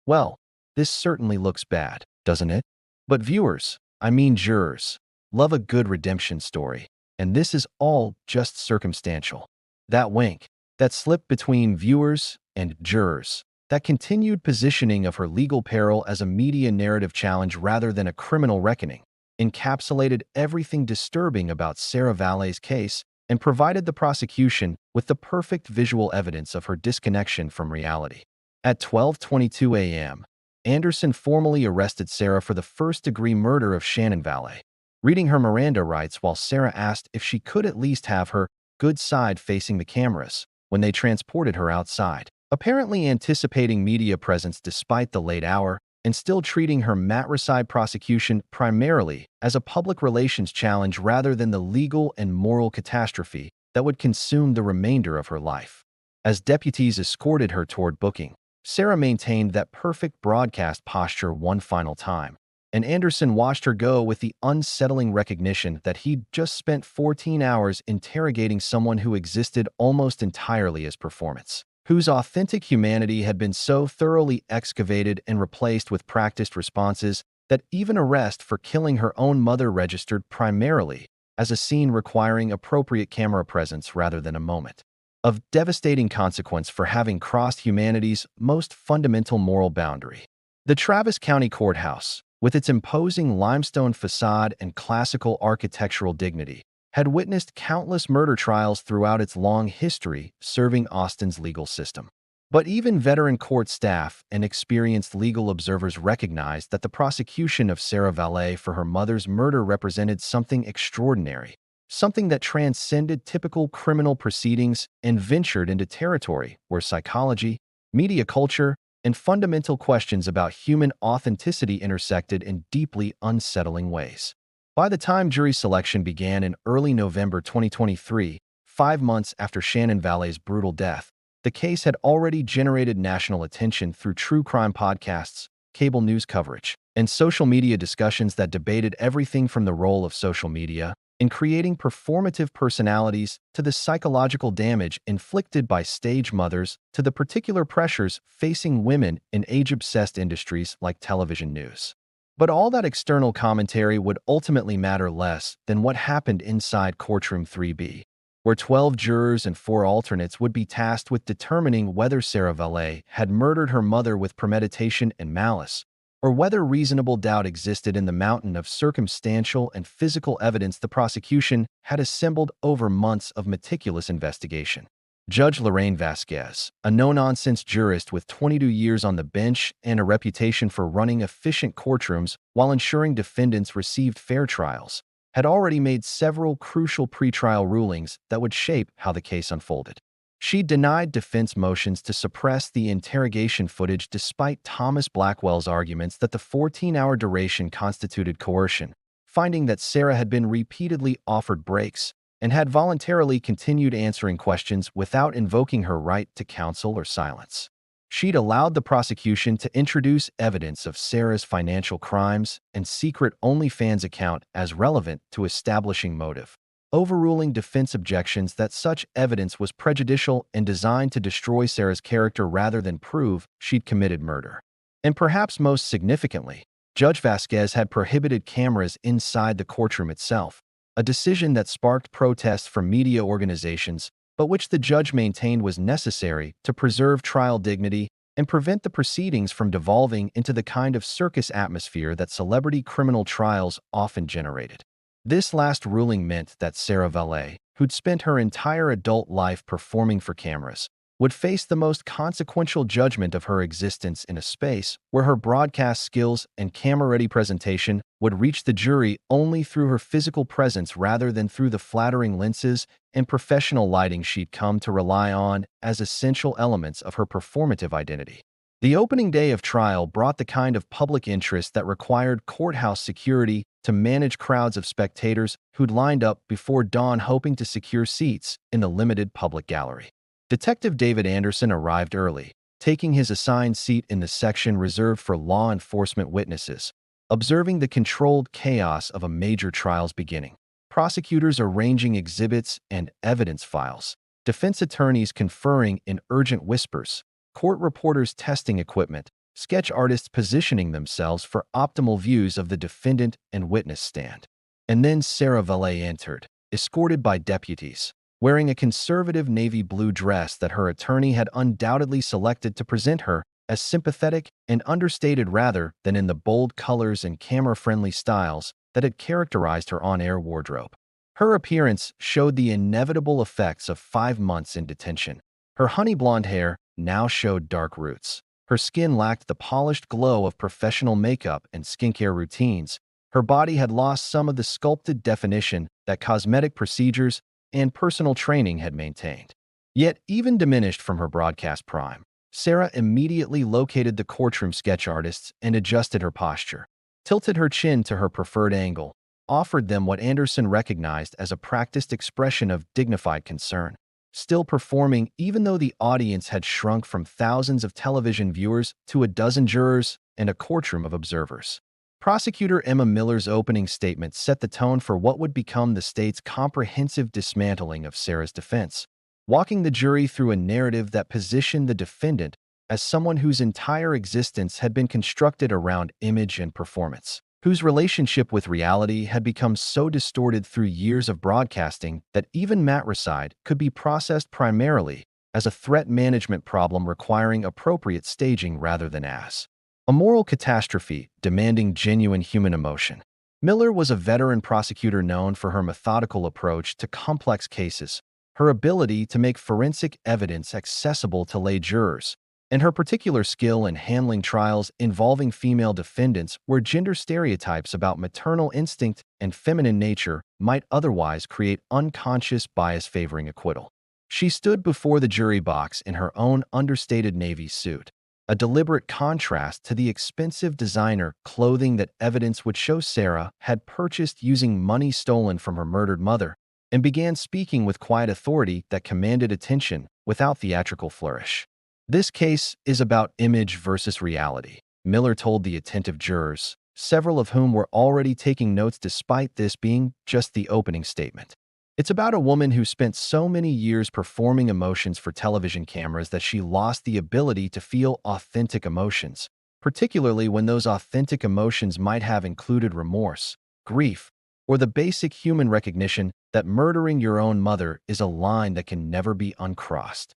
"Well, this certainly looks bad, doesn't it? But viewers, I mean jurors, love a good redemption story, and this is all just circumstantial." That wink, that slip between viewers and jurors, that continued positioning of her legal peril as a media narrative challenge rather than a criminal reckoning, encapsulated everything disturbing about Sarah Valet's case and provided the prosecution with the perfect visual evidence of her disconnection from reality. At 12:22 a.m., Anderson formally arrested Sarah for the first-degree murder of Shannon Valet, reading her Miranda rights while Sarah asked if she could at least have her good side facing the cameras when they transported her outside, apparently anticipating media presence despite the late hour and still treating her matricide prosecution primarily as a public relations challenge rather than the legal and moral catastrophe that would consume the remainder of her life. As deputies escorted her toward booking, Sarah maintained that perfect broadcast posture one final time, and Anderson watched her go with the unsettling recognition that he'd just spent 14 hours interrogating someone who existed almost entirely as performance. whose authentic humanity had been so thoroughly excavated and replaced with practiced responses that even arrest for killing her own mother registered primarily as a scene requiring appropriate camera presence rather than a moment of devastating consequence for having crossed humanity's most fundamental moral boundary. The Travis County Courthouse, with its imposing limestone facade and classical architectural dignity, had witnessed countless murder trials throughout its long history serving Austin's legal system. But even veteran court staff and experienced legal observers recognized that the prosecution of Sarah Valet for her mother's murder represented something extraordinary, something that transcended typical criminal proceedings and ventured into territory where psychology, media culture, and fundamental questions about human authenticity intersected in deeply unsettling ways. By the time jury selection began in early November 2023, 5 months after Shannon Valet's brutal death, the case had already generated national attention through true crime podcasts, cable news coverage, and social media discussions that debated everything from the role of social media in creating performative personalities to the psychological damage inflicted by stage mothers to the particular pressures facing women in age-obsessed industries like television news. But all that external commentary would ultimately matter less than what happened inside Courtroom 3B, where 12 jurors and 4 alternates would be tasked with determining whether Sarah Valet had murdered her mother with premeditation and malice, or whether reasonable doubt existed in the mountain of circumstantial and physical evidence the prosecution had assembled over months of meticulous investigation. Judge Lorraine Vasquez, a no-nonsense jurist with 22 years on the bench and a reputation for running efficient courtrooms while ensuring defendants received fair trials, had already made several crucial pretrial rulings that would shape how the case unfolded. She denied defense motions to suppress the interrogation footage despite Thomas Blackwell's arguments that the 14-hour duration constituted coercion, finding that Sarah had been repeatedly offered breaks and had voluntarily continued answering questions without invoking her right to counsel or silence. She'd allowed the prosecution to introduce evidence of Sarah's financial crimes and secret OnlyFans account as relevant to establishing motive, overruling defense objections that such evidence was prejudicial and designed to destroy Sarah's character rather than prove she'd committed murder. And perhaps most significantly, Judge Vasquez had prohibited cameras inside the courtroom itself, a decision that sparked protests from media organizations, but which the judge maintained was necessary to preserve trial dignity and prevent the proceedings from devolving into the kind of circus atmosphere that celebrity criminal trials often generated. This last ruling meant that Sarah Valet, who'd spent her entire adult life performing for cameras, would face the most consequential judgment of her existence in a space where her broadcast skills and camera-ready presentation would reach the jury only through her physical presence rather than through the flattering lenses and professional lighting she'd come to rely on as essential elements of her performative identity. The opening day of trial brought the kind of public interest that required courthouse security to manage crowds of spectators who'd lined up before dawn hoping to secure seats in the limited public gallery. Detective David Anderson arrived early, taking his assigned seat in the section reserved for law enforcement witnesses, observing the controlled chaos of a major trial's beginning. Prosecutors arranging exhibits and evidence files, defense attorneys conferring in urgent whispers, court reporters testing equipment, sketch artists positioning themselves for optimal views of the defendant and witness stand. And then Sarah Valet entered, escorted by deputies, wearing a conservative navy blue dress that her attorney had undoubtedly selected to present her as sympathetic and understated rather than in the bold colors and camera-friendly styles that had characterized her on-air wardrobe. Her appearance showed the inevitable effects of 5 months in detention. Her honey blonde hair now showed dark roots. Her skin lacked the polished glow of professional makeup and skincare routines. Her body had lost some of the sculpted definition that cosmetic procedures and personal training had maintained. Yet, even diminished from her broadcast prime, Sarah immediately located the courtroom sketch artists and adjusted her posture, tilted her chin to her preferred angle, offered them what Anderson recognized as a practiced expression of dignified concern, still performing even though the audience had shrunk from thousands of television viewers to a dozen jurors and a courtroom of observers. Prosecutor Emma Miller's opening statement set the tone for what would become the state's comprehensive dismantling of Sarah's defense, walking the jury through a narrative that positioned the defendant as someone whose entire existence had been constructed around image and performance, whose relationship with reality had become so distorted through years of broadcasting that even matricide could be processed primarily as a threat management problem requiring appropriate staging rather than as a moral catastrophe demanding genuine human emotion. Miller was a veteran prosecutor known for her methodical approach to complex cases, her ability to make forensic evidence accessible to lay jurors, and her particular skill in handling trials involving female defendants where gender stereotypes about maternal instinct and feminine nature might otherwise create unconscious bias favoring acquittal. She stood before the jury box in her own understated navy suit, a deliberate contrast to the expensive designer clothing that evidence would show Sarah had purchased using money stolen from her murdered mother, and began speaking with quiet authority that commanded attention without theatrical flourish. "This case is about image versus reality," Miller told the attentive jurors, several of whom were already taking notes despite this being just the opening statement. "It's about a woman who spent so many years performing emotions for television cameras that she lost the ability to feel authentic emotions, particularly when those authentic emotions might have included remorse, grief, or the basic human recognition that murdering your own mother is a line that can never be uncrossed."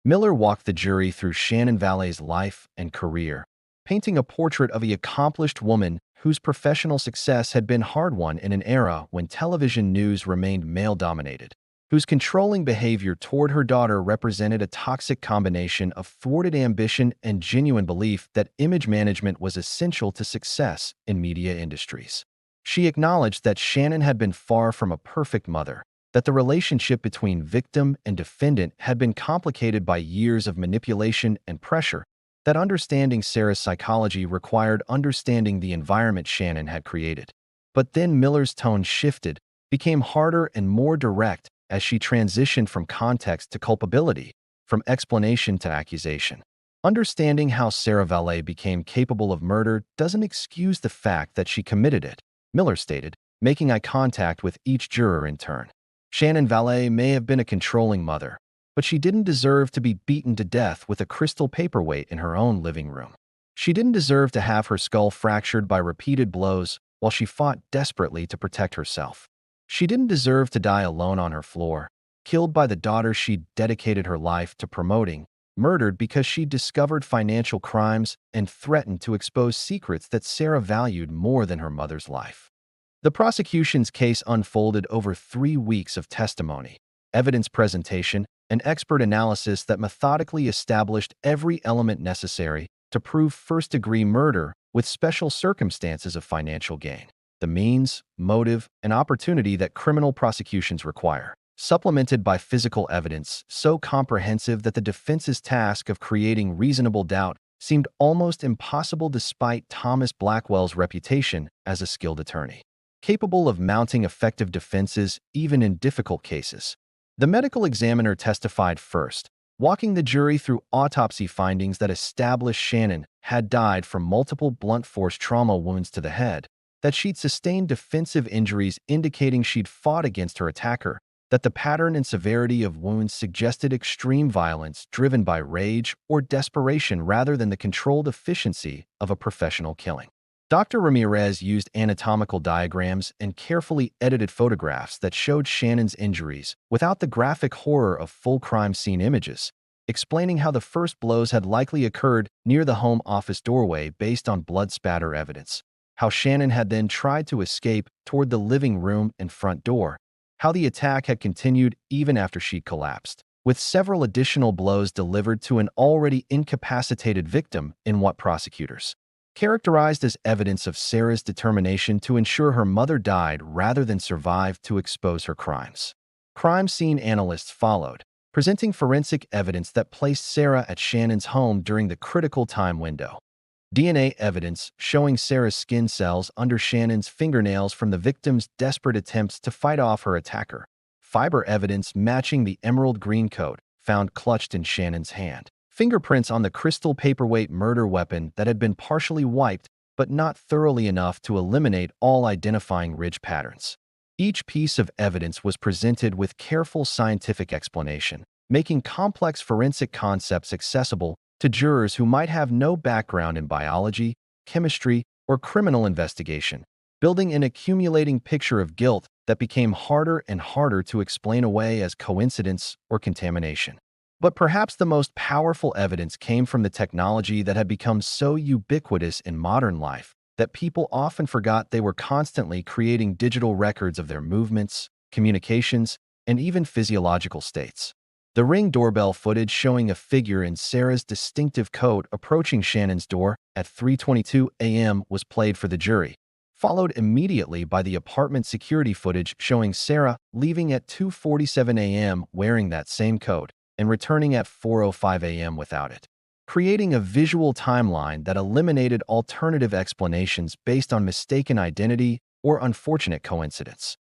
Miller walked the jury through Sarah Valet's life and career, painting a portrait of an accomplished woman whose professional success had been hard-won in an era when television news remained male-dominated, whose controlling behavior toward her daughter represented a toxic combination of thwarted ambition and genuine belief that image management was essential to success in media industries. She acknowledged that Shannon had been far from a perfect mother, that the relationship between victim and defendant had been complicated by years of manipulation and pressure, that understanding Sarah's psychology required understanding the environment Shannon had created. But then Miller's tone shifted, became harder and more direct as she transitioned from context to culpability, from explanation to accusation. "Understanding how Sarah Valet became capable of murder doesn't excuse the fact that she committed it," Miller stated, making eye contact with each juror in turn. "Shannon Valet may have been a controlling mother, but she didn't deserve to be beaten to death with a crystal paperweight in her own living room. She didn't deserve to have her skull fractured by repeated blows while she fought desperately to protect herself. She didn't deserve to die alone on her floor, killed by the daughter she'd dedicated her life to promoting, murdered because she discovered financial crimes and threatened to expose secrets that Sarah valued more than her mother's life." The prosecution's case unfolded over 3 weeks of testimony, evidence presentation, and expert analysis that methodically established every element necessary to prove first-degree murder with special circumstances of financial gain, the means, motive, and opportunity that criminal prosecutions require, supplemented by physical evidence so comprehensive that the defense's task of creating reasonable doubt seemed almost impossible despite Thomas Blackwell's reputation as a skilled attorney, capable of mounting effective defenses even in difficult cases. The medical examiner testified first, walking the jury through autopsy findings that established Shannon had died from multiple blunt force trauma wounds to the head, that she'd sustained defensive injuries indicating she'd fought against her attacker, that the pattern and severity of wounds suggested extreme violence driven by rage or desperation rather than the controlled efficiency of a professional killing. Dr. Ramirez used anatomical diagrams and carefully edited photographs that showed Shannon's injuries without the graphic horror of full crime scene images, explaining how the first blows had likely occurred near the home office doorway based on blood spatter evidence, how Shannon had then tried to escape toward the living room and front door, how the attack had continued even after she collapsed, with several additional blows delivered to an already incapacitated victim in what prosecutors characterized as evidence of Sarah's determination to ensure her mother died rather than survive to expose her crimes. Crime scene analysts followed, presenting forensic evidence that placed Sarah at Shannon's home during the critical time window. DNA evidence showing Sarah's skin cells under Shannon's fingernails from the victim's desperate attempts to fight off her attacker. Fiber evidence matching the emerald green coat found clutched in Shannon's hand. Fingerprints on the crystal paperweight murder weapon that had been partially wiped but not thoroughly enough to eliminate all identifying ridge patterns. Each piece of evidence was presented with careful scientific explanation, making complex forensic concepts accessible to jurors who might have no background in biology, chemistry, or criminal investigation, building an accumulating picture of guilt that became harder and harder to explain away as coincidence or contamination. But perhaps the most powerful evidence came from the technology that had become so ubiquitous in modern life that people often forgot they were constantly creating digital records of their movements, communications, and even physiological states. The Ring doorbell footage showing a figure in Sarah's distinctive coat approaching Shannon's door at 3:22 a.m. was played for the jury, followed immediately by the apartment security footage showing Sarah leaving at 2:47 a.m. wearing that same coat and returning at 4:05 a.m. without it, creating a visual timeline that eliminated alternative explanations based on mistaken identity or unfortunate coincidence.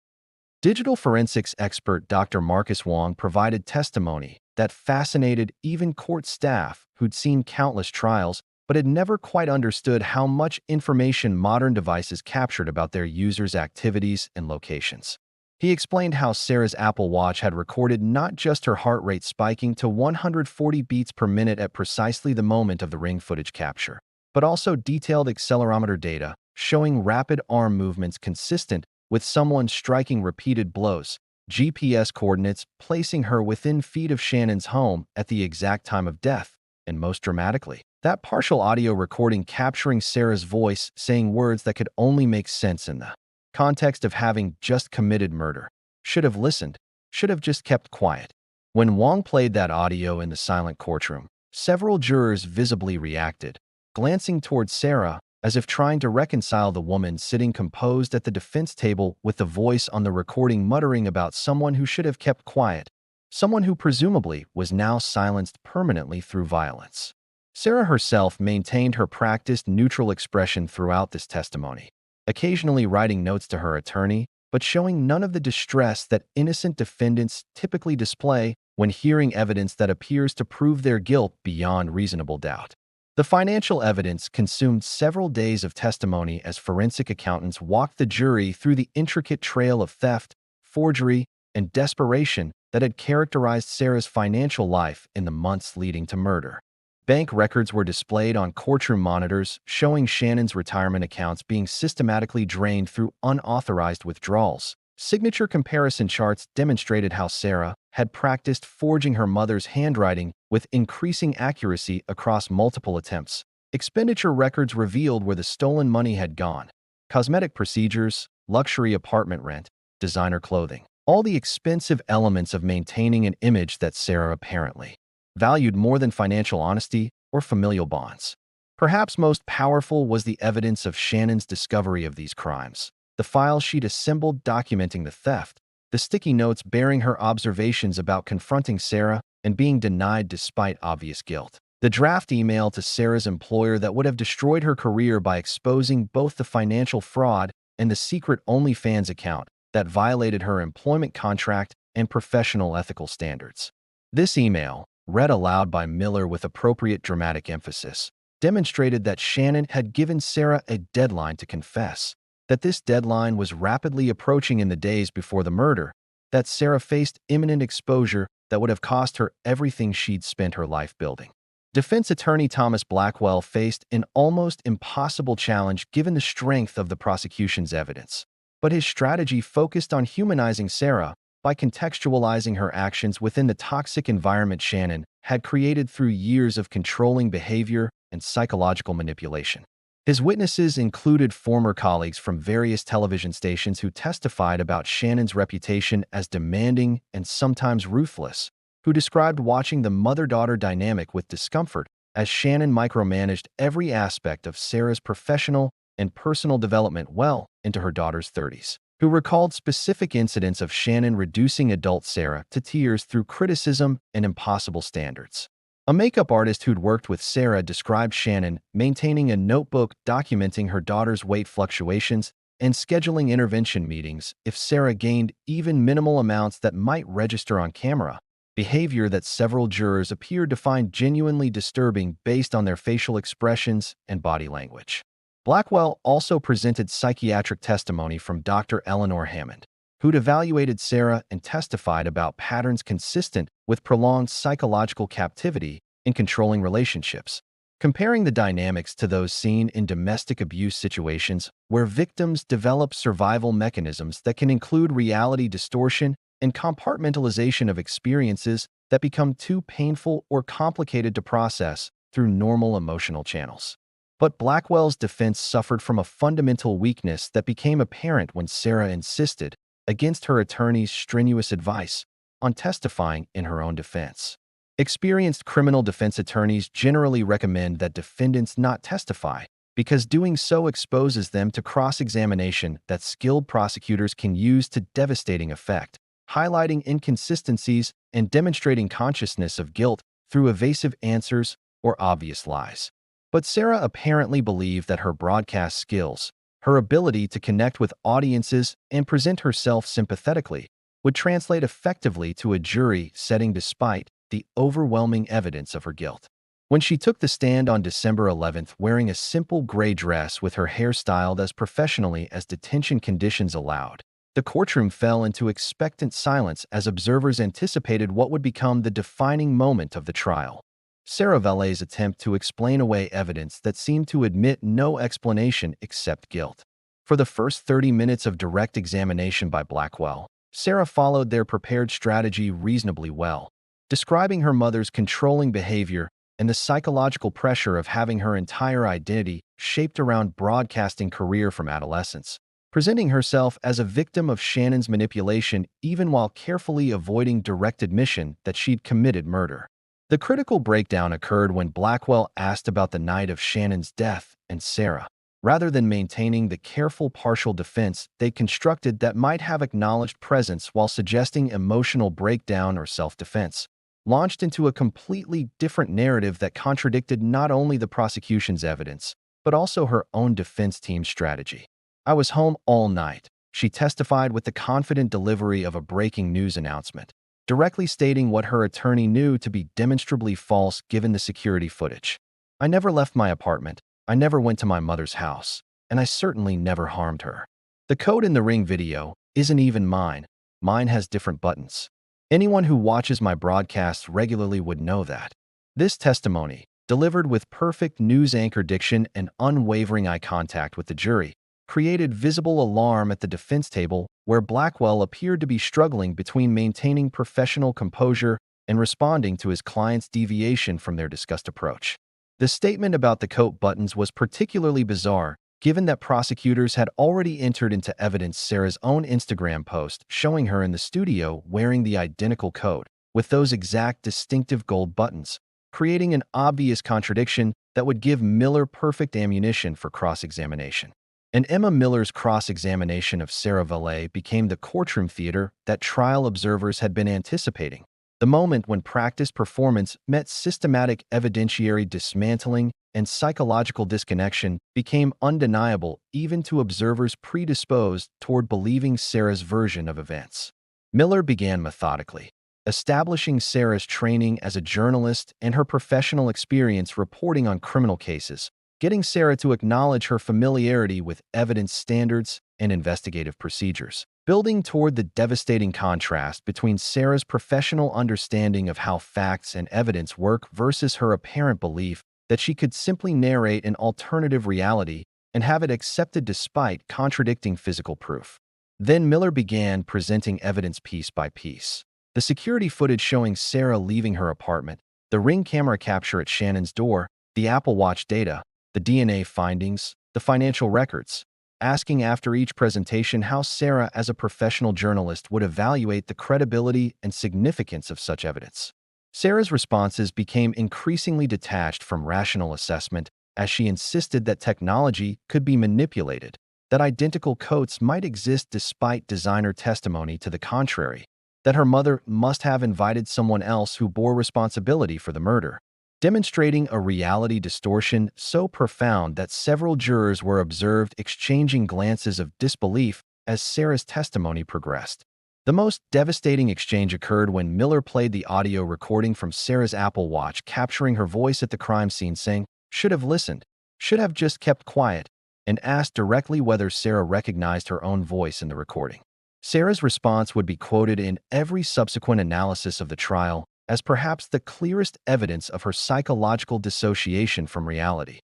Digital forensics expert Dr. Marcus Wong provided testimony that fascinated even court staff who'd seen countless trials but had never quite understood how much information modern devices captured about their users' activities and locations. He explained how Sarah's Apple Watch had recorded not just her heart rate spiking to 140 beats per minute at precisely the moment of the Ring footage capture, but also detailed accelerometer data showing rapid arm movements consistent with someone striking repeated blows, GPS coordinates placing her within feet of Shannon's home at the exact time of death, and most dramatically, that partial audio recording capturing Sarah's voice saying words that could only make sense in the context of having just committed murder. Should have listened, should have just kept quiet. When Wong played that audio in the silent courtroom, several jurors visibly reacted, glancing towards Sarah as if trying to reconcile the woman sitting composed at the defense table with the voice on the recording muttering about someone who should have kept quiet, someone who presumably was now silenced permanently through violence. Sarah herself maintained her practiced neutral expression throughout this testimony, occasionally writing notes to her attorney, but showing none of the distress that innocent defendants typically display when hearing evidence that appears to prove their guilt beyond reasonable doubt. The financial evidence consumed several days of testimony as forensic accountants walked the jury through the intricate trail of theft, forgery, and desperation that had characterized Sarah's financial life in the months leading to murder. Bank records were displayed on courtroom monitors showing Shannon's retirement accounts being systematically drained through unauthorized withdrawals. Signature comparison charts demonstrated how Sarah had practiced forging her mother's handwriting with increasing accuracy across multiple attempts. Expenditure records revealed where the stolen money had gone: cosmetic procedures, luxury apartment rent, designer clothing. All the expensive elements of maintaining an image that Sarah apparently valued more than financial honesty or familial bonds. Perhaps most powerful was the evidence of Shannon's discovery of these crimes. The file sheet assembled documenting the theft, the sticky notes bearing her observations about confronting Sarah and being denied despite obvious guilt, the draft email to Sarah's employer that would have destroyed her career by exposing both the financial fraud and the secret OnlyFans account that violated her employment contract and professional ethical standards. This email, read aloud by Miller with appropriate dramatic emphasis, demonstrated that Shannon had given Sarah a deadline to confess, that this deadline was rapidly approaching in the days before the murder, that Sarah faced imminent exposure that would have cost her everything she'd spent her life building. Defense attorney Thomas Blackwell faced an almost impossible challenge given the strength of the prosecution's evidence, but his strategy focused on humanizing Sarah by contextualizing her actions within the toxic environment Shannon had created through years of controlling behavior and psychological manipulation. His witnesses included former colleagues from various television stations who testified about Shannon's reputation as demanding and sometimes ruthless, who described watching the mother-daughter dynamic with discomfort as Shannon micromanaged every aspect of Sarah's professional and personal development well into her daughter's 30s, who recalled specific incidents of Shannon reducing adult Sarah to tears through criticism and impossible standards. A makeup artist who'd worked with Sarah described Shannon maintaining a notebook documenting her daughter's weight fluctuations and scheduling intervention meetings if Sarah gained even minimal amounts that might register on camera, behavior that several jurors appeared to find genuinely disturbing based on their facial expressions and body language. Blackwell also presented psychiatric testimony from Dr. Eleanor Hammond, who'd evaluated Sarah and testified about patterns consistent with prolonged psychological captivity in controlling relationships. Comparing the dynamics to those seen in domestic abuse situations where victims develop survival mechanisms that can include reality distortion and compartmentalization of experiences that become too painful or complicated to process through normal emotional channels. But Blackwell's defense suffered from a fundamental weakness that became apparent when Sarah insisted, against her attorney's strenuous advice, on testifying in her own defense. Experienced criminal defense attorneys generally recommend that defendants not testify because doing so exposes them to cross-examination that skilled prosecutors can use to devastating effect, highlighting inconsistencies and demonstrating consciousness of guilt through evasive answers or obvious lies. But Sarah apparently believed that her broadcast skills, her ability to connect with audiences and present herself sympathetically, would translate effectively to a jury setting despite the overwhelming evidence of her guilt. When she took the stand on December 11th wearing a simple gray dress with her hair styled as professionally as detention conditions allowed, the courtroom fell into expectant silence as observers anticipated what would become the defining moment of the trial. Sarah Valet's attempt to explain away evidence that seemed to admit no explanation except guilt. For the first 30 minutes of direct examination by Blackwell, Sarah followed their prepared strategy reasonably well, describing her mother's controlling behavior and the psychological pressure of having her entire identity shaped around broadcasting career from adolescence, presenting herself as a victim of Shannon's manipulation even while carefully avoiding direct admission that she'd committed murder. The critical breakdown occurred when Blackwell asked about the night of Shannon's death, and Sarah, rather than maintaining the careful partial defense they constructed that might have acknowledged presence while suggesting emotional breakdown or self-defense, launched into a completely different narrative that contradicted not only the prosecution's evidence, but also her own defense team's strategy. "I was home all night," she testified with the confident delivery of a breaking news announcement, directly stating what her attorney knew to be demonstrably false given the security footage. "I never left my apartment, I never went to my mother's house, and I certainly never harmed her. The code in the Ring video isn't even mine. Mine has different buttons. Anyone who watches my broadcasts regularly would know that." This testimony, delivered with perfect news anchor diction and unwavering eye contact with the jury, created visible alarm at the defense table where Blackwell appeared to be struggling between maintaining professional composure and responding to his client's deviation from their discussed approach. The statement about the coat buttons was particularly bizarre, given that prosecutors had already entered into evidence Sarah's own Instagram post showing her in the studio wearing the identical coat, with those exact distinctive gold buttons, creating an obvious contradiction that would give Miller perfect ammunition for cross-examination. And Emma Miller's cross-examination of Sarah Valet became the courtroom theater that trial observers had been anticipating. The moment when practiced performance met systematic evidentiary dismantling and psychological disconnection became undeniable even to observers predisposed toward believing Sarah's version of events. Miller began methodically, establishing Sarah's training as a journalist and her professional experience reporting on criminal cases, getting Sarah to acknowledge her familiarity with evidence standards and investigative procedures, building toward the devastating contrast between Sarah's professional understanding of how facts and evidence work versus her apparent belief that she could simply narrate an alternative reality and have it accepted despite contradicting physical proof. Then Miller began presenting evidence piece by piece. The security footage showing Sarah leaving her apartment, the Ring camera capture at Shannon's door, the Apple Watch data, the DNA findings, the financial records, asking after each presentation how Sarah as a professional journalist would evaluate the credibility and significance of such evidence. Sarah's responses became increasingly detached from rational assessment as she insisted that technology could be manipulated, that identical coats might exist despite designer testimony to the contrary, that her mother must have invited someone else who bore responsibility for the murder, demonstrating a reality distortion so profound that several jurors were observed exchanging glances of disbelief as Sarah's testimony progressed. The most devastating exchange occurred when Miller played the audio recording from Sarah's Apple Watch capturing her voice at the crime scene saying, "Should have listened, should have just kept quiet," and asked directly whether Sarah recognized her own voice in the recording. Sarah's response would be quoted in every subsequent analysis of the trial as perhaps the clearest evidence of her psychological dissociation from reality.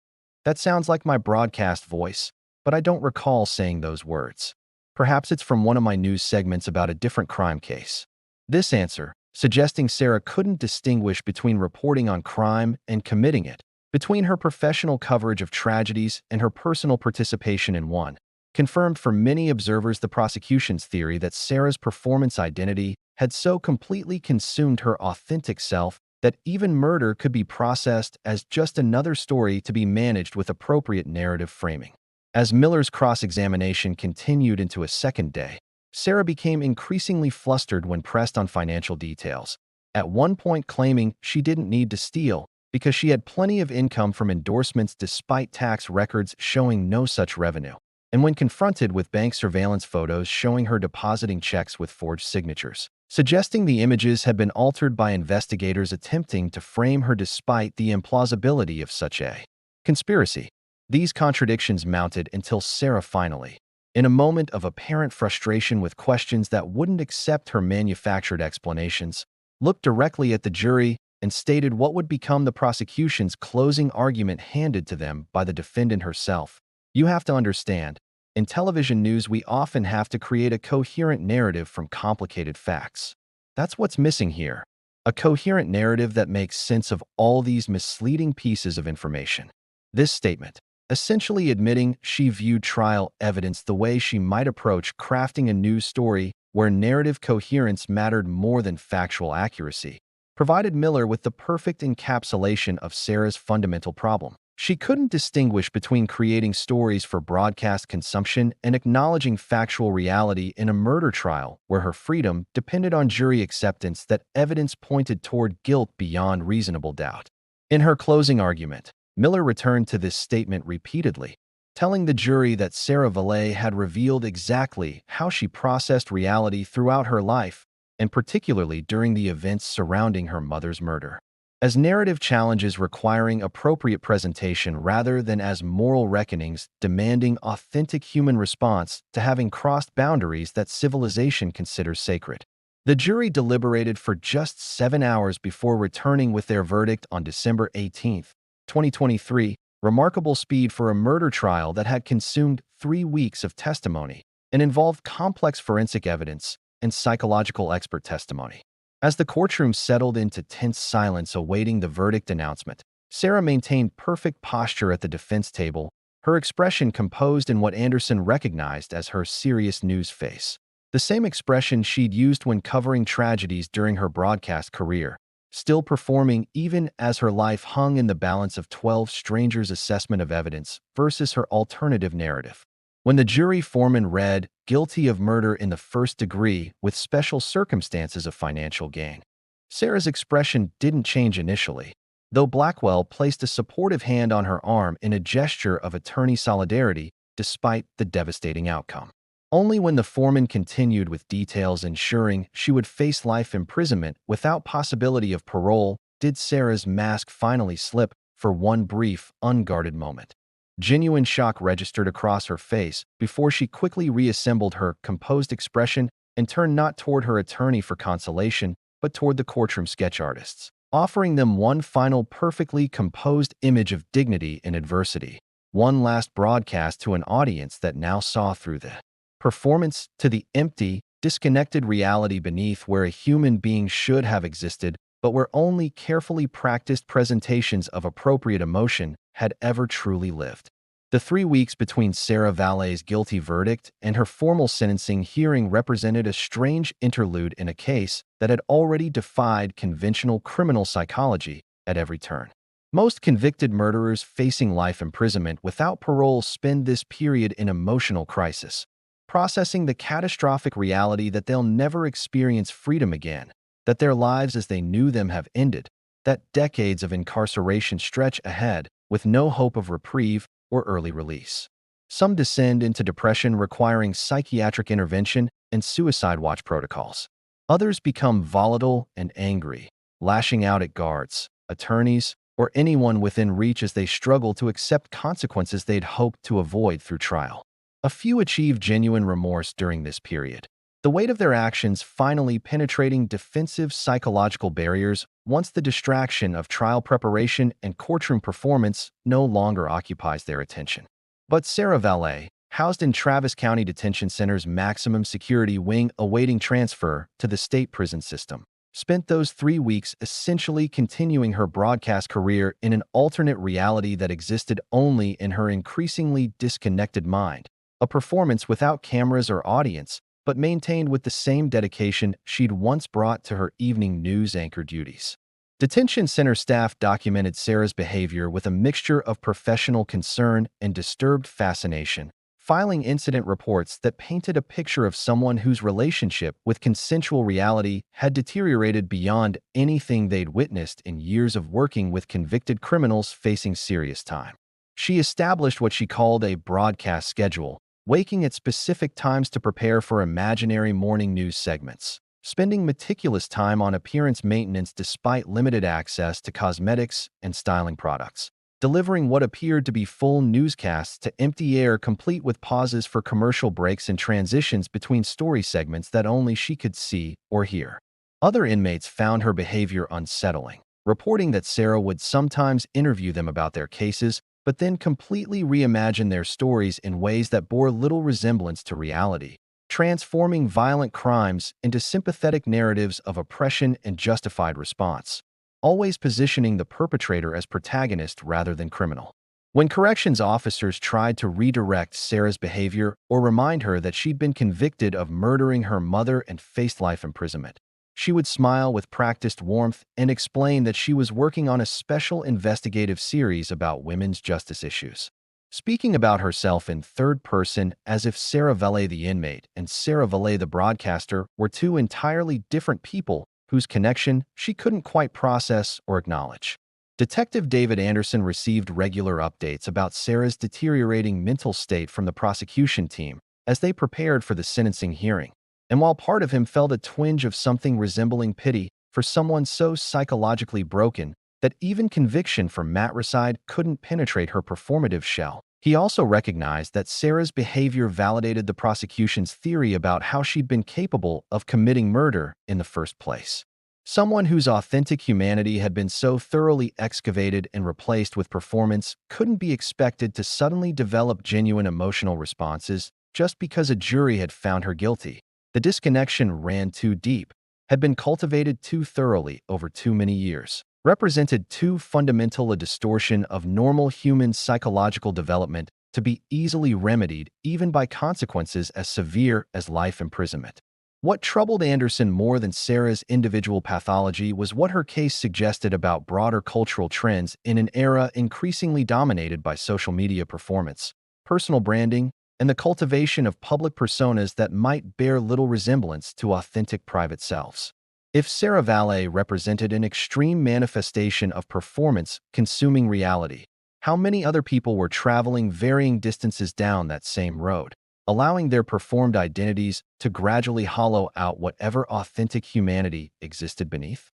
That sounds like my broadcast voice, but I don't recall saying those words. Perhaps it's from one of my news segments about a different crime case. This answer, suggesting Sarah couldn't distinguish between reporting on crime and committing it, between her professional coverage of tragedies and her personal participation in one, confirmed for many observers the prosecution's theory that Sarah's performance identity had so completely consumed her authentic self that even murder could be processed as just another story to be managed with appropriate narrative framing. As Miller's cross-examination continued into a second day, Sarah became increasingly flustered when pressed on financial details, at one point claiming she didn't need to steal because she had plenty of income from endorsements despite tax records showing no such revenue. And when confronted with bank surveillance photos showing her depositing checks with forged signatures, suggesting the images had been altered by investigators attempting to frame her despite the implausibility of such a conspiracy. These contradictions mounted until Sarah finally, in a moment of apparent frustration with questions that wouldn't accept her manufactured explanations, looked directly at the jury and stated what would become the prosecution's closing argument handed to them by the defendant herself. You have to understand, in television news we often have to create a coherent narrative from complicated facts. That's what's missing here. A coherent narrative that makes sense of all these misleading pieces of information. This statement, essentially admitting she viewed trial evidence the way she might approach crafting a news story where narrative coherence mattered more than factual accuracy, provided Miller with the perfect encapsulation of Sarah's fundamental problem. She couldn't distinguish between creating stories for broadcast consumption and acknowledging factual reality in a murder trial where her freedom depended on jury acceptance that evidence pointed toward guilt beyond reasonable doubt. In her closing argument, Miller returned to this statement repeatedly, telling the jury that Sarah Valet had revealed exactly how she processed reality throughout her life, and particularly during the events surrounding her mother's murder, as narrative challenges requiring appropriate presentation rather than as moral reckonings demanding authentic human response to having crossed boundaries that civilization considers sacred. The jury deliberated for just 7 hours before returning with their verdict on December 18, 2023, remarkable speed for a murder trial that had consumed 3 weeks of testimony and involved complex forensic evidence and psychological expert testimony. As the courtroom settled into tense silence awaiting the verdict announcement, Sarah maintained perfect posture at the defense table, her expression composed in what Anderson recognized as her serious news face. The same expression she'd used when covering tragedies during her broadcast career, still performing even as her life hung in the balance of 12 strangers' assessment of evidence versus her alternative narrative. When the jury foreman read, "Guilty of murder in the first degree with special circumstances of financial gain," Sarah's expression didn't change initially, though Blackwell placed a supportive hand on her arm in a gesture of attorney solidarity despite the devastating outcome. Only when the foreman continued with details ensuring she would face life imprisonment without possibility of parole did Sarah's mask finally slip for one brief, unguarded moment. Genuine shock registered across her face before she quickly reassembled her composed expression and turned not toward her attorney for consolation, but toward the courtroom sketch artists, offering them one final perfectly composed image of dignity in adversity, one last broadcast to an audience that now saw through the performance to the empty, disconnected reality beneath where a human being should have existed, but where only carefully practiced presentations of appropriate emotion had ever truly lived. The 3 weeks between Sarah Valet's guilty verdict and her formal sentencing hearing represented a strange interlude in a case that had already defied conventional criminal psychology at every turn. Most convicted murderers facing life imprisonment without parole spend this period in emotional crisis, processing the catastrophic reality that they'll never experience freedom again, that their lives as they knew them have ended, that decades of incarceration stretch ahead with no hope of reprieve or early release. Some descend into depression requiring psychiatric intervention and suicide watch protocols. Others become volatile and angry, lashing out at guards, attorneys, or anyone within reach as they struggle to accept consequences they'd hoped to avoid through trial. A few achieve genuine remorse during this period, The weight of their actions finally penetrating defensive psychological barriers once the distraction of trial preparation and courtroom performance no longer occupies their attention. But Sarah Valet, housed in Travis County Detention Center's maximum security wing awaiting transfer to the state prison system, spent those 3 weeks essentially continuing her broadcast career in an alternate reality that existed only in her increasingly disconnected mind, a performance without cameras or audience, but maintained with the same dedication she'd once brought to her evening news anchor duties. Detention center staff documented Sarah's behavior with a mixture of professional concern and disturbed fascination, filing incident reports that painted a picture of someone whose relationship with consensual reality had deteriorated beyond anything they'd witnessed in years of working with convicted criminals facing serious time. She established what she called a broadcast schedule, waking at specific times to prepare for imaginary morning news segments, spending meticulous time on appearance maintenance despite limited access to cosmetics and styling products, delivering what appeared to be full newscasts to empty air complete with pauses for commercial breaks and transitions between story segments that only she could see or hear. Other inmates found her behavior unsettling, reporting that Sarah would sometimes interview them about their cases, but then completely reimagine their stories in ways that bore little resemblance to reality, transforming violent crimes into sympathetic narratives of oppression and justified response, always positioning the perpetrator as protagonist rather than criminal. When corrections officers tried to redirect Sarah's behavior or remind her that she'd been convicted of murdering her mother and faced life imprisonment, she would smile with practiced warmth and explain that she was working on a special investigative series about women's justice issues. Speaking about herself in third person as if Sarah Valet the inmate and Sarah Valet the broadcaster were two entirely different people whose connection she couldn't quite process or acknowledge. Detective David Anderson received regular updates about Sarah's deteriorating mental state from the prosecution team as they prepared for the sentencing hearing, and while part of him felt a twinge of something resembling pity for someone so psychologically broken that even conviction for matricide couldn't penetrate her performative shell, he also recognized that Sarah's behavior validated the prosecution's theory about how she'd been capable of committing murder in the first place. Someone whose authentic humanity had been so thoroughly excavated and replaced with performance couldn't be expected to suddenly develop genuine emotional responses just because a jury had found her guilty. The disconnection ran too deep, had been cultivated too thoroughly over too many years, represented too fundamental a distortion of normal human psychological development to be easily remedied even by consequences as severe as life imprisonment. What troubled Anderson more than Sarah's individual pathology was what her case suggested about broader cultural trends in an era increasingly dominated by social media performance, personal branding, and the cultivation of public personas that might bear little resemblance to authentic private selves. If Sarah Valet represented an extreme manifestation of performance-consuming reality, how many other people were traveling varying distances down that same road, allowing their performed identities to gradually hollow out whatever authentic humanity existed beneath?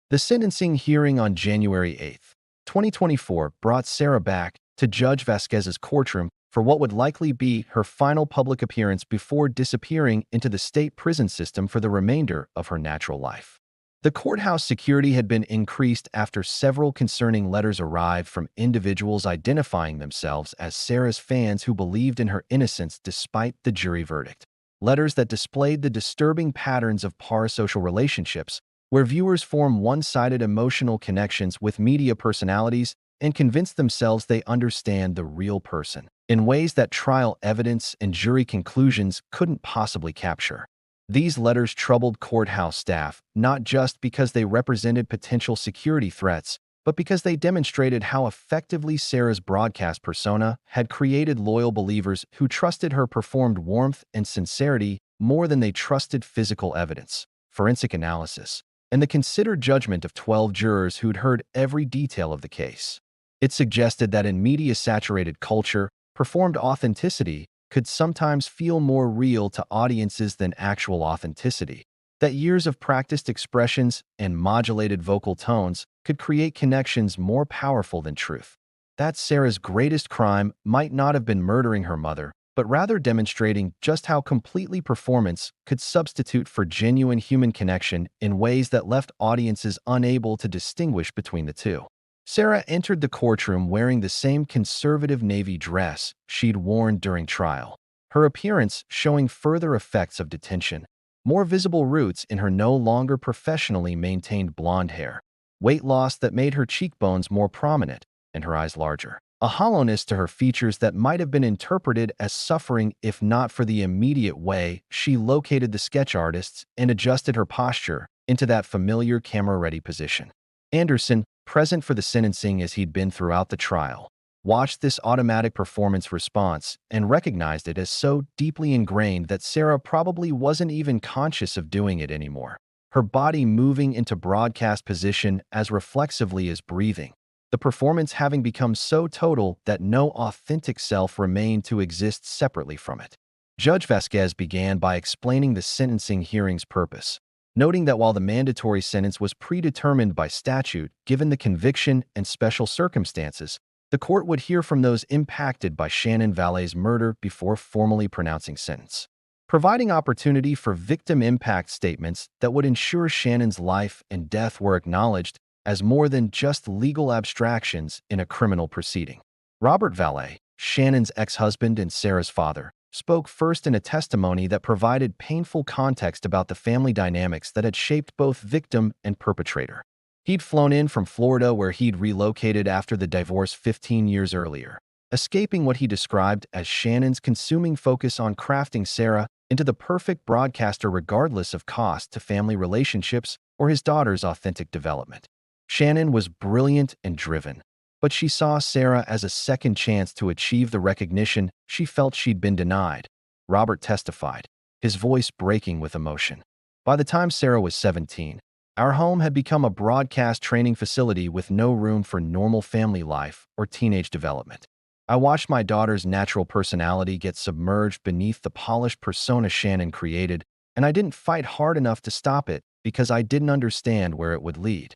The sentencing hearing on January 8, 2024, brought Sarah back to Judge Vasquez's courtroom for what would likely be her final public appearance before disappearing into the state prison system for the remainder of her natural life. The courthouse security had been increased after several concerning letters arrived from individuals identifying themselves as Sarah's fans who believed in her innocence despite the jury verdict. Letters that displayed the disturbing patterns of parasocial relationships, where viewers form one-sided emotional connections with media personalities and convince themselves they understand the real person in ways that trial evidence and jury conclusions couldn't possibly capture. These letters troubled courthouse staff not just because they represented potential security threats, but because they demonstrated how effectively Sarah's broadcast persona had created loyal believers who trusted her performed warmth and sincerity more than they trusted physical evidence, forensic analysis, and the considered judgment of 12 jurors who'd heard every detail of the case. It suggested that in media-saturated culture, performed authenticity could sometimes feel more real to audiences than actual authenticity, that years of practiced expressions and modulated vocal tones could create connections more powerful than truth, that Sarah's greatest crime might not have been murdering her mother, but rather demonstrating just how completely performance could substitute for genuine human connection in ways that left audiences unable to distinguish between the two. Sarah entered the courtroom wearing the same conservative navy dress she'd worn during trial, her appearance showing further effects of detention, more visible roots in her no longer professionally maintained blonde hair, weight loss that made her cheekbones more prominent and her eyes larger, a hollowness to her features that might have been interpreted as suffering if not for the immediate way she located the sketch artists and adjusted her posture into that familiar camera-ready position. Anderson, present for the sentencing as he'd been throughout the trial, watched this automatic performance response and recognized it as so deeply ingrained that Sarah probably wasn't even conscious of doing it anymore, her body moving into broadcast position as reflexively as breathing, the performance having become so total that no authentic self remained to exist separately from it. Judge Vasquez began by explaining the sentencing hearing's purpose, noting that while the mandatory sentence was predetermined by statute given the conviction and special circumstances, the court would hear from those impacted by Sarah Valet's murder before formally pronouncing sentence, providing opportunity for victim impact statements that would ensure Shannon's life and death were acknowledged as more than just legal abstractions in a criminal proceeding. Robert Valet, Shannon's ex-husband and Sarah's father, spoke first in a testimony that provided painful context about the family dynamics that had shaped both victim and perpetrator. He'd flown in from Florida where he'd relocated after the divorce 15 years earlier, escaping what he described as Shannon's consuming focus on crafting Sarah into the perfect broadcaster regardless of cost to family relationships or his daughter's authentic development. Shannon was brilliant and driven, but she saw Sarah as a second chance to achieve the recognition she felt she'd been denied, Robert testified, his voice breaking with emotion. By the time Sarah was 17, our home had become a broadcast training facility with no room for normal family life or teenage development. I watched my daughter's natural personality get submerged beneath the polished persona Shannon created, and I didn't fight hard enough to stop it because I didn't understand where it would lead.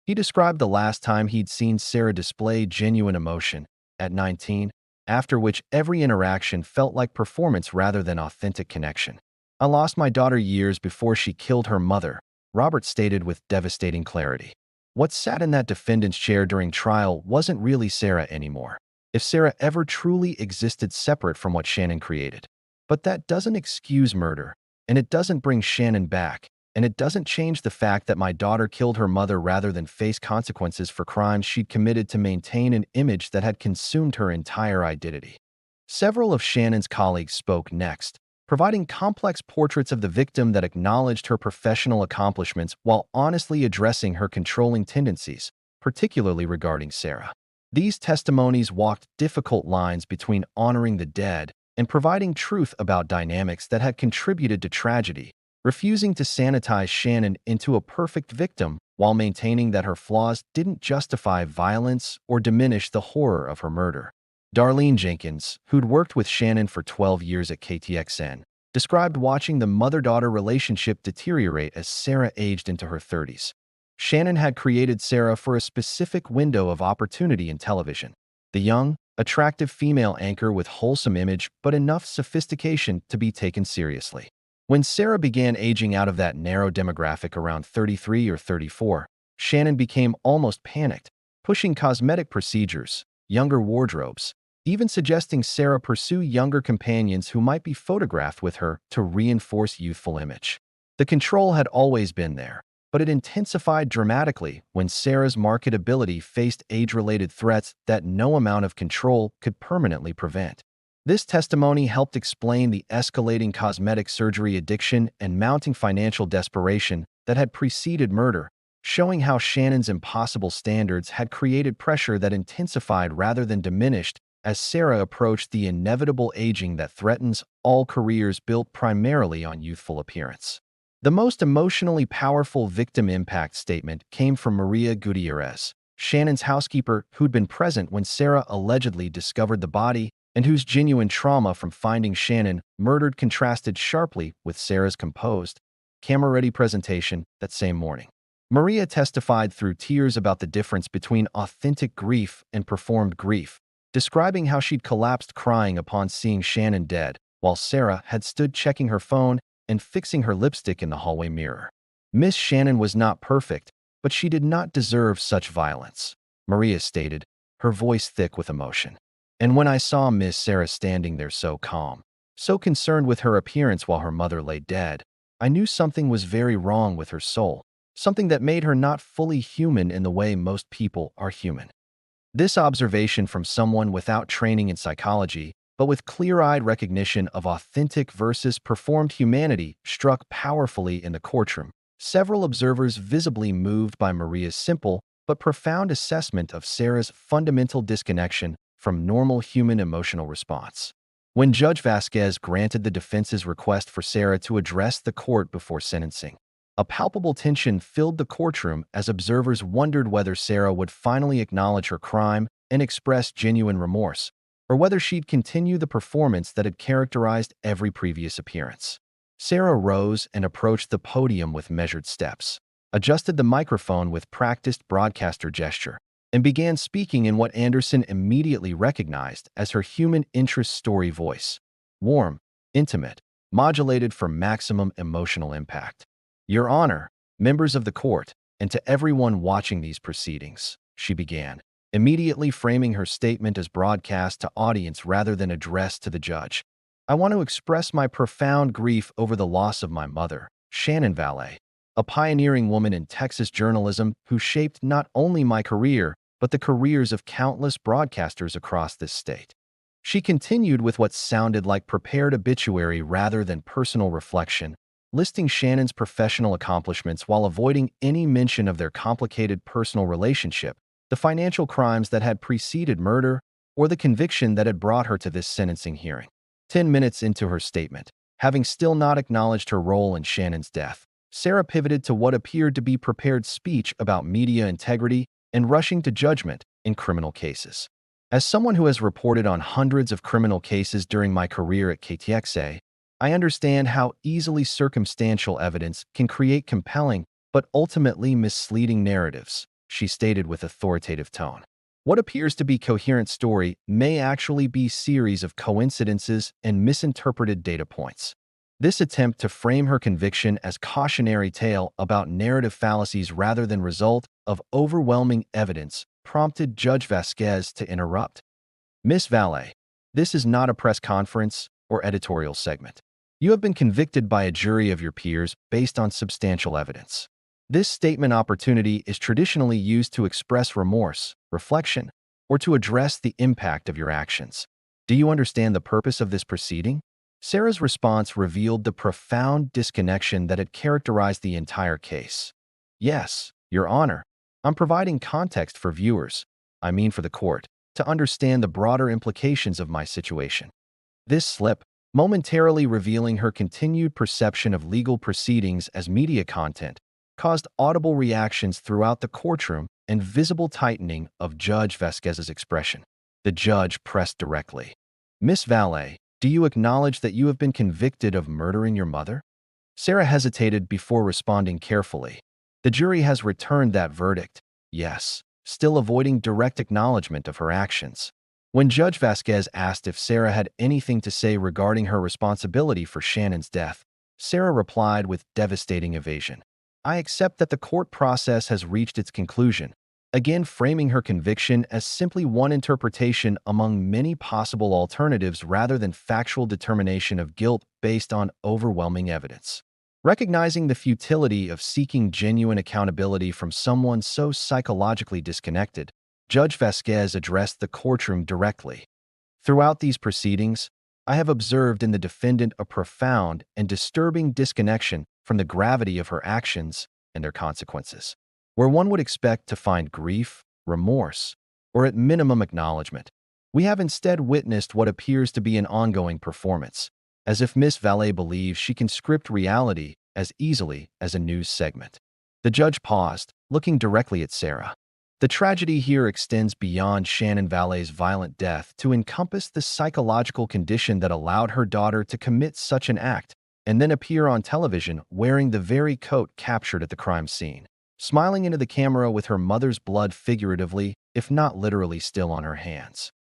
He described the last time he'd seen Sarah display genuine emotion, at 19, after which every interaction felt like performance rather than authentic connection. I lost my daughter years before she killed her mother, Robert stated with devastating clarity. What sat in that defendant's chair during trial wasn't really Sarah anymore, if Sarah ever truly existed separate from what Shannon created. But that doesn't excuse murder, and it doesn't bring Shannon back, and it doesn't change the fact that my daughter killed her mother rather than face consequences for crimes she'd committed to maintain an image that had consumed her entire identity. Several of Shannon's colleagues spoke next, providing complex portraits of the victim that acknowledged her professional accomplishments while honestly addressing her controlling tendencies, particularly regarding Sarah. These testimonies walked difficult lines between honoring the dead and providing truth about dynamics that had contributed to tragedy, refusing to sanitize Shannon into a perfect victim while maintaining that her flaws didn't justify violence or diminish the horror of her murder. Darlene Jenkins, who'd worked with Shannon for 12 years at KTXN, described watching the mother-daughter relationship deteriorate as Sarah aged into her 30s. Shannon had created Sarah for a specific window of opportunity in television. The young, attractive female anchor with wholesome image but enough sophistication to be taken seriously. When Sarah began aging out of that narrow demographic around 33 or 34, Shannon became almost panicked, pushing cosmetic procedures, younger wardrobes, even suggesting Sarah pursue younger companions who might be photographed with her to reinforce youthful image. The control had always been there, but it intensified dramatically when Sarah's marketability faced age-related threats that no amount of control could permanently prevent. This testimony helped explain the escalating cosmetic surgery addiction and mounting financial desperation that had preceded murder, showing how Shannon's impossible standards had created pressure that intensified rather than diminished as Sarah approached the inevitable aging that threatens all careers built primarily on youthful appearance. The most emotionally powerful victim impact statement came from Maria Gutierrez, Shannon's housekeeper who'd been present when Sarah allegedly discovered the body and whose genuine trauma from finding Shannon murdered contrasted sharply with Sarah's composed, camera-ready presentation that same morning. Maria testified through tears about the difference between authentic grief and performed grief, describing how she'd collapsed crying upon seeing Shannon dead, while Sarah had stood checking her phone and fixing her lipstick in the hallway mirror. Miss Shannon was not perfect, but she did not deserve such violence, Maria stated, her voice thick with emotion. And when I saw Miss Sarah standing there so calm, so concerned with her appearance while her mother lay dead, I knew something was very wrong with her soul, something that made her not fully human in the way most people are human. This observation from someone without training in psychology, but with clear-eyed recognition of authentic versus performed humanity, struck powerfully in the courtroom. Several observers visibly moved by Maria's simple but profound assessment of Sarah's fundamental disconnection from normal human emotional response. When Judge Vasquez granted the defense's request for Sarah to address the court before sentencing, a palpable tension filled the courtroom as observers wondered whether Sarah would finally acknowledge her crime and express genuine remorse, or whether she'd continue the performance that had characterized every previous appearance. Sarah rose and approached the podium with measured steps, adjusted the microphone with practiced broadcaster gesture, and began speaking in what Anderson immediately recognized as her human interest story voice: warm, intimate, modulated for maximum emotional impact. Your Honor, members of the court, and to everyone watching these proceedings, she began, immediately framing her statement as broadcast to audience rather than addressed to the judge. I want to express my profound grief over the loss of my mother, Shannon Valet, a pioneering woman in Texas journalism who shaped not only my career, but the careers of countless broadcasters across this state. She continued with what sounded like prepared obituary rather than personal reflection, listing Shannon's professional accomplishments while avoiding any mention of their complicated personal relationship, the financial crimes that had preceded murder, or the conviction that had brought her to this sentencing hearing. 10 minutes into her statement, having still not acknowledged her role in Shannon's death, Sarah pivoted to what appeared to be prepared speech about media integrity and rushing to judgment in criminal cases. As someone who has reported on hundreds of criminal cases during my career at KTXA, I understand how easily circumstantial evidence can create compelling but ultimately misleading narratives, she stated with authoritative tone. What appears to be a coherent story may actually be a series of coincidences and misinterpreted data points. This attempt to frame her conviction as cautionary tale about narrative fallacies rather than result of overwhelming evidence prompted Judge Vasquez to interrupt. Miss Valet, this is not a press conference or editorial segment. You have been convicted by a jury of your peers based on substantial evidence. This statement opportunity is traditionally used to express remorse, reflection, or to address the impact of your actions. Do you understand the purpose of this proceeding? Sarah's response revealed the profound disconnection that had characterized the entire case. Yes, Your Honor, I'm providing context for viewers, I mean for the court, to understand the broader implications of my situation. This slip, momentarily revealing her continued perception of legal proceedings as media content, caused audible reactions throughout the courtroom and visible tightening of Judge Vasquez's expression. The judge pressed directly. Miss Valet, do you acknowledge that you have been convicted of murdering your mother? Sarah hesitated before responding carefully. The jury has returned that verdict, yes, still avoiding direct acknowledgement of her actions. When Judge Vasquez asked if Sarah had anything to say regarding her responsibility for Shannon's death, Sarah replied with devastating evasion. I accept that the court process has reached its conclusion, again framing her conviction as simply one interpretation among many possible alternatives rather than factual determination of guilt based on overwhelming evidence. Recognizing the futility of seeking genuine accountability from someone so psychologically disconnected, Judge Vasquez addressed the courtroom directly. Throughout these proceedings, I have observed in the defendant a profound and disturbing disconnection from the gravity of her actions and their consequences. Where one would expect to find grief, remorse, or at minimum acknowledgement, we have instead witnessed what appears to be an ongoing performance, as if Miss Valet believes she can script reality as easily as a news segment. The judge paused, looking directly at Sarah. The tragedy here extends beyond Shannon Valet's violent death to encompass the psychological condition that allowed her daughter to commit such an act and then appear on television wearing the very coat captured at the crime scene, smiling into the camera with her mother's blood figuratively, if not literally, still on her hands.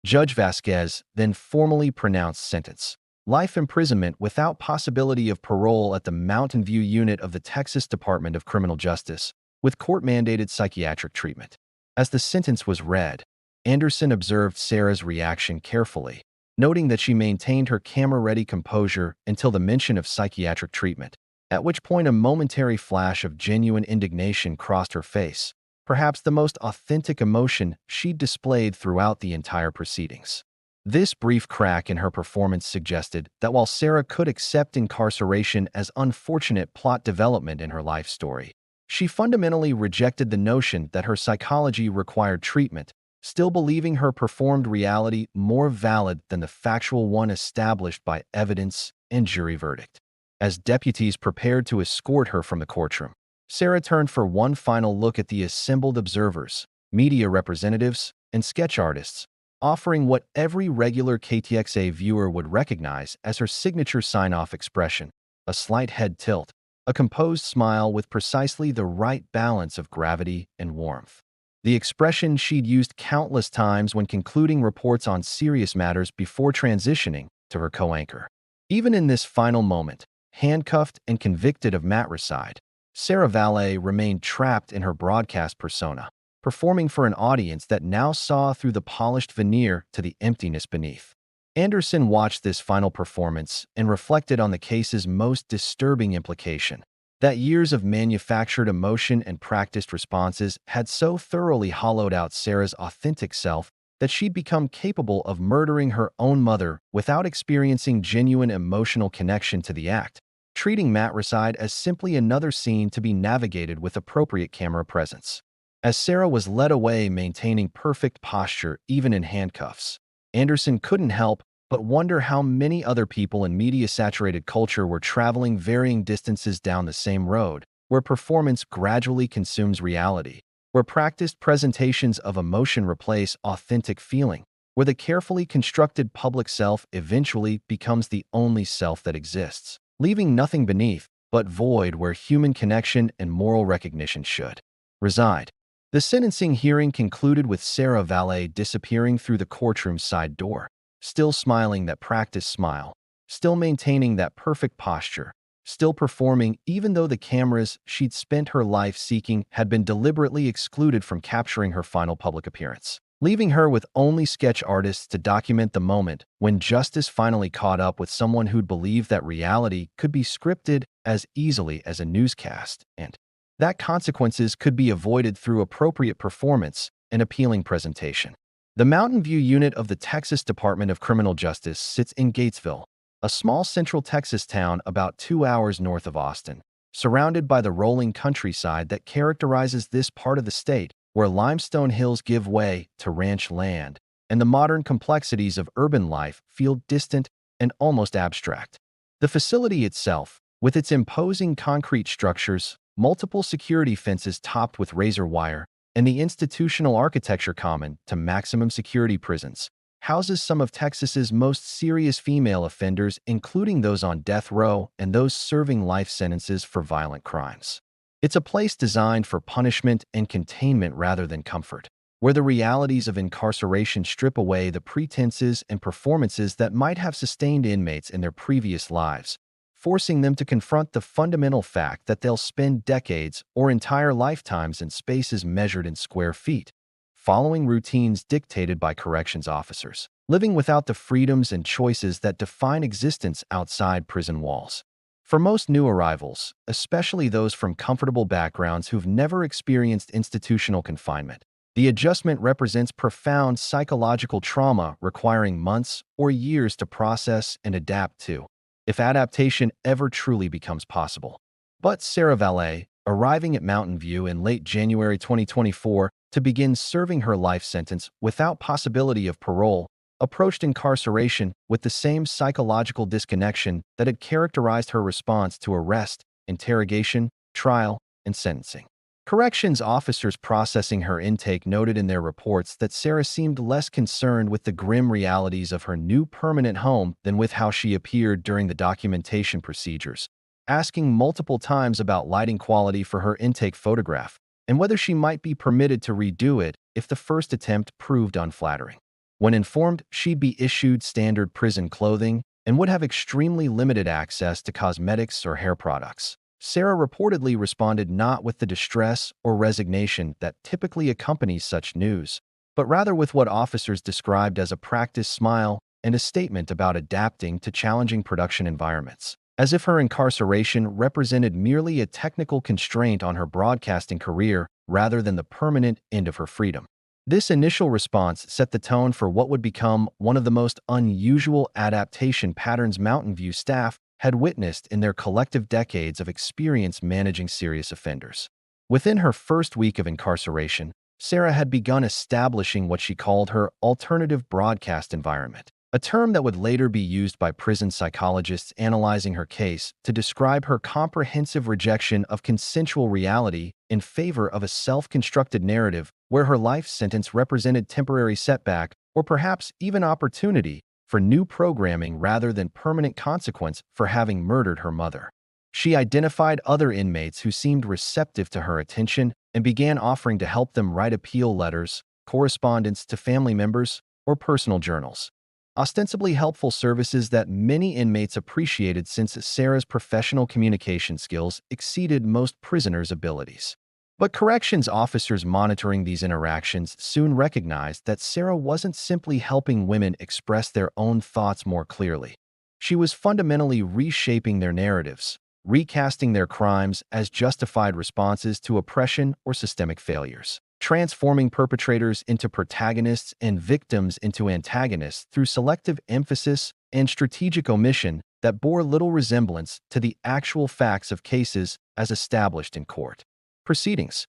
Judge Vasquez then formally pronounced sentence: life imprisonment without possibility of parole at the Mountain View unit of the Texas Department of Criminal Justice, with court-mandated psychiatric treatment. As the sentence was read, Anderson observed Sarah's reaction carefully, noting that she maintained her camera-ready composure until the mention of psychiatric treatment, at which point a momentary flash of genuine indignation crossed her face, perhaps the most authentic emotion she'd displayed throughout the entire proceedings. This brief crack in her performance suggested that while Sarah could accept incarceration as unfortunate plot development in her life story, she fundamentally rejected the notion that her psychology required treatment, still believing her performed reality more valid than the factual one established by evidence and jury verdict. As deputies prepared to escort her from the courtroom, Sarah turned for one final look at the assembled observers, media representatives, and sketch artists, offering what every regular KTXA viewer would recognize as her signature sign-off expression: a slight head tilt, a composed smile with precisely the right balance of gravity and warmth. The expression she'd used countless times when concluding reports on serious matters before transitioning to her co-anchor. Even in this final moment, handcuffed and convicted of matricide, Sarah Valet remained trapped in her broadcast persona, performing for an audience that now saw through the polished veneer to the emptiness beneath. Anderson watched this final performance and reflected on the case's most disturbing implication: that years of manufactured emotion and practiced responses had so thoroughly hollowed out Sarah's authentic self that she'd become capable of murdering her own mother without experiencing genuine emotional connection to the act, treating matricide as simply another scene to be navigated with appropriate camera presence. As Sarah was led away maintaining perfect posture even in handcuffs, Anderson couldn't help but wonder how many other people in media-saturated culture were traveling varying distances down the same road, where performance gradually consumes reality, where practiced presentations of emotion replace authentic feeling, where the carefully constructed public self eventually becomes the only self that exists, leaving nothing beneath but void where human connection and moral recognition should reside. The sentencing hearing concluded with Sarah Valet disappearing through the courtroom's side door, still smiling that practiced smile, still maintaining that perfect posture, still performing even though the cameras she'd spent her life seeking had been deliberately excluded from capturing her final public appearance, leaving her with only sketch artists to document the moment when justice finally caught up with someone who'd believed that reality could be scripted as easily as a newscast, and that consequences could be avoided through appropriate performance and appealing presentation. The Mountain View unit of the Texas Department of Criminal Justice sits in Gatesville, a small central Texas town about 2 hours north of Austin, surrounded by the rolling countryside that characterizes this part of the state, where limestone hills give way to ranch land, and the modern complexities of urban life feel distant and almost abstract. The facility itself, with its imposing concrete structures, multiple security fences topped with razor wire, and the institutional architecture common to maximum security prisons, houses some of Texas's most serious female offenders, including those on death row and those serving life sentences for violent crimes. It's a place designed for punishment and containment rather than comfort, where the realities of incarceration strip away the pretenses and performances that might have sustained inmates in their previous lives, forcing them to confront the fundamental fact that they'll spend decades or entire lifetimes in spaces measured in square feet, following routines dictated by corrections officers, living without the freedoms and choices that define existence outside prison walls. For most new arrivals, especially those from comfortable backgrounds who've never experienced institutional confinement, the adjustment represents profound psychological trauma requiring months or years to process and adapt to, if adaptation ever truly becomes possible. But Sarah Valet, arriving at Mountain View in late January 2024 to begin serving her life sentence without possibility of parole, approached incarceration with the same psychological disconnection that had characterized her response to arrest, interrogation, trial, and sentencing. Corrections officers processing her intake noted in their reports that Sarah seemed less concerned with the grim realities of her new permanent home than with how she appeared during the documentation procedures, asking multiple times about lighting quality for her intake photograph and whether she might be permitted to redo it if the first attempt proved unflattering. When informed, she'd be issued standard prison clothing and would have extremely limited access to cosmetics or hair products. Sarah reportedly responded not with the distress or resignation that typically accompanies such news, but rather with what officers described as a practiced smile and a statement about adapting to challenging production environments, as if her incarceration represented merely a technical constraint on her broadcasting career rather than the permanent end of her freedom. This initial response set the tone for what would become one of the most unusual adaptation patterns Mountain View staff had witnessed in their collective decades of experience managing serious offenders. Within her first week of incarceration, Sarah had begun establishing what she called her alternative broadcast environment, a term that would later be used by prison psychologists analyzing her case to describe her comprehensive rejection of consensual reality in favor of a self-constructed narrative where her life sentence represented temporary setback or perhaps even opportunity for new programming rather than permanent consequence for having murdered her mother. She identified other inmates who seemed receptive to her attention and began offering to help them write appeal letters, correspondence to family members, or personal journals. Ostensibly helpful services that many inmates appreciated since Sarah's professional communication skills exceeded most prisoners' abilities. But corrections officers monitoring these interactions soon recognized that Sarah wasn't simply helping women express their own thoughts more clearly. She was fundamentally reshaping their narratives, recasting their crimes as justified responses to oppression or systemic failures, transforming perpetrators into protagonists and victims into antagonists through selective emphasis and strategic omission that bore little resemblance to the actual facts of cases as established in court proceedings.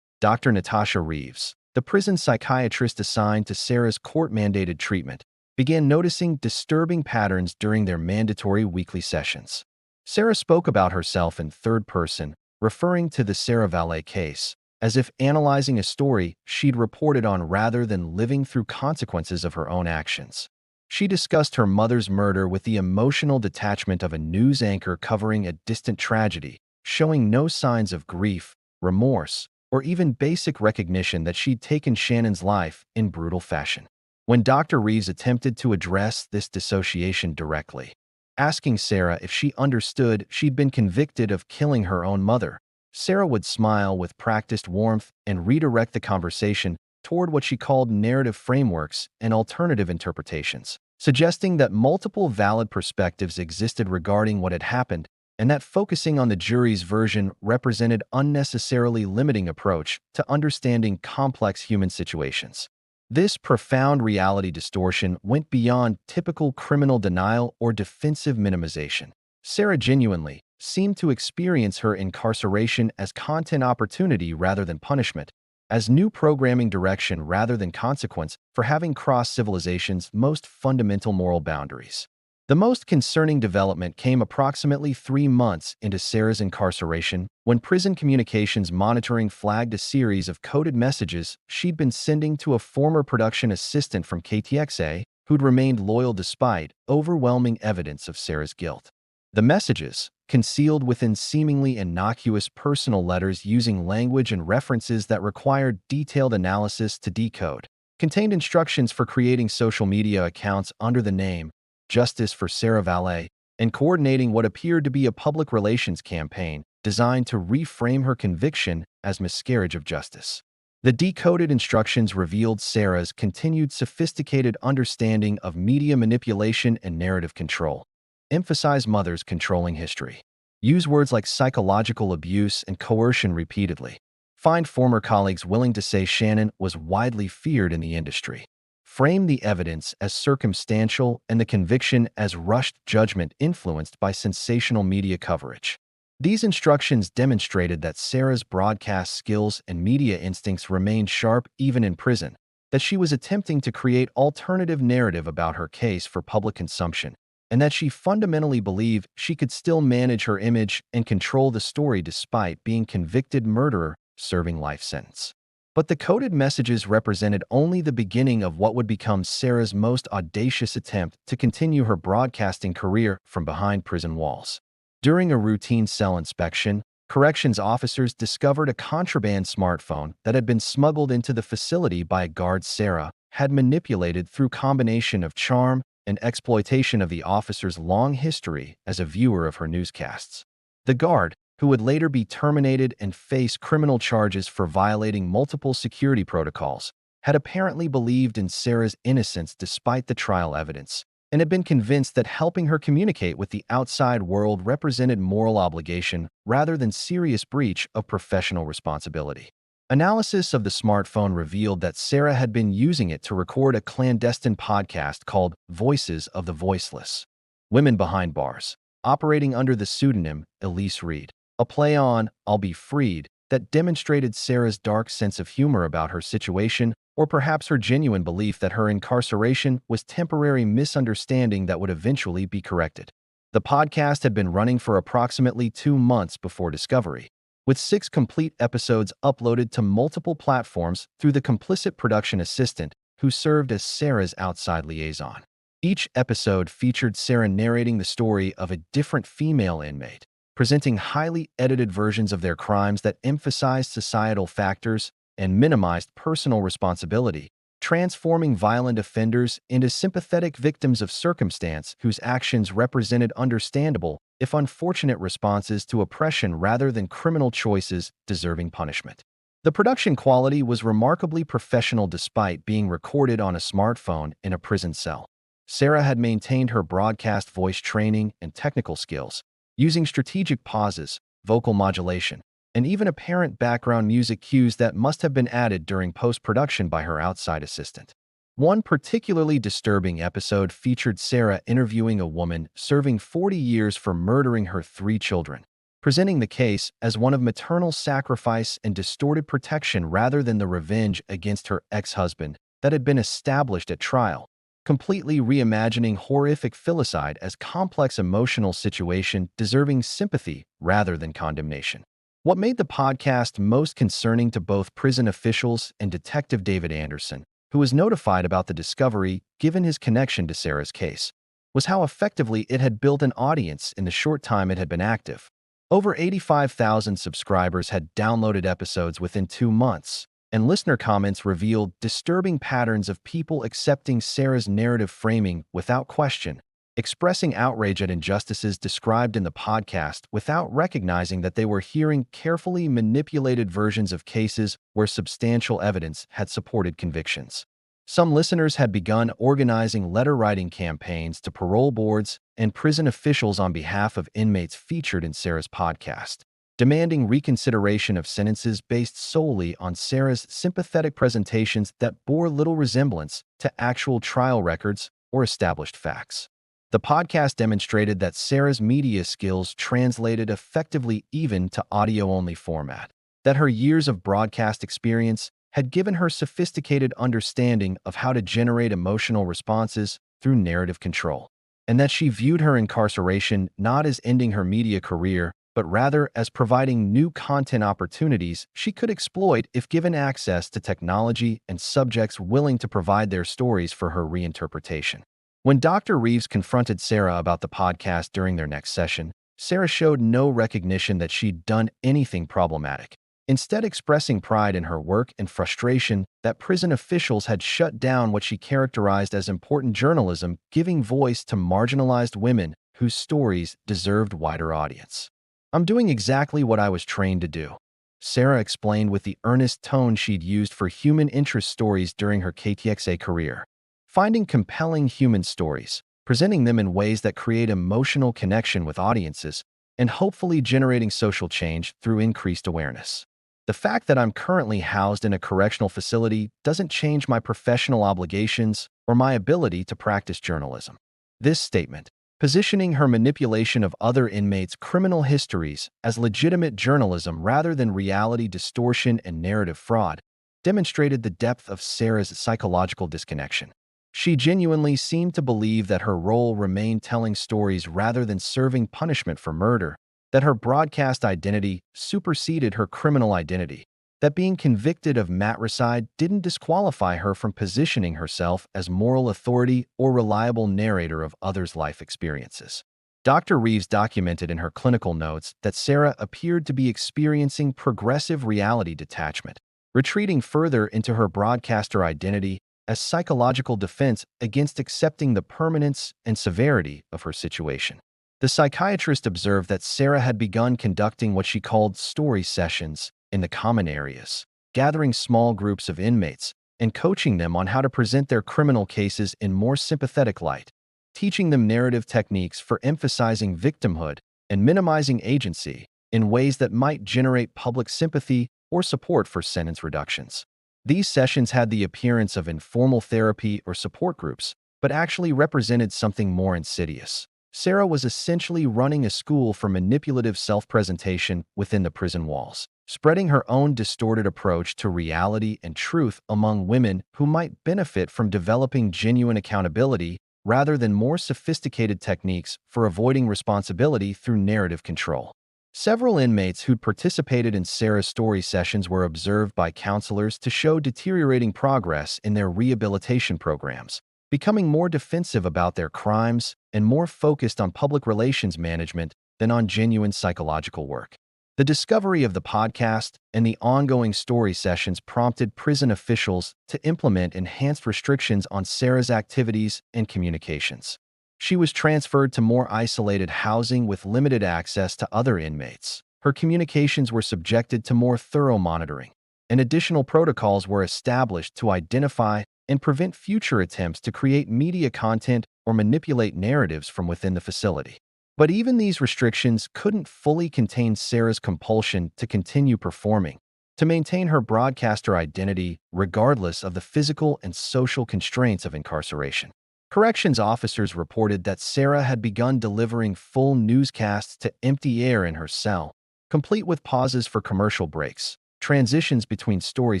Dr. Natasha Reeves, the prison psychiatrist assigned to Sarah's court-mandated treatment, began noticing disturbing patterns during their mandatory weekly sessions. Sarah spoke about herself in third person, referring to the Sarah Valet case, as if analyzing a story she'd reported on rather than living through consequences of her own actions. She discussed her mother's murder with the emotional detachment of a news anchor covering a distant tragedy, showing no signs of grief, remorse, or even basic recognition that she'd taken Shannon's life in brutal fashion. When Dr. Reeves attempted to address this dissociation directly, asking Sarah if she understood she'd been convicted of killing her own mother, Sarah would smile with practiced warmth and redirect the conversation toward what she called narrative frameworks and alternative interpretations, suggesting that multiple valid perspectives existed regarding what had happened and that focusing on the jury's version represented unnecessarily limiting approach to understanding complex human situations. This profound reality distortion went beyond typical criminal denial or defensive minimization. Sarah genuinely seemed to experience her incarceration as content opportunity rather than punishment, as new programming direction rather than consequence for having crossed civilization's most fundamental moral boundaries. The most concerning development came approximately 3 months into Sarah's incarceration when prison communications monitoring flagged a series of coded messages she'd been sending to a former production assistant from KTXA who'd remained loyal despite overwhelming evidence of Sarah's guilt. The messages, concealed within seemingly innocuous personal letters using language and references that required detailed analysis to decode, contained instructions for creating social media accounts under the name Justice for Sarah Valet, and coordinating what appeared to be a public relations campaign designed to reframe her conviction as miscarriage of justice. The decoded instructions revealed Sarah's continued sophisticated understanding of media manipulation and narrative control. Emphasize mother's controlling history. Use words like psychological abuse and coercion repeatedly. Find former colleagues willing to say Shannon was widely feared in the industry. Frame the evidence as circumstantial and the conviction as rushed judgment influenced by sensational media coverage. These instructions demonstrated that Sarah's broadcast skills and media instincts remained sharp even in prison, that she was attempting to create alternative narrative about her case for public consumption, and that she fundamentally believed she could still manage her image and control the story despite being convicted murderer serving life sentence. But the coded messages represented only the beginning of what would become Sarah's most audacious attempt to continue her broadcasting career from behind prison walls. During a routine cell inspection, corrections officers discovered a contraband smartphone that had been smuggled into the facility by a guard Sarah had manipulated through combination of charm and exploitation of the officer's long history as a viewer of her newscasts. The guard, who would later be terminated and face criminal charges for violating multiple security protocols, had apparently believed in Sarah's innocence despite the trial evidence, and had been convinced that helping her communicate with the outside world represented moral obligation rather than serious breach of professional responsibility. Analysis of the smartphone revealed that Sarah had been using it to record a clandestine podcast called Voices of the Voiceless, Women Behind Bars, operating under the pseudonym Elise Reed, a play on I'll Be Freed that demonstrated Sarah's dark sense of humor about her situation, or perhaps her genuine belief that her incarceration was temporary misunderstanding that would eventually be corrected. The podcast had been running for approximately 2 months before discovery, with 6 complete episodes uploaded to multiple platforms through the complicit production assistant who served as Sarah's outside liaison. Each episode featured Sarah narrating the story of a different female inmate, presenting highly edited versions of their crimes that emphasized societal factors and minimized personal responsibility, transforming violent offenders into sympathetic victims of circumstance whose actions represented understandable, if unfortunate, responses to oppression rather than criminal choices deserving punishment. The production quality was remarkably professional despite being recorded on a smartphone in a prison cell. Sarah had maintained her broadcast voice training and technical skills, using strategic pauses, vocal modulation, and even apparent background music cues that must have been added during post-production by her outside assistant. One particularly disturbing episode featured Sarah interviewing a woman serving 40 years for murdering her 3 children, presenting the case as one of maternal sacrifice and distorted protection rather than the revenge against her ex-husband that had been established at trial, completely reimagining horrific filicide as complex emotional situation deserving sympathy rather than condemnation. What made the podcast most concerning to both prison officials and Detective David Anderson, who was notified about the discovery given his connection to Sarah's case, was how effectively it had built an audience in the short time it had been active. Over 85,000 subscribers had downloaded episodes within 2 months, and listener comments revealed disturbing patterns of people accepting Sarah's narrative framing without question, expressing outrage at injustices described in the podcast without recognizing that they were hearing carefully manipulated versions of cases where substantial evidence had supported convictions. Some listeners had begun organizing letter-writing campaigns to parole boards and prison officials on behalf of inmates featured in Sarah's podcast, demanding reconsideration of sentences based solely on Sarah's sympathetic presentations that bore little resemblance to actual trial records or established facts. The podcast demonstrated that Sarah's media skills translated effectively even to audio-only format, that her years of broadcast experience had given her sophisticated understanding of how to generate emotional responses through narrative control, and that she viewed her incarceration not as ending her media career, but rather as providing new content opportunities she could exploit if given access to technology and subjects willing to provide their stories for her reinterpretation. When Dr. Reeves confronted Sarah about the podcast during their next session, Sarah showed no recognition that she'd done anything problematic, instead expressing pride in her work and frustration that prison officials had shut down what she characterized as important journalism, giving voice to marginalized women whose stories deserved wider audience. "I'm doing exactly what I was trained to do," Sarah explained with the earnest tone she'd used for human interest stories during her KTXA career. Finding compelling human stories, presenting them in ways that create emotional connection with audiences, and hopefully generating social change through increased awareness. The fact that I'm currently housed in a correctional facility doesn't change my professional obligations or my ability to practice journalism. This statement, positioning her manipulation of other inmates' criminal histories as legitimate journalism rather than reality distortion and narrative fraud, demonstrated the depth of Sarah's psychological disconnection. She genuinely seemed to believe that her role remained telling stories rather than serving punishment for murder, that her broadcast identity superseded her criminal identity, that being convicted of matricide didn't disqualify her from positioning herself as moral authority or reliable narrator of others' life experiences. Dr. Reeves documented in her clinical notes that Sarah appeared to be experiencing progressive reality detachment, retreating further into her broadcaster identity as psychological defense against accepting the permanence and severity of her situation. The psychiatrist observed that Sarah had begun conducting what she called story sessions in the common areas, gathering small groups of inmates and coaching them on how to present their criminal cases in more sympathetic light, teaching them narrative techniques for emphasizing victimhood and minimizing agency in ways that might generate public sympathy or support for sentence reductions. These sessions had the appearance of informal therapy or support groups, but actually represented something more insidious. Sarah was essentially running a school for manipulative self-presentation within the prison walls, spreading her own distorted approach to reality and truth among women who might benefit from developing genuine accountability rather than more sophisticated techniques for avoiding responsibility through narrative control. Several inmates who'd participated in Sarah's story sessions were observed by counselors to show deteriorating progress in their rehabilitation programs, becoming more defensive about their crimes and more focused on public relations management than on genuine psychological work. The discovery of the podcast and the ongoing story sessions prompted prison officials to implement enhanced restrictions on Sarah's activities and communications. She was transferred to more isolated housing with limited access to other inmates. Her communications were subjected to more thorough monitoring, and additional protocols were established to identify and prevent future attempts to create media content or manipulate narratives from within the facility. But even these restrictions couldn't fully contain Sarah's compulsion to continue performing, to maintain her broadcaster identity regardless of the physical and social constraints of incarceration. Corrections officers reported that Sarah had begun delivering full newscasts to empty air in her cell, complete with pauses for commercial breaks, transitions between story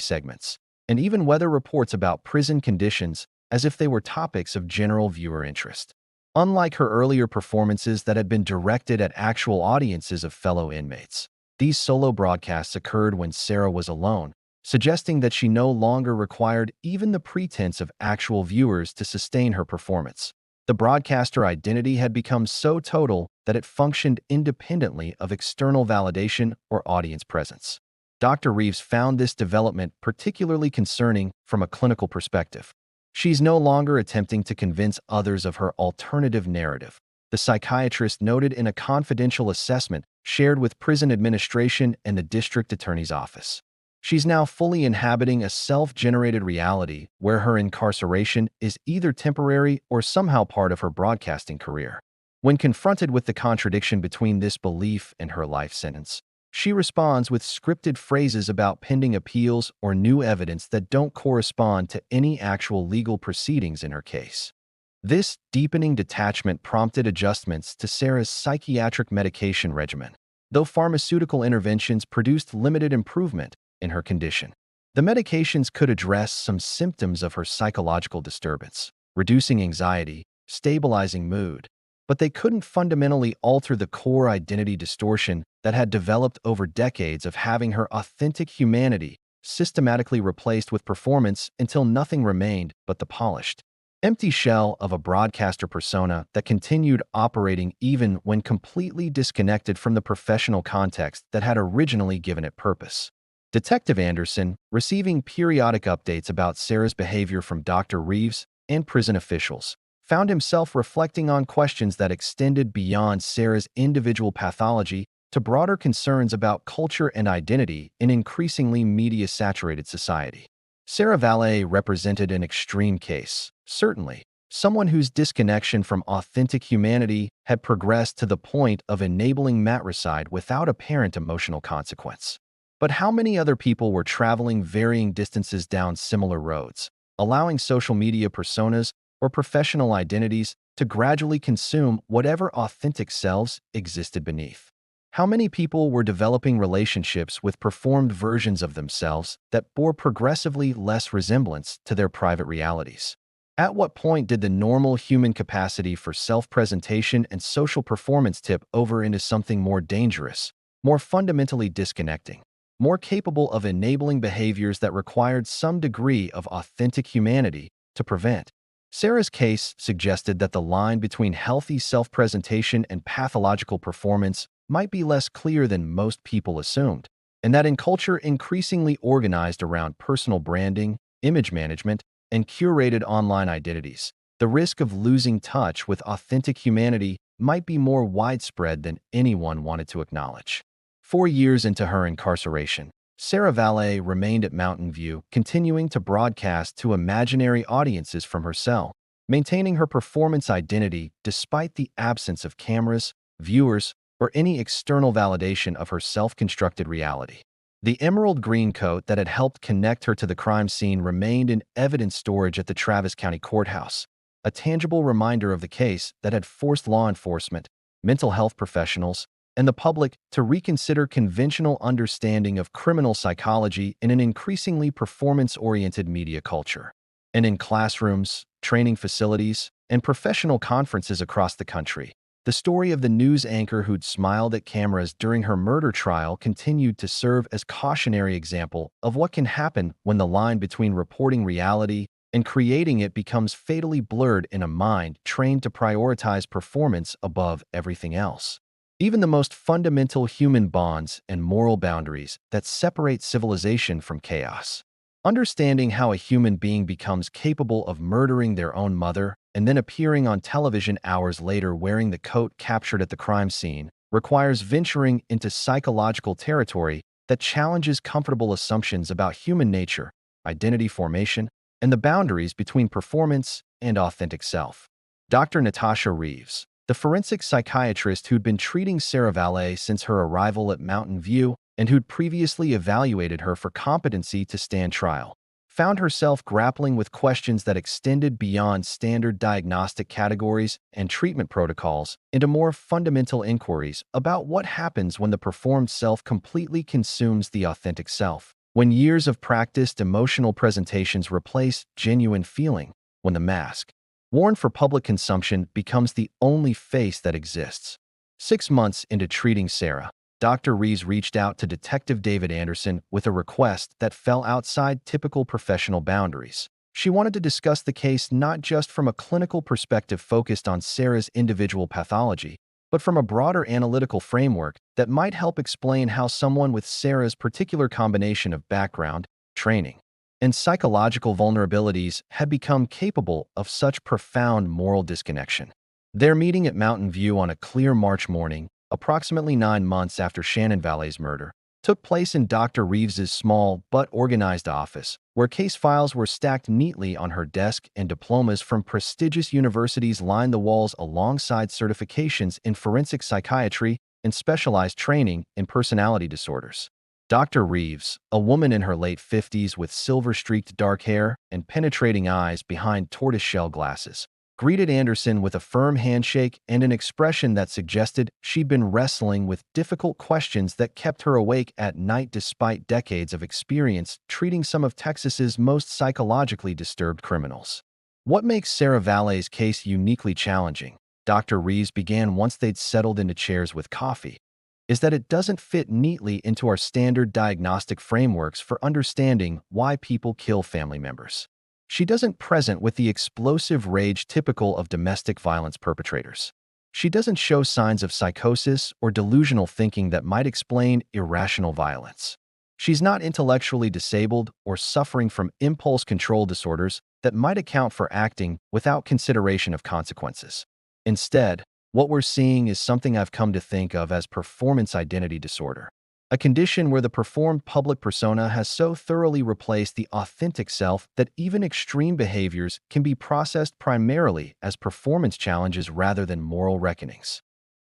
segments, and even weather reports about prison conditions as if they were topics of general viewer interest. Unlike her earlier performances that had been directed at actual audiences of fellow inmates, these solo broadcasts occurred when Sarah was alone, suggesting that she no longer required even the pretense of actual viewers to sustain her performance. The broadcaster identity had become so total that it functioned independently of external validation or audience presence. Dr. Reeves found this development particularly concerning from a clinical perspective. She's no longer attempting to convince others of her alternative narrative, the psychiatrist noted in a confidential assessment shared with prison administration and the district attorney's office. She's now fully inhabiting a self-generated reality where her incarceration is either temporary or somehow part of her broadcasting career. When confronted with the contradiction between this belief and her life sentence, she responds with scripted phrases about pending appeals or new evidence that don't correspond to any actual legal proceedings in her case. This deepening detachment prompted adjustments to Sarah's psychiatric medication regimen, though pharmaceutical interventions produced limited improvement in her condition. The medications could address some symptoms of her psychological disturbance, reducing anxiety, stabilizing mood, but they couldn't fundamentally alter the core identity distortion that had developed over decades of having her authentic humanity systematically replaced with performance until nothing remained but the polished, empty shell of a broadcaster persona that continued operating even when completely disconnected from the professional context that had originally given it purpose. Detective Anderson, receiving periodic updates about Sarah's behavior from Dr. Reeves and prison officials, found himself reflecting on questions that extended beyond Sarah's individual pathology to broader concerns about culture and identity in increasingly media-saturated society. Sarah Valet represented an extreme case, certainly, someone whose disconnection from authentic humanity had progressed to the point of enabling matricide without apparent emotional consequence. But how many other people were traveling varying distances down similar roads, allowing social media personas or professional identities to gradually consume whatever authentic selves existed beneath? How many people were developing relationships with performed versions of themselves that bore progressively less resemblance to their private realities? At what point did the normal human capacity for self-presentation and social performance tip over into something more dangerous, more fundamentally disconnecting, more capable of enabling behaviors that required some degree of authentic humanity to prevent? Sarah's case suggested that the line between healthy self-presentation and pathological performance might be less clear than most people assumed, and that in culture increasingly organized around personal branding, image management, and curated online identities, the risk of losing touch with authentic humanity might be more widespread than anyone wanted to acknowledge. 4 years into her incarceration, Sarah Valet remained at Mountain View, continuing to broadcast to imaginary audiences from her cell, maintaining her performance identity despite the absence of cameras, viewers, or any external validation of her self-constructed reality. The emerald green coat that had helped connect her to the crime scene remained in evidence storage at the Travis County Courthouse, a tangible reminder of the case that had forced law enforcement, mental health professionals, and the public to reconsider conventional understanding of criminal psychology in an increasingly performance-oriented media culture. And in classrooms, training facilities, and professional conferences across the country, the story of the news anchor who'd smiled at cameras during her murder trial continued to serve as cautionary example of what can happen when the line between reporting reality and creating it becomes fatally blurred in a mind trained to prioritize performance above everything else. Even the most fundamental human bonds and moral boundaries that separate civilization from chaos. Understanding how a human being becomes capable of murdering their own mother and then appearing on television hours later wearing the coat captured at the crime scene requires venturing into psychological territory that challenges comfortable assumptions about human nature, identity formation, and the boundaries between performance and authentic self. Dr. Natasha Reeves, the forensic psychiatrist who'd been treating Sarah Valet since her arrival at Mountain View and who'd previously evaluated her for competency to stand trial, found herself grappling with questions that extended beyond standard diagnostic categories and treatment protocols into more fundamental inquiries about what happens when the performed self completely consumes the authentic self, when years of practiced emotional presentations replace genuine feeling, when the mask, worn for public consumption, becomes the only face that exists. 6 months into treating Sarah, Dr. Reeves reached out to Detective David Anderson with a request that fell outside typical professional boundaries. She wanted to discuss the case not just from a clinical perspective focused on Sarah's individual pathology, but from a broader analytical framework that might help explain how someone with Sarah's particular combination of background, training, and psychological vulnerabilities had become capable of such profound moral disconnection. Their meeting at Mountain View on a clear March morning, approximately 9 months after Shannon Valet's murder, took place in Dr. Reeves's small but organized office, where case files were stacked neatly on her desk and diplomas from prestigious universities lined the walls alongside certifications in forensic psychiatry and specialized training in personality disorders. Dr. Reeves, a woman in her late 50s with silver-streaked dark hair and penetrating eyes behind tortoiseshell glasses, greeted Anderson with a firm handshake and an expression that suggested she'd been wrestling with difficult questions that kept her awake at night despite decades of experience treating some of Texas's most psychologically disturbed criminals. What makes Sarah Valet's case uniquely challenging, Dr. Reeves began once they'd settled into chairs with coffee, is that it doesn't fit neatly into our standard diagnostic frameworks for understanding why people kill family members. She doesn't present with the explosive rage typical of domestic violence perpetrators. She doesn't show signs of psychosis or delusional thinking that might explain irrational violence. She's not intellectually disabled or suffering from impulse control disorders that might account for acting without consideration of consequences. Instead, what we're seeing is something I've come to think of as performance identity disorder, a condition where the performed public persona has so thoroughly replaced the authentic self that even extreme behaviors can be processed primarily as performance challenges rather than moral reckonings.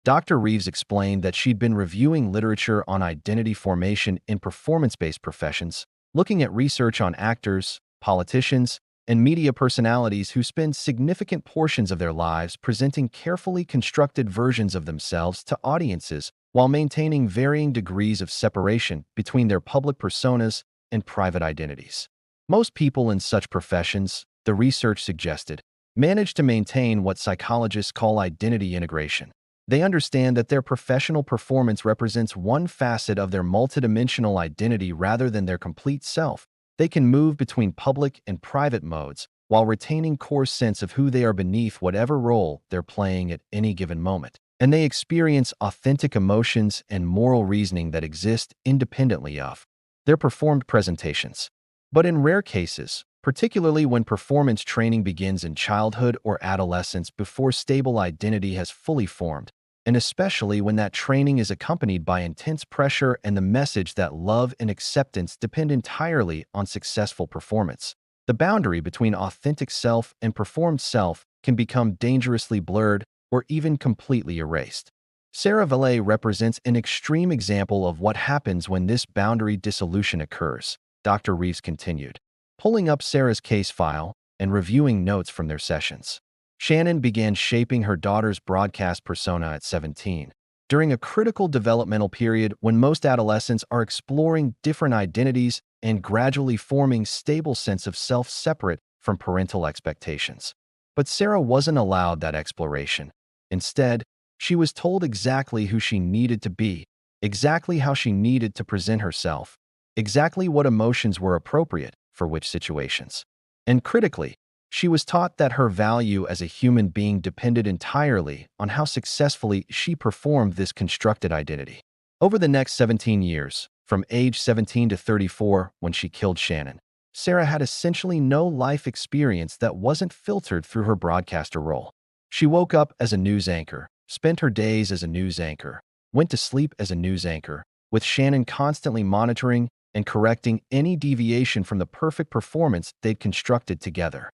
Dr. Reeves explained that she'd been reviewing literature on identity formation in performance-based professions, looking at research on actors, politicians, and media personalities who spend significant portions of their lives presenting carefully constructed versions of themselves to audiences while maintaining varying degrees of separation between their public personas and private identities. Most people in such professions, the research suggested, manage to maintain what psychologists call identity integration. They understand that their professional performance represents one facet of their multidimensional identity rather than their complete self. They can move between public and private modes while retaining core sense of who they are beneath whatever role they're playing at any given moment. And they experience authentic emotions and moral reasoning that exist independently of their performed presentations. But in rare cases, particularly when performance training begins in childhood or adolescence before stable identity has fully formed, and especially when that training is accompanied by intense pressure and the message that love and acceptance depend entirely on successful performance. The boundary between authentic self and performed self can become dangerously blurred or even completely erased. Sarah Valet represents an extreme example of what happens when this boundary dissolution occurs, Dr. Reeves continued, pulling up Sarah's case file and reviewing notes from their sessions. Shannon began shaping her daughter's broadcast persona at 17, during a critical developmental period when most adolescents are exploring different identities and gradually forming stable sense of self separate from parental expectations. But Sarah wasn't allowed that exploration. Instead, she was told exactly who she needed to be, exactly how she needed to present herself, exactly what emotions were appropriate for which situations. And critically, she was taught that her value as a human being depended entirely on how successfully she performed this constructed identity. Over the next 17 years, from age 17 to 34 when she killed Shannon, Sarah had essentially no life experience that wasn't filtered through her broadcaster role. She woke up as a news anchor, spent her days as a news anchor, went to sleep as a news anchor, with Shannon constantly monitoring and correcting any deviation from the perfect performance they'd constructed together.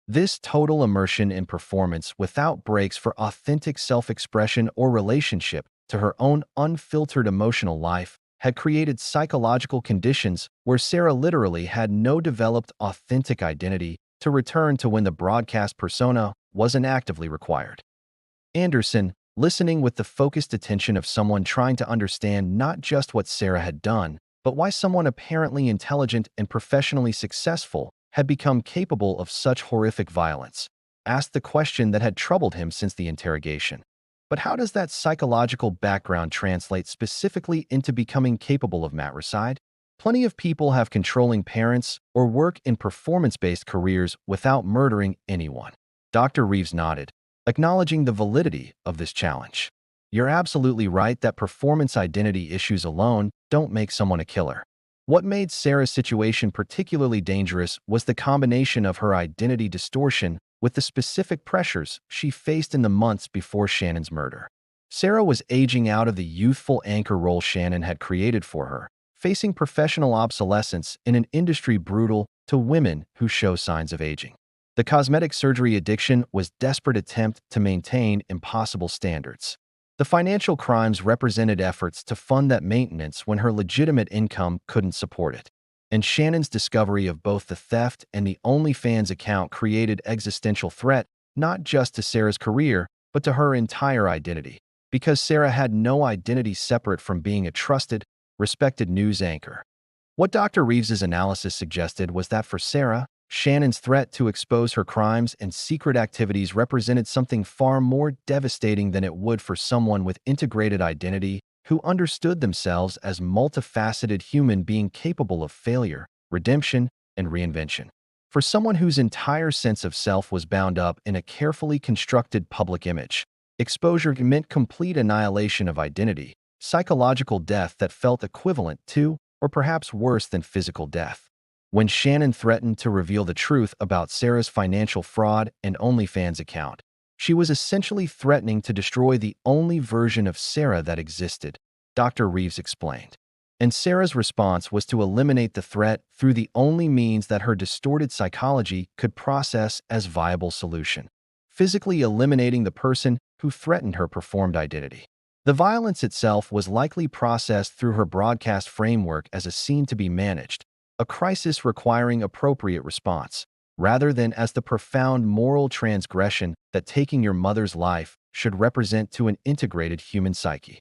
This total immersion in performance without breaks for authentic self-expression or relationship to her own unfiltered emotional life had created psychological conditions where Sarah literally had no developed authentic identity to return to when the broadcast persona wasn't actively required. Anderson, listening with the focused attention of someone trying to understand not just what Sarah had done, but why someone apparently intelligent and professionally successful had become capable of such horrific violence, asked the question that had troubled him since the interrogation. But how does that psychological background translate specifically into becoming capable of matricide? Plenty of people have controlling parents or work in performance-based careers without murdering anyone. Dr. Reeves nodded, acknowledging the validity of this challenge. You're absolutely right that performance identity issues alone don't make someone a killer. What made Sarah's situation particularly dangerous was the combination of her identity distortion with the specific pressures she faced in the months before Shannon's murder. Sarah was aging out of the youthful anchor role Shannon had created for her, facing professional obsolescence in an industry brutal to women who show signs of aging. The cosmetic surgery addiction was a desperate attempt to maintain impossible standards. The financial crimes represented efforts to fund that maintenance when her legitimate income couldn't support it. And Shannon's discovery of both the theft and the OnlyFans account created existential threat not just to Sarah's career, but to her entire identity, because Sarah had no identity separate from being a trusted, respected news anchor. What Dr. Reeves's analysis suggested was that for Sarah, Shannon's threat to expose her crimes and secret activities represented something far more devastating than it would for someone with integrated identity who understood themselves as multifaceted human being capable of failure, redemption, and reinvention. For someone whose entire sense of self was bound up in a carefully constructed public image, exposure meant complete annihilation of identity, psychological death that felt equivalent to, or perhaps worse than physical death. When Shannon threatened to reveal the truth about Sarah's financial fraud and OnlyFans account, she was essentially threatening to destroy the only version of Sarah that existed, Dr. Reeves explained. And Sarah's response was to eliminate the threat through the only means that her distorted psychology could process as viable solution: physically eliminating the person who threatened her performed identity. The violence itself was likely processed through her broadcast framework as a scene to be managed, a crisis requiring appropriate response, rather than as the profound moral transgression that taking your mother's life should represent to an integrated human psyche.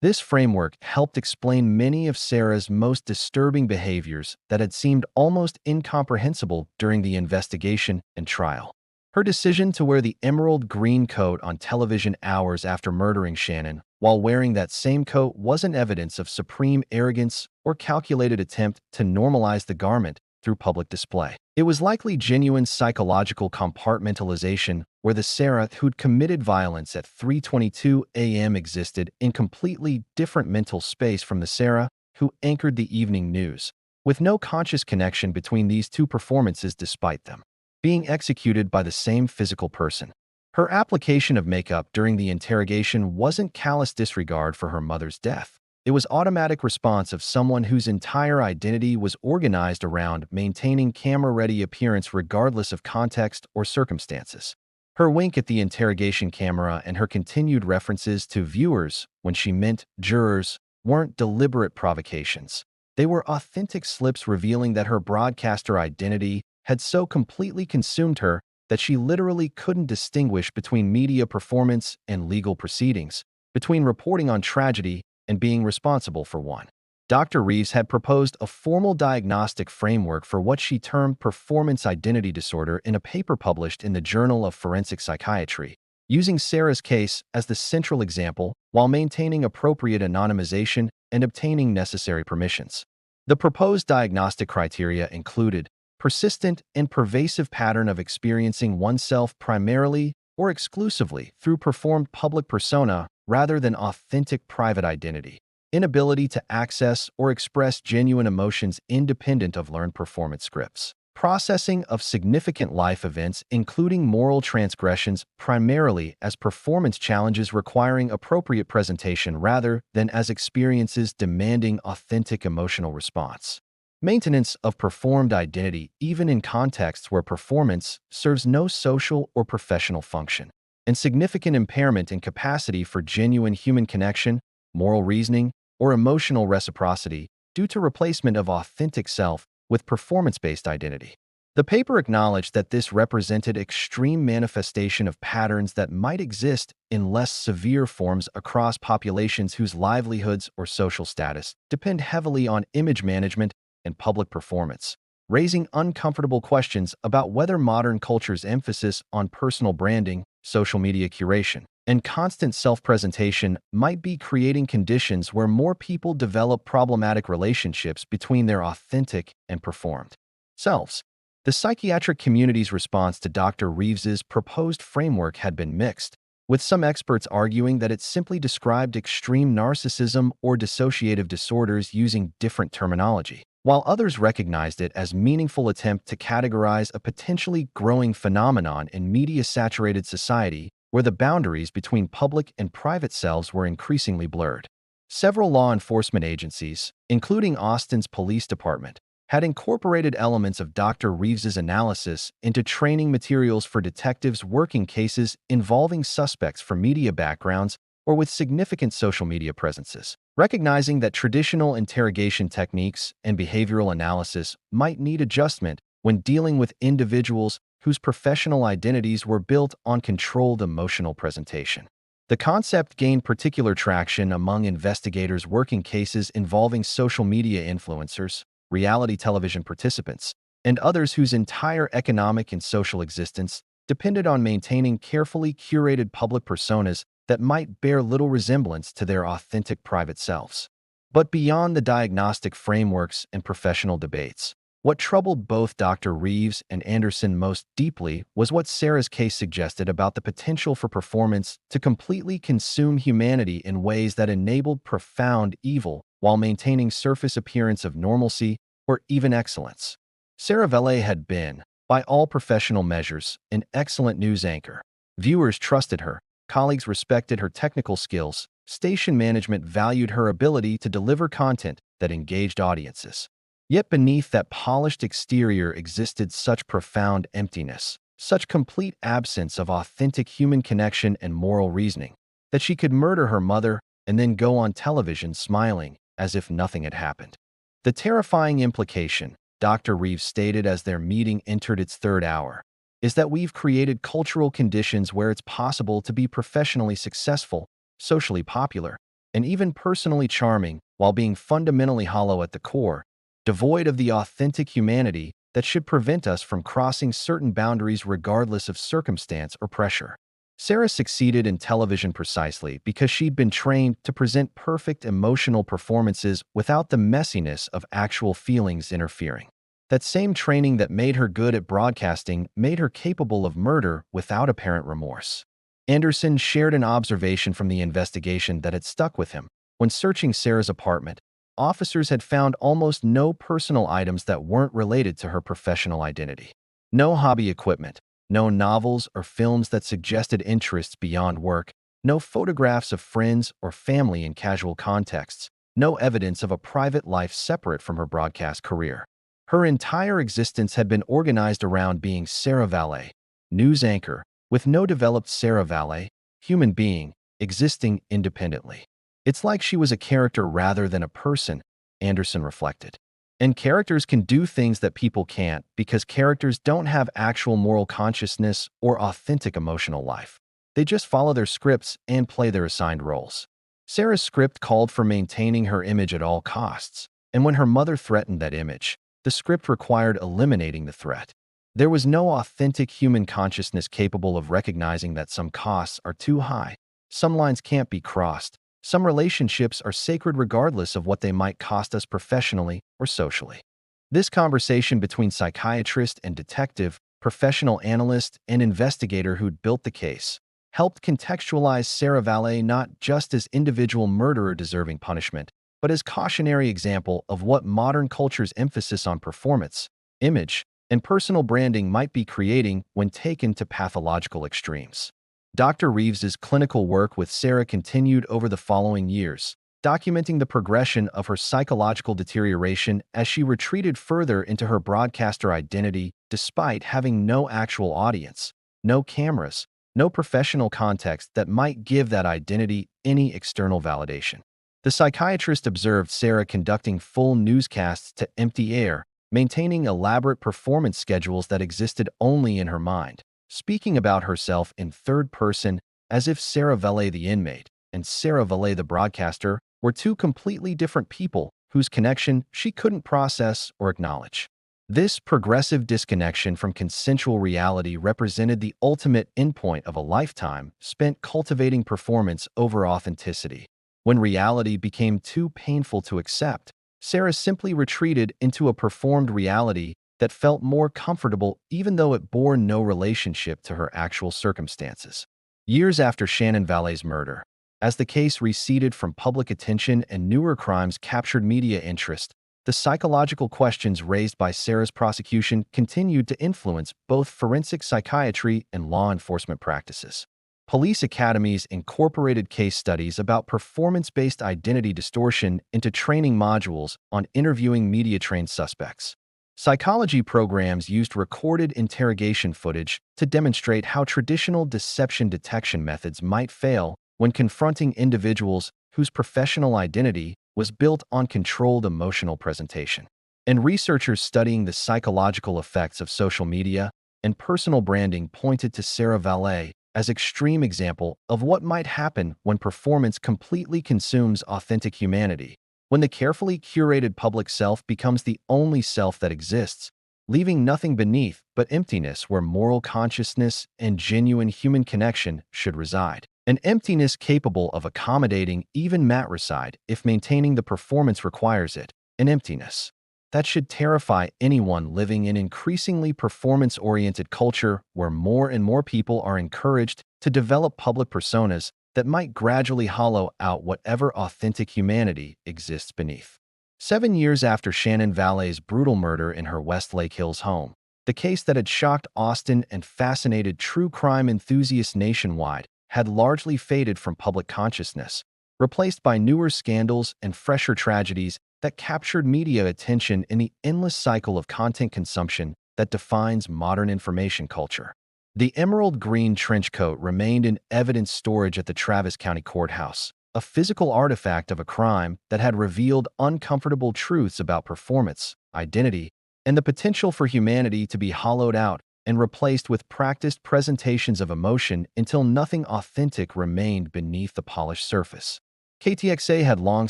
This framework helped explain many of Sarah's most disturbing behaviors that had seemed almost incomprehensible during the investigation and trial. Her decision to wear the emerald green coat on television hours after murdering Shannon, while wearing that same coat, wasn't evidence of supreme arrogance or calculated attempt to normalize the garment through public display. It was likely genuine psychological compartmentalization where the Sarah who'd committed violence at 3:22 a.m. existed in completely different mental space from the Sarah who anchored the evening news, with no conscious connection between these two performances despite them being executed by the same physical person. Her application of makeup during the interrogation wasn't callous disregard for her mother's death. It was automatic response of someone whose entire identity was organized around maintaining camera-ready appearance regardless of context or circumstances. Her wink at the interrogation camera and her continued references to viewers when she meant jurors weren't deliberate provocations. They were authentic slips revealing that her broadcaster identity had so completely consumed her that she literally couldn't distinguish between media performance and legal proceedings, between reporting on tragedy and being responsible for one. Dr. Reeves had proposed a formal diagnostic framework for what she termed performance identity disorder in a paper published in the Journal of Forensic Psychiatry, using Sarah's case as the central example while maintaining appropriate anonymization and obtaining necessary permissions. The proposed diagnostic criteria included persistent and pervasive pattern of experiencing oneself primarily or exclusively through performed public persona rather than authentic private identity, inability to access or express genuine emotions independent of learned performance scripts, processing of significant life events including moral transgressions primarily as performance challenges requiring appropriate presentation rather than as experiences demanding authentic emotional response. Maintenance of performed identity even in contexts where performance serves no social or professional function, and significant impairment in capacity for genuine human connection, moral reasoning, or emotional reciprocity due to replacement of authentic self with performance-based identity. The paper acknowledged that this represented extreme manifestation of patterns that might exist in less severe forms across populations whose livelihoods or social status depend heavily on image management and public performance, raising uncomfortable questions about whether modern culture's emphasis on personal branding, social media curation, and constant self-presentation might be creating conditions where more people develop problematic relationships between their authentic and performed selves. The psychiatric community's response to Dr. Reeves's proposed framework had been mixed, with some experts arguing that it simply described extreme narcissism or dissociative disorders using different terminology, while others recognized it as a meaningful attempt to categorize a potentially growing phenomenon in media-saturated society where the boundaries between public and private selves were increasingly blurred. Several law enforcement agencies, including Austin's police department, had incorporated elements of Dr. Reeves's analysis into training materials for detectives working cases involving suspects from media backgrounds or with significant social media presences, recognizing that traditional interrogation techniques and behavioral analysis might need adjustment when dealing with individuals whose professional identities were built on controlled emotional presentation. The concept gained particular traction among investigators working cases involving social media influencers, reality television participants, and others whose entire economic and social existence depended on maintaining carefully curated public personas that might bear little resemblance to their authentic private selves. But beyond the diagnostic frameworks and professional debates, what troubled both Dr. Reeves and Anderson most deeply was what Sarah's case suggested about the potential for performance to completely consume humanity in ways that enabled profound evil while maintaining surface appearance of normalcy or even excellence. Sarah Valet had been, by all professional measures, an excellent news anchor. Viewers trusted her, colleagues respected her technical skills, station management valued her ability to deliver content that engaged audiences. Yet beneath that polished exterior existed such profound emptiness, such complete absence of authentic human connection and moral reasoning, that she could murder her mother and then go on television smiling as if nothing had happened. The terrifying implication, Dr. Reeves stated as their meeting entered its third hour, is that we've created cultural conditions where it's possible to be professionally successful, socially popular, and even personally charming while being fundamentally hollow at the core, devoid of the authentic humanity that should prevent us from crossing certain boundaries regardless of circumstance or pressure. Sarah succeeded in television precisely because she'd been trained to present perfect emotional performances without the messiness of actual feelings interfering. That same training that made her good at broadcasting made her capable of murder without apparent remorse. Anderson shared an observation from the investigation that had stuck with him. When searching Sarah's apartment, officers had found almost no personal items that weren't related to her professional identity. No hobby equipment, no novels or films that suggested interests beyond work, no photographs of friends or family in casual contexts, no evidence of a private life separate from her broadcast career. Her entire existence had been organized around being Sarah Valet, news anchor, with no developed Sarah Valet, human being, existing independently. It's like she was a character rather than a person, Anderson reflected. And characters can do things that people can't because characters don't have actual moral consciousness or authentic emotional life. They just follow their scripts and play their assigned roles. Sarah's script called for maintaining her image at all costs, and when her mother threatened that image, the script required eliminating the threat. There was no authentic human consciousness capable of recognizing that some costs are too high, some lines can't be crossed, some relationships are sacred regardless of what they might cost us professionally or socially. This conversation between psychiatrist and detective, professional analyst and investigator who'd built the case, helped contextualize Sarah Valet not just as individual murderer deserving punishment, but as cautionary example of what modern culture's emphasis on performance, image, and personal branding might be creating when taken to pathological extremes. Dr. Reeves's clinical work with Sarah continued over the following years, documenting the progression of her psychological deterioration as she retreated further into her broadcaster identity despite having no actual audience, no cameras, no professional context that might give that identity any external validation. The psychiatrist observed Sarah conducting full newscasts to empty air, maintaining elaborate performance schedules that existed only in her mind, speaking about herself in third person as if Sarah Valet the inmate and Sarah Valet the broadcaster were two completely different people whose connection she couldn't process or acknowledge. This progressive disconnection from consensual reality represented the ultimate endpoint of a lifetime spent cultivating performance over authenticity. When reality became too painful to accept, Sarah simply retreated into a performed reality that felt more comfortable even though it bore no relationship to her actual circumstances. Years after Shannon Valet's murder, as the case receded from public attention and newer crimes captured media interest, the psychological questions raised by Sarah's prosecution continued to influence both forensic psychiatry and law enforcement practices. Police academies incorporated case studies about performance-based identity distortion into training modules on interviewing media-trained suspects. Psychology programs used recorded interrogation footage to demonstrate how traditional deception detection methods might fail when confronting individuals whose professional identity was built on controlled emotional presentation. And researchers studying the psychological effects of social media and personal branding pointed to Sarah Valet as extreme example of what might happen when performance completely consumes authentic humanity, when the carefully curated public self becomes the only self that exists, leaving nothing beneath but emptiness where moral consciousness and genuine human connection should reside. An emptiness capable of accommodating even matricide if maintaining the performance requires it. An emptiness that should terrify anyone living in increasingly performance-oriented culture where more and more people are encouraged to develop public personas that might gradually hollow out whatever authentic humanity exists beneath. 7 years after Shannon Valet's brutal murder in her West Lake Hills home, the case that had shocked Austin and fascinated true crime enthusiasts nationwide had largely faded from public consciousness, replaced by newer scandals and fresher tragedies that captured media attention in the endless cycle of content consumption that defines modern information culture. The emerald green trench coat remained in evidence storage at the Travis County Courthouse, a physical artifact of a crime that had revealed uncomfortable truths about performance, identity, and the potential for humanity to be hollowed out and replaced with practiced presentations of emotion until nothing authentic remained beneath the polished surface. KTXA had long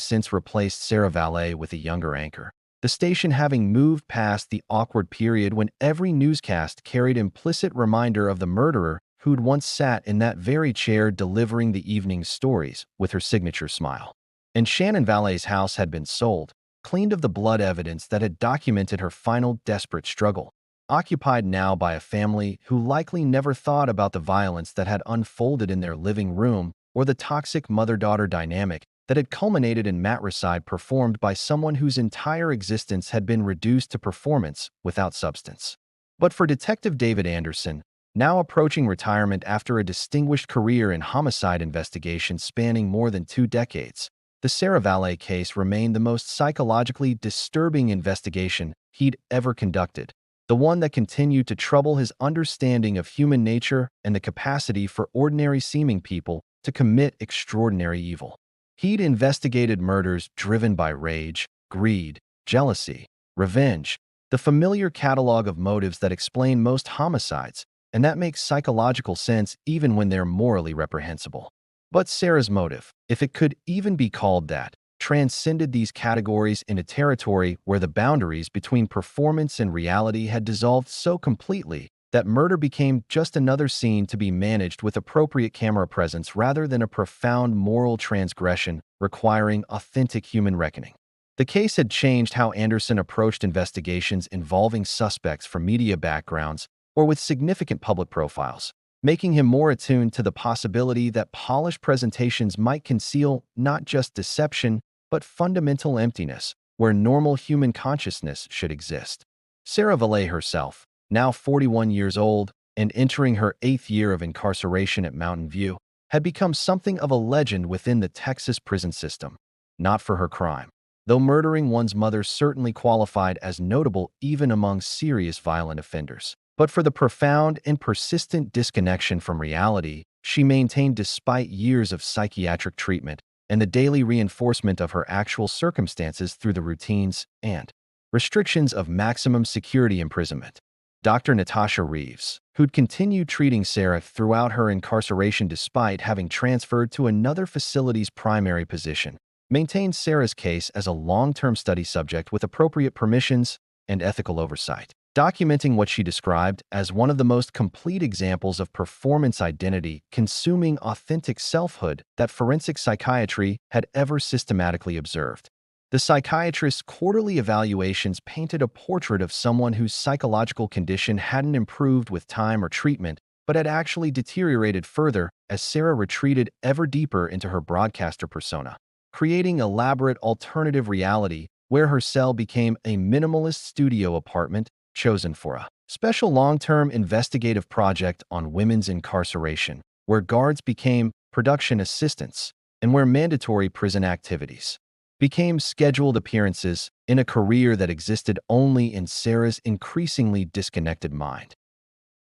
since replaced Sarah Valet with a younger anchor, the station having moved past the awkward period when every newscast carried implicit reminder of the murderer who'd once sat in that very chair delivering the evening's stories with her signature smile. And Shannon Valet's house had been sold, cleaned of the blood evidence that had documented her final desperate struggle, occupied now by a family who likely never thought about the violence that had unfolded in their living room or the toxic mother-daughter dynamic that had culminated in matricide performed by someone whose entire existence had been reduced to performance without substance. But for Detective David Anderson, now approaching retirement after a distinguished career in homicide investigations spanning more than 2 decades, the Sarah Valet case remained the most psychologically disturbing investigation he'd ever conducted, the one that continued to trouble his understanding of human nature and the capacity for ordinary-seeming people to commit extraordinary evil. He'd investigated murders driven by rage, greed, jealousy, revenge, the familiar catalog of motives that explain most homicides, and that makes psychological sense even when they're morally reprehensible. But Sarah's motive, if it could even be called that, transcended these categories into territory where the boundaries between performance and reality had dissolved so completely that murder became just another scene to be managed with appropriate camera presence rather than a profound moral transgression requiring authentic human reckoning. The case had changed how Anderson approached investigations involving suspects from media backgrounds or with significant public profiles, making him more attuned to the possibility that polished presentations might conceal not just deception, but fundamental emptiness, where normal human consciousness should exist. Sarah Valet herself, now 41 years old and entering her 8th year of incarceration at Mountain View, had become something of a legend within the Texas prison system, not for her crime, though murdering one's mother certainly qualified as notable even among serious violent offenders, but for the profound and persistent disconnection from reality she maintained despite years of psychiatric treatment and the daily reinforcement of her actual circumstances through the routines and restrictions of maximum security imprisonment. Dr. Natasha Reeves, who'd continued treating Sarah throughout her incarceration despite having transferred to another facility's primary position, maintained Sarah's case as a long-term study subject with appropriate permissions and ethical oversight, documenting what she described as one of the most complete examples of performance identity consuming authentic selfhood that forensic psychiatry had ever systematically observed. The psychiatrist's quarterly evaluations painted a portrait of someone whose psychological condition hadn't improved with time or treatment, but had actually deteriorated further as Sarah retreated ever deeper into her broadcaster persona, creating elaborate alternative reality where her cell became a minimalist studio apartment chosen for a special long-term investigative project on women's incarceration, where guards became production assistants and where mandatory prison activities became scheduled appearances in a career that existed only in Sarah's increasingly disconnected mind.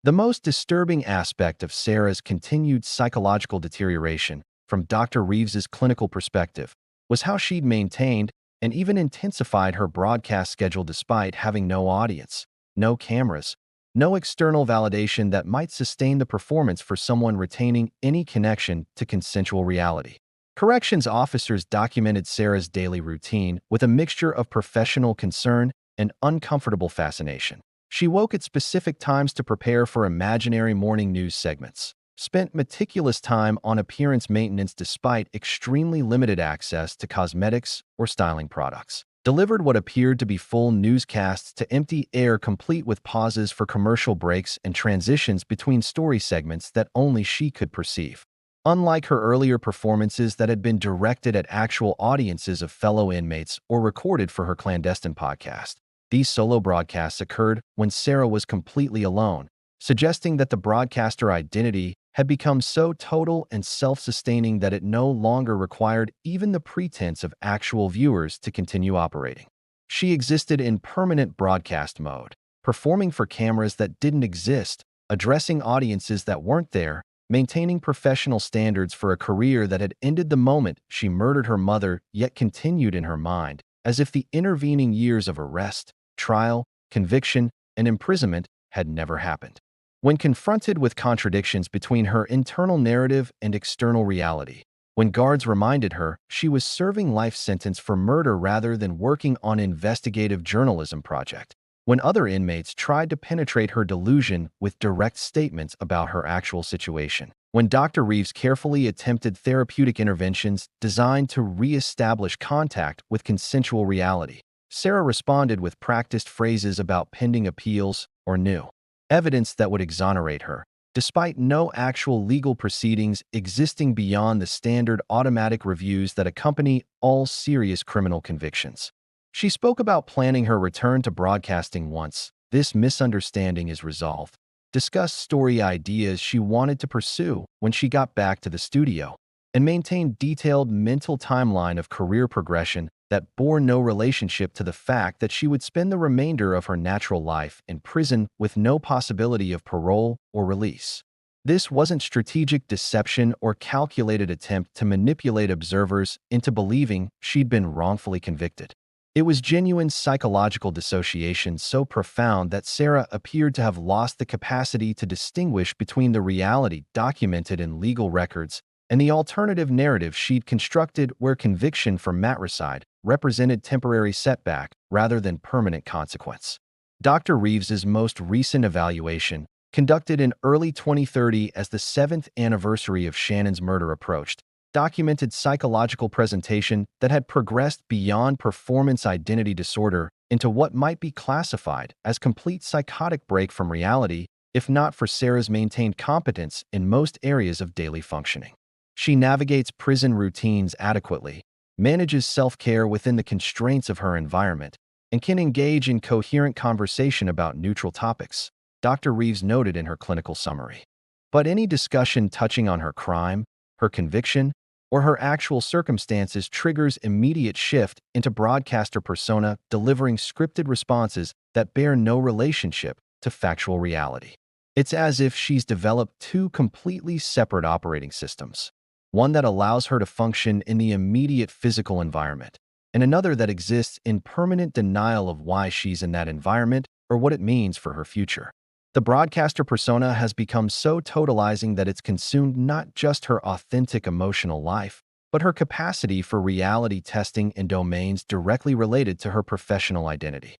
The most disturbing aspect of Sarah's continued psychological deterioration, from Dr. Reeves's clinical perspective, was how she'd maintained and even intensified her broadcast schedule despite having no audience, no cameras, no external validation that might sustain the performance for someone retaining any connection to consensual reality. Corrections officers documented Sarah's daily routine with a mixture of professional concern and uncomfortable fascination. She woke at specific times to prepare for imaginary morning news segments, spent meticulous time on appearance maintenance despite extremely limited access to cosmetics or styling products, delivered what appeared to be full newscasts to empty air complete with pauses for commercial breaks and transitions between story segments that only she could perceive. Unlike her earlier performances that had been directed at actual audiences of fellow inmates or recorded for her clandestine podcast, these solo broadcasts occurred when Sarah was completely alone, suggesting that the broadcaster identity had become so total and self-sustaining that it no longer required even the pretense of actual viewers to continue operating. She existed in permanent broadcast mode, performing for cameras that didn't exist, addressing audiences that weren't there, maintaining professional standards for a career that had ended the moment she murdered her mother yet continued in her mind, as if the intervening years of arrest, trial, conviction, and imprisonment had never happened. When confronted with contradictions between her internal narrative and external reality, when guards reminded her she was serving life sentence for murder rather than working on an investigative journalism project, when other inmates tried to penetrate her delusion with direct statements about her actual situation, when Dr. Reeves carefully attempted therapeutic interventions designed to re-establish contact with consensual reality, Sarah responded with practiced phrases about pending appeals or new evidence that would exonerate her, despite no actual legal proceedings existing beyond the standard automatic reviews that accompany all serious criminal convictions. She spoke about planning her return to broadcasting once this misunderstanding is resolved, discussed story ideas she wanted to pursue when she got back to the studio, and maintained detailed mental timeline of career progression that bore no relationship to the fact that she would spend the remainder of her natural life in prison with no possibility of parole or release. This wasn't strategic deception or calculated attempt to manipulate observers into believing she'd been wrongfully convicted. It was genuine psychological dissociation so profound that Sarah appeared to have lost the capacity to distinguish between the reality documented in legal records and the alternative narrative she'd constructed where conviction for matricide represented temporary setback rather than permanent consequence. Dr. Reeves's most recent evaluation, conducted in early 2030 as the 7th anniversary of Shannon's murder approached, documented psychological presentation that had progressed beyond performance identity disorder into what might be classified as complete psychotic break from reality, if not for Sarah's maintained competence in most areas of daily functioning. She navigates prison routines adequately, manages self-care within the constraints of her environment, and can engage in coherent conversation about neutral topics, Dr. Reeves noted in her clinical summary. But any discussion touching on her crime, her conviction, or her actual circumstances triggers immediate shift into broadcaster persona, delivering scripted responses that bear no relationship to factual reality. It's as if she's developed two completely separate operating systems, one that allows her to function in the immediate physical environment, and another that exists in permanent denial of why she's in that environment or what it means for her future. The broadcaster persona has become so totalizing that it's consumed not just her authentic emotional life, but her capacity for reality testing in domains directly related to her professional identity.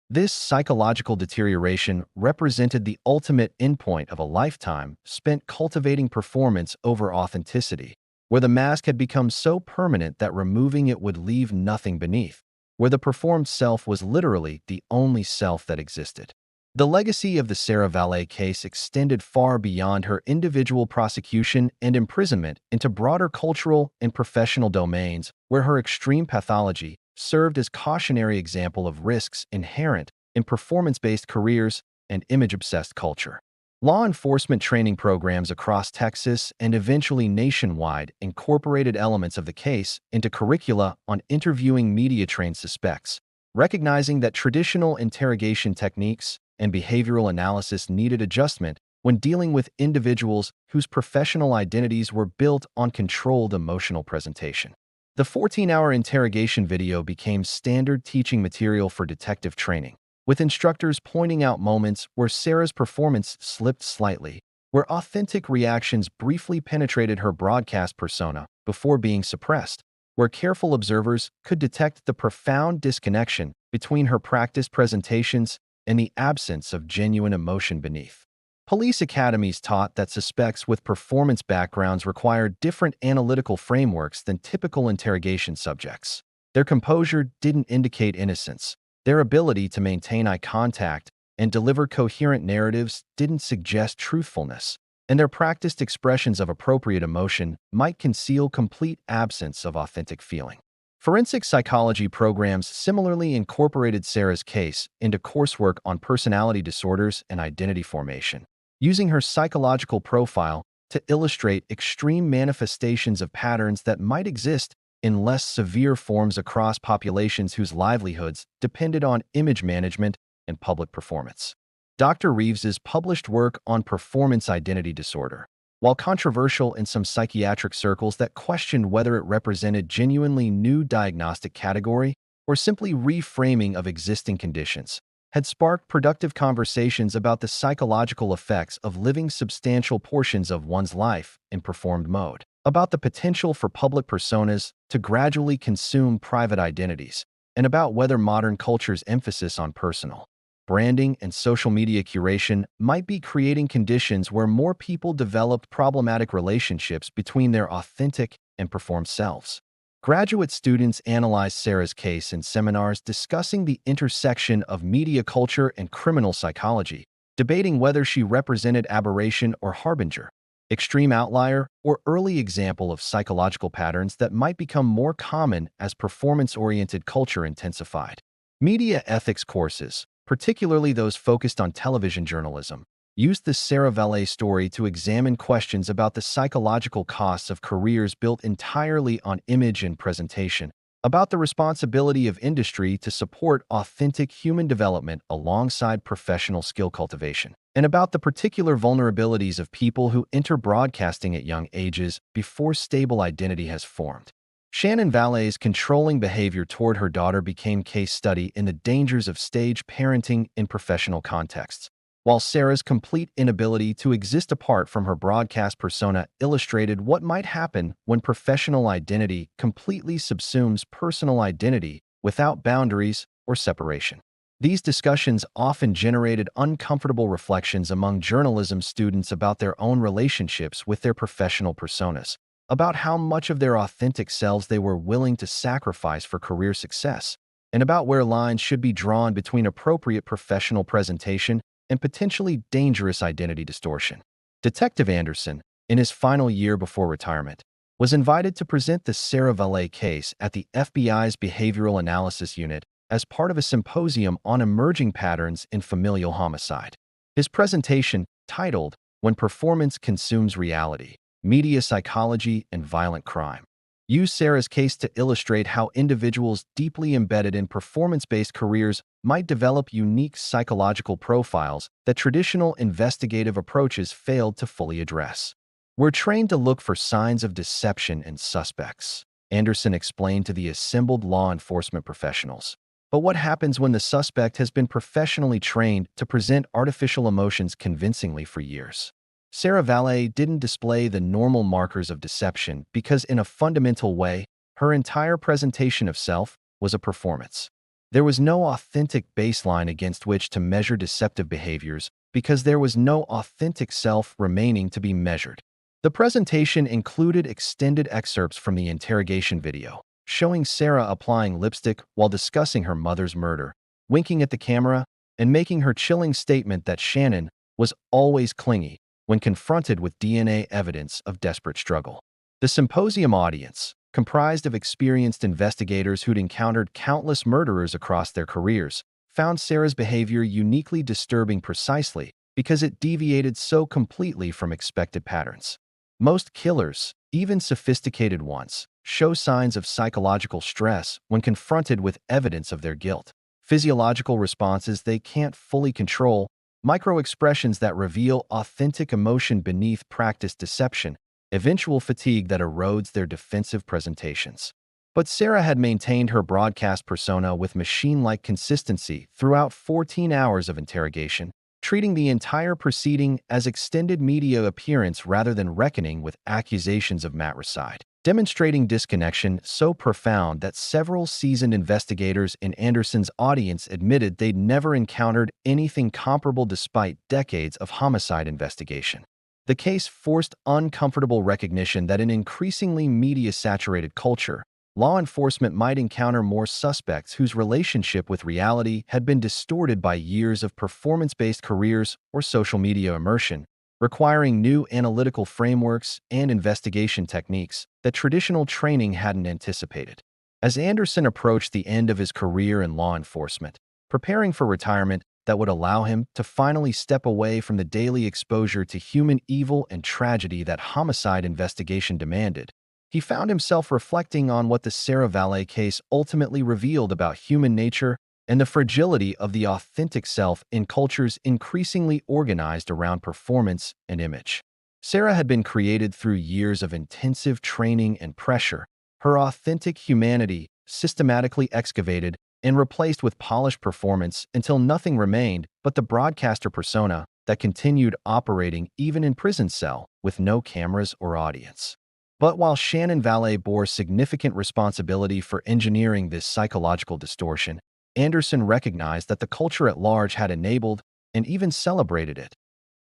This psychological deterioration represented the ultimate endpoint of a lifetime spent cultivating performance over authenticity, where the mask had become so permanent that removing it would leave nothing beneath, where the performed self was literally the only self that existed. The legacy of the Sarah Valet case extended far beyond her individual prosecution and imprisonment into broader cultural and professional domains where her extreme pathology served as cautionary example of risks inherent in performance-based careers and image-obsessed culture. Law enforcement training programs across Texas and eventually nationwide incorporated elements of the case into curricula on interviewing media-trained suspects, recognizing that traditional interrogation techniques and behavioral analysis needed adjustment when dealing with individuals whose professional identities were built on controlled emotional presentation. The 14-hour interrogation video became standard teaching material for detective training, with instructors pointing out moments where Sarah's performance slipped slightly, where authentic reactions briefly penetrated her broadcast persona before being suppressed, where careful observers could detect the profound disconnection between her practiced presentations and the absence of genuine emotion beneath. Police academies taught that suspects with performance backgrounds required different analytical frameworks than typical interrogation subjects. Their composure didn't indicate innocence. Their ability to maintain eye contact and deliver coherent narratives didn't suggest truthfulness, and their practiced expressions of appropriate emotion might conceal complete absence of authentic feeling. Forensic psychology programs similarly incorporated Sarah's case into coursework on personality disorders and identity formation, using her psychological profile to illustrate extreme manifestations of patterns that might exist in less severe forms across populations whose livelihoods depended on image management and public performance. Dr. Reeves's published work on performance identity disorder, while controversial in some psychiatric circles that questioned whether it represented genuinely new diagnostic category or simply reframing of existing conditions, had sparked productive conversations about the psychological effects of living substantial portions of one's life in performed mode, about the potential for public personas to gradually consume private identities, and about whether modern culture's emphasis on personal branding and social media curation might be creating conditions where more people developed problematic relationships between their authentic and performed selves. Graduate students analyzed Sarah's case in seminars discussing the intersection of media culture and criminal psychology, debating whether she represented aberration or harbinger, extreme outlier, or early example of psychological patterns that might become more common as performance-oriented culture intensified. Media ethics courses, particularly those focused on television journalism, used the Sarah Valet story to examine questions about the psychological costs of careers built entirely on image and presentation, about the responsibility of industry to support authentic human development alongside professional skill cultivation, and about the particular vulnerabilities of people who enter broadcasting at young ages before stable identity has formed. Shannon Valet's controlling behavior toward her daughter became case study in the dangers of stage parenting in professional contexts, while Sarah's complete inability to exist apart from her broadcast persona illustrated what might happen when professional identity completely subsumes personal identity without boundaries or separation. These discussions often generated uncomfortable reflections among journalism students about their own relationships with their professional personas, about how much of their authentic selves they were willing to sacrifice for career success, and about where lines should be drawn between appropriate professional presentation and potentially dangerous identity distortion. Detective Anderson, in his final year before retirement, was invited to present the Sarah Valet case at the FBI's Behavioral Analysis Unit as part of a symposium on emerging patterns in familial homicide. His presentation, titled "When Performance Consumes Reality: Media Psychology and Violent Crime," used Sarah's case to illustrate how individuals deeply embedded in performance-based careers might develop unique psychological profiles that traditional investigative approaches failed to fully address. "We're trained to look for signs of deception in suspects," Anderson explained to the assembled law enforcement professionals. "But what happens when the suspect has been professionally trained to present artificial emotions convincingly for years?" Sarah Valet didn't display the normal markers of deception because, in a fundamental way, her entire presentation of self was a performance. There was no authentic baseline against which to measure deceptive behaviors because there was no authentic self remaining to be measured. The presentation included extended excerpts from the interrogation video, showing Sarah applying lipstick while discussing her mother's murder, winking at the camera, and making her chilling statement that Shannon was always clingy when confronted with DNA evidence of desperate struggle. The symposium audience, comprised of experienced investigators who'd encountered countless murderers across their careers, found Sarah's behavior uniquely disturbing precisely because it deviated so completely from expected patterns. Most killers, even sophisticated ones, show signs of psychological stress when confronted with evidence of their guilt. Physiological responses they can't fully control, micro-expressions that reveal authentic emotion beneath practiced deception, eventual fatigue that erodes their defensive presentations. But Sarah had maintained her broadcast persona with machine-like consistency throughout 14 hours of interrogation, treating the entire proceeding as extended media appearance rather than reckoning with accusations of matricide, demonstrating disconnection so profound that several seasoned investigators in Anderson's audience admitted they'd never encountered anything comparable despite decades of homicide investigation. The case forced uncomfortable recognition that in increasingly media-saturated culture, law enforcement might encounter more suspects whose relationship with reality had been distorted by years of performance-based careers or social media immersion, requiring new analytical frameworks and investigation techniques that traditional training hadn't anticipated. As Anderson approached the end of his career in law enforcement, preparing for retirement that would allow him to finally step away from the daily exposure to human evil and tragedy that homicide investigation demanded, he found himself reflecting on what the Sarah Valet case ultimately revealed about human nature and the fragility of the authentic self in cultures increasingly organized around performance and image. Sarah had been created through years of intensive training and pressure, her authentic humanity systematically excavated and replaced with polished performance until nothing remained but the broadcaster persona that continued operating even in prison cell with no cameras or audience. But while Shannon Valet bore significant responsibility for engineering this psychological distortion, Anderson recognized that the culture at large had enabled and even celebrated it.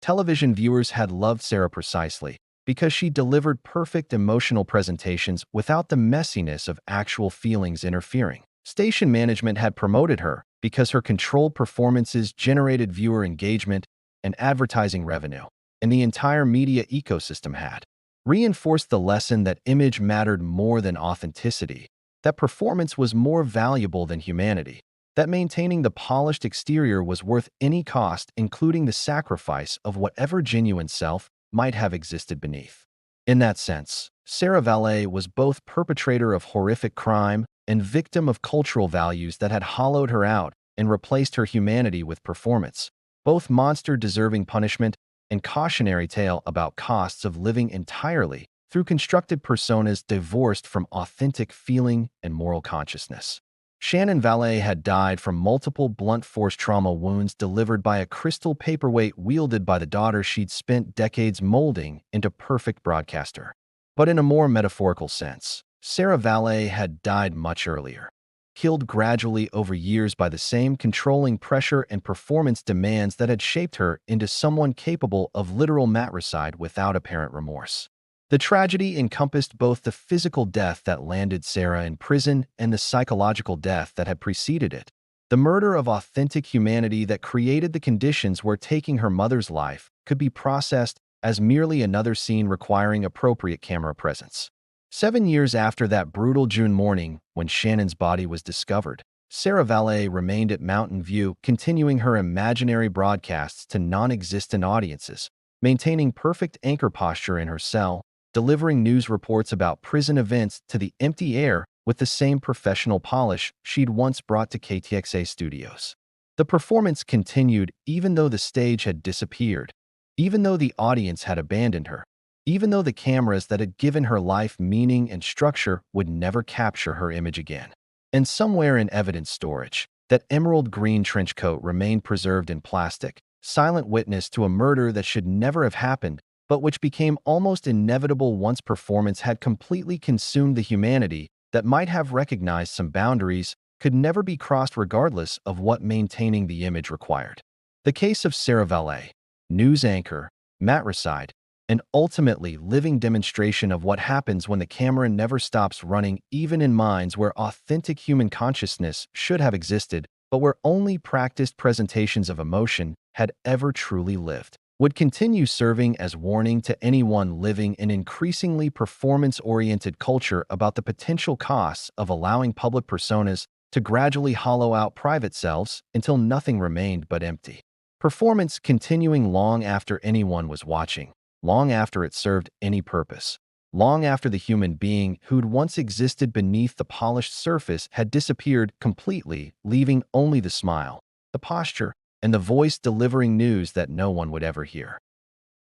Television viewers had loved Sarah precisely because she delivered perfect emotional presentations without the messiness of actual feelings interfering. Station management had promoted her because her controlled performances generated viewer engagement, and advertising revenue, and the entire media ecosystem had, reinforced the lesson that image mattered more than authenticity, that performance was more valuable than humanity, that maintaining the polished exterior was worth any cost, including the sacrifice of whatever genuine self might have existed beneath. In that sense, Sarah Valet was both perpetrator of horrific crime and victim of cultural values that had hollowed her out and replaced her humanity with performance, both monster deserving punishment and cautionary tale about costs of living entirely through constructed personas divorced from authentic feeling and moral consciousness. Shannon Valet had died from multiple blunt force trauma wounds delivered by a crystal paperweight wielded by the daughter she'd spent decades molding into perfect broadcaster. But in a more metaphorical sense, Sarah Valet had died much earlier, killed gradually over years by the same controlling pressure and performance demands that had shaped her into someone capable of literal matricide without apparent remorse. The tragedy encompassed both the physical death that landed Sarah in prison and the psychological death that had preceded it, the murder of authentic humanity that created the conditions where taking her mother's life could be processed as merely another scene requiring appropriate camera presence. 7 years after that brutal June morning when Shannon's body was discovered, Sarah Valet remained at Mountain View, continuing her imaginary broadcasts to non-existent audiences, maintaining perfect anchor posture in her cell, delivering news reports about prison events to the empty air with the same professional polish she'd once brought to KTXA studios. The performance continued even though the stage had disappeared, even though the audience had abandoned her, even though the cameras that had given her life meaning and structure would never capture her image again. And somewhere in evidence storage, that emerald green trench coat remained preserved in plastic, silent witness to a murder that should never have happened, but which became almost inevitable once performance had completely consumed the humanity that might have recognized some boundaries could never be crossed regardless of what maintaining the image required. The case of Sarah Valet, news anchor, matricide, an ultimately living demonstration of what happens when the camera never stops running, even in minds where authentic human consciousness should have existed, but where only practiced presentations of emotion had ever truly lived, would continue serving as warning to anyone living in increasingly performance-oriented culture about the potential costs of allowing public personas to gradually hollow out private selves until nothing remained but empty. Performance continuing long after anyone was watching, long after it served any purpose, long after the human being who'd once existed beneath the polished surface had disappeared completely, leaving only the smile, the posture, and the voice delivering news that no one would ever hear.